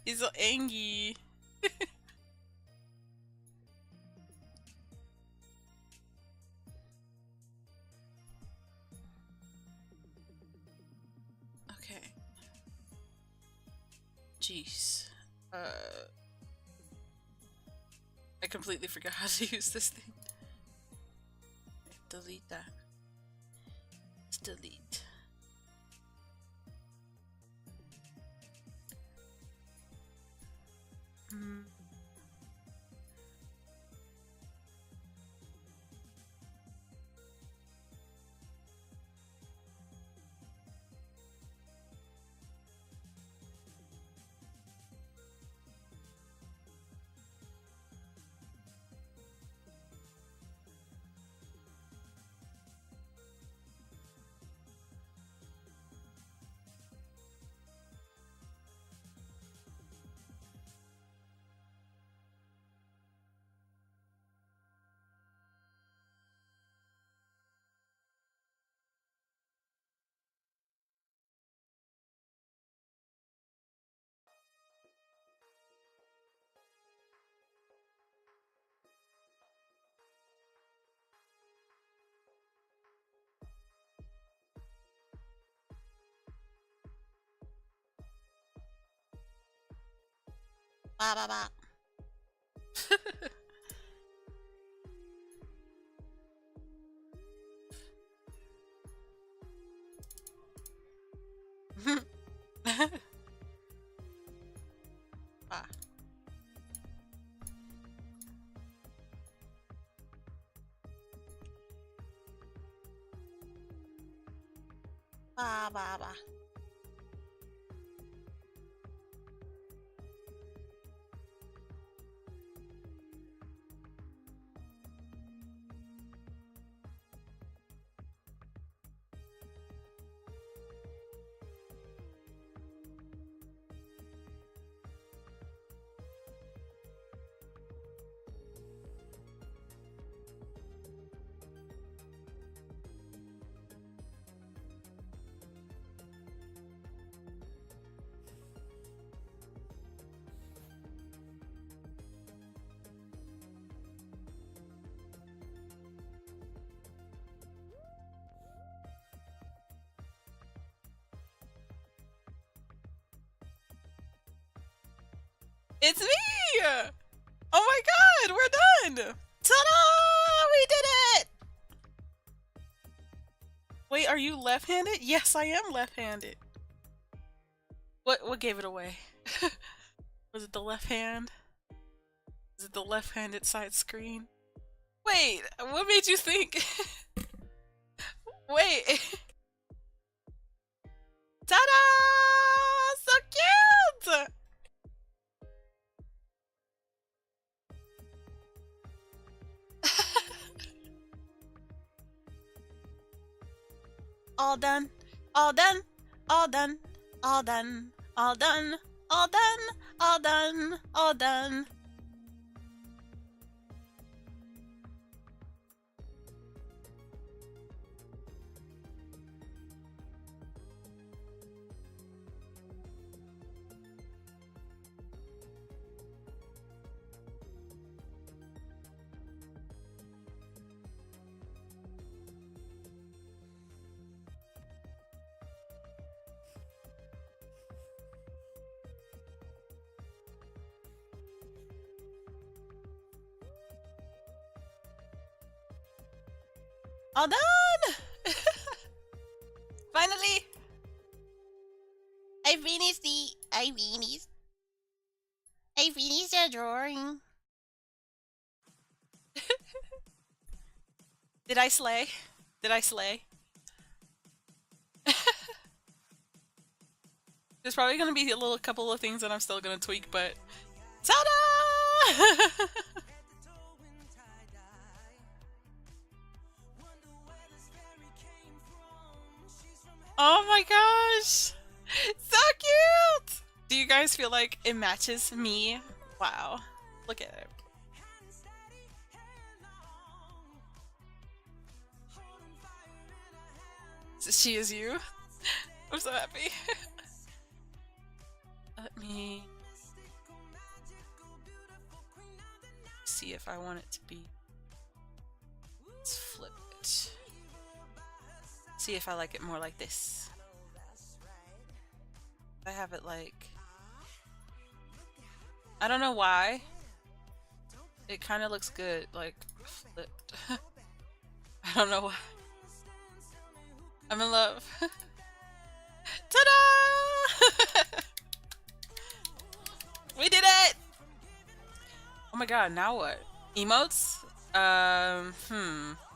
He's so angry. Okay. Jeez. I completely forgot how to use this thing. Delete that. Let's delete. Ba ba ba. Ba. Ba ba ba. It's me! Oh my god, we're done! Ta-da! We did it! Wait, are you left-handed? Yes, I am left-handed. What gave it away? Was it the left hand? Is it the left-handed side screen? Wait, what made you think? Wait. Ta-da! So cute! All done, all done, all done, all done, all done, all done, all done, all done. All done! Finally! I finished the drawing. Did I slay? Did I slay? There's probably gonna be a little couple of things that I'm still gonna tweak, but ta-da! Oh my gosh! So cute! Do you guys feel like it matches me? Wow. Look at it. She is you. I'm so happy. Let me see if I want it to be. Let's flip it. See if I like it more like this. I have it like, I don't know why. It kind of looks good, like flipped. I don't know why. I'm in love. Ta-da! We did it! Oh my god, now what? Emotes?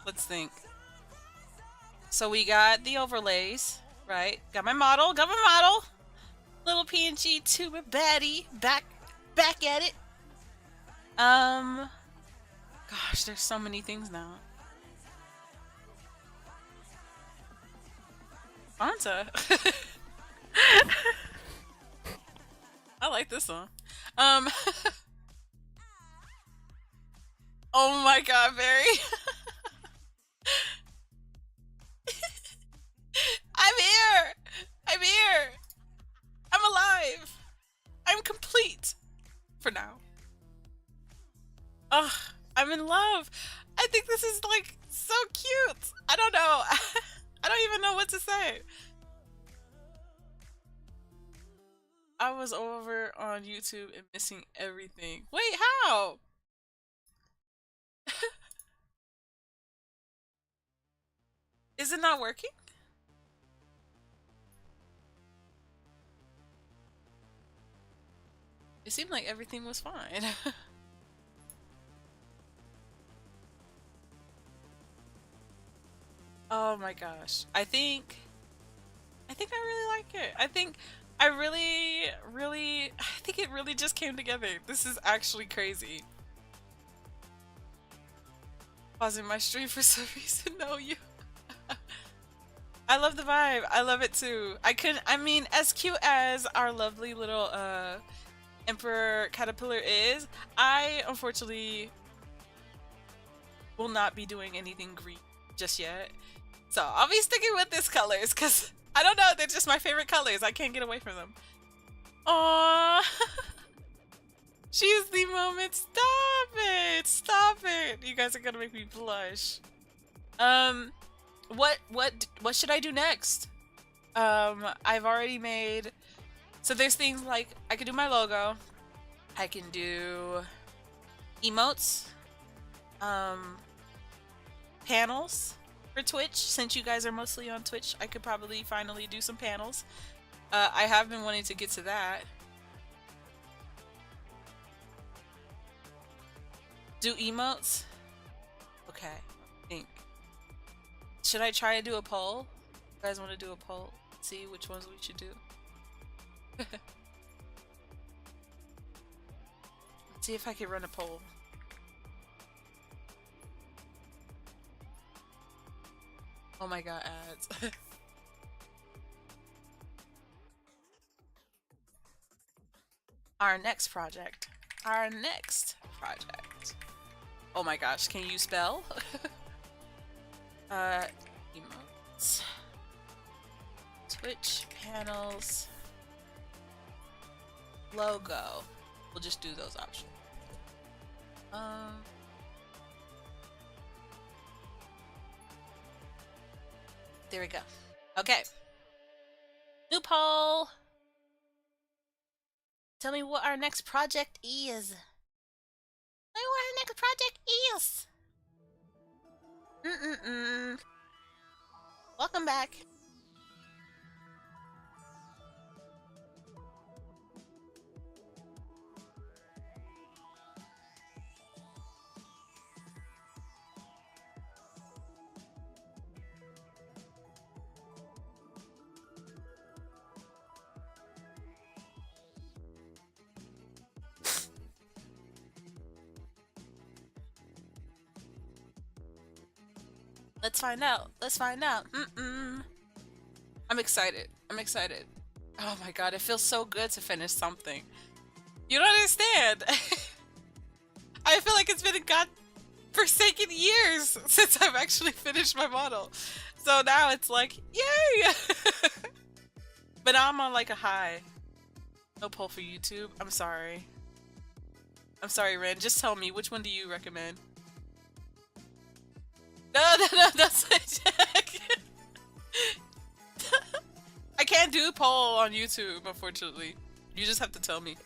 Let's think. So we got the overlays, right? Got my model, Little PNGtuber baddie, back at it. Gosh, there's so many things now. Fanta. I like this one. Oh my god, Barry. I'm here! I'm here! I'm alive! I'm complete! For now. Ugh, I'm in love! I think this is like so cute! I don't know. I don't even know what to say. I was over on YouTube and missing everything. Wait, how? Is it not working? It seemed like everything was fine. Oh my gosh. I think I really like it. I think it really just came together. This is actually crazy. Pausing my stream for some reason. No, you. I love the vibe. I love it too. I mean, as cute as our lovely little Emperor Caterpillar is, I unfortunately will not be doing anything green just yet. So I'll be sticking with these colors because I don't know, they're just my favorite colors. I can't get away from them. Aww. She's the moment. Stop it. Stop it. You guys are gonna make me blush. What should I do next? I've already made, so there's things like I could do my logo. I can do emotes, panels for Twitch. Since you guys are mostly on Twitch, I could probably finally do some panels. I have been wanting to get to that. Do emotes? Okay, I think. Should I try to do a poll? You guys want to do a poll? See which ones we should do? Let's see if I can run a poll. Oh my god, ads. Our next project. Oh my gosh, can you spell? Emotes. Twitch panels. Logo. We'll just do those options. There we go. Okay. New poll. Tell me what our next project is. Tell me what our next project is. Mm-mm-mm. Welcome back. Let's find out. Let's find out. I'm excited. I'm excited. Oh my god, it feels so good to finish something. You don't understand. I feel like it's been God-forsaken years since I've actually finished my model. So now it's like, yay! But now I'm on like a high. No poll for YouTube. I'm sorry. I'm sorry, Ren. Just tell me, which one do you recommend? No, that's I can't do poll on YouTube, unfortunately. You just have to tell me.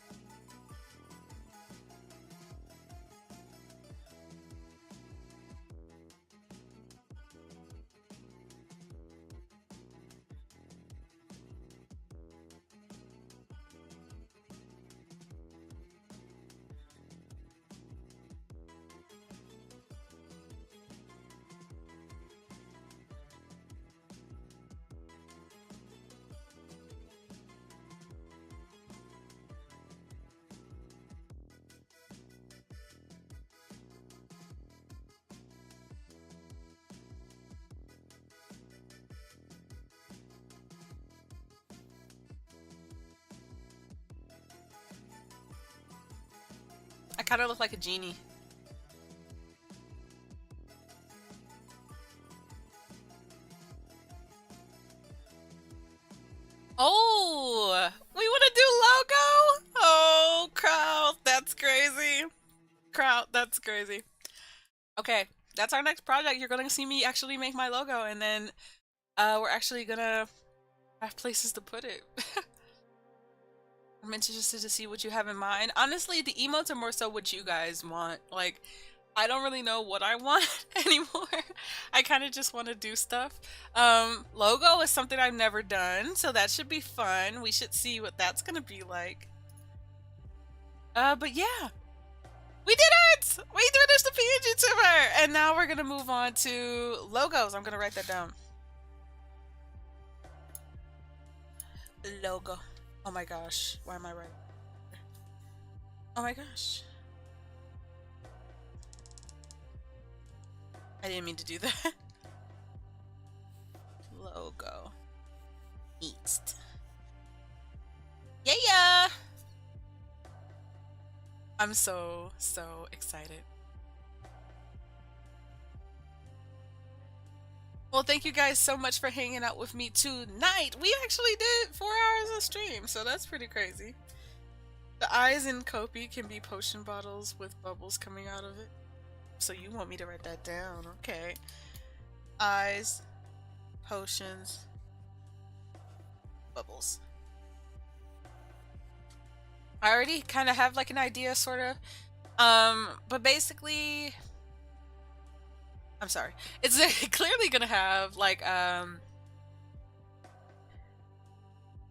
I kind of look like a genie. Oh, we want to do logo? Oh, crowd, that's crazy. Crowd, that's crazy. Okay, that's our next project. You're gonna see me actually make my logo, and then we're actually gonna have places to put it. I'm interested to see what you have in mind. Honestly, the emotes are more so what you guys want. Like, I don't really know what I want anymore. I kind of just want to do stuff. Logo is something I've never done, so that should be fun. We should see what that's gonna be like. But yeah. We did it! We finished the PNGtuber! And now we're gonna move on to logos. I'm gonna write that down. Logo. Oh my gosh. Why am I writing? Oh my gosh. I didn't mean to do that. Logo. East. Yeah! I'm so excited. Well, thank you guys so much for hanging out with me tonight. We actually did 4 hours of stream, so that's pretty crazy. The eyes in Kopi can be potion bottles with bubbles coming out of it. So you want me to write that down. Okay. Eyes, potions, bubbles. I already kind of have like an idea, sort of. But basically, I'm sorry. It's clearly gonna have like my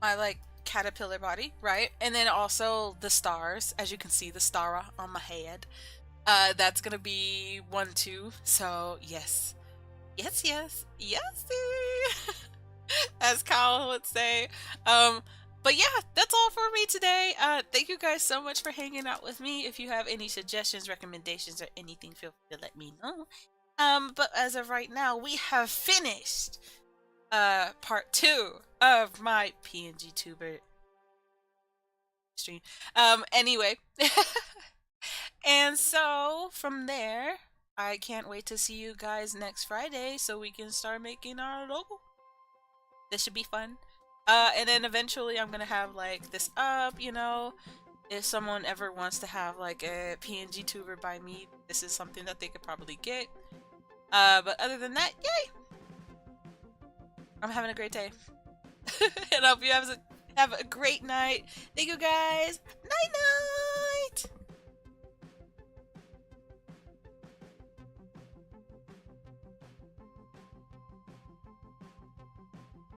like caterpillar body, right? And then also the stars, as you can see, the star on my head. That's gonna be 1, 2. So yes, as Kyle would say. But yeah, that's all for me today. Thank you guys so much for hanging out with me. If you have any suggestions, recommendations, or anything, feel free to let me know. But as of right now, we have finished part 2 of my PNGtuber stream. Anyway. And so from there, I can't wait to see you guys next Friday so we can start making our logo. This should be fun. And then eventually I'm gonna have like this up, you know, if someone ever wants to have like a PNGtuber by me, this is something that they could probably get. But other than that, yay! I'm having a great day. And I hope you have a great night. Thank you guys. Night night!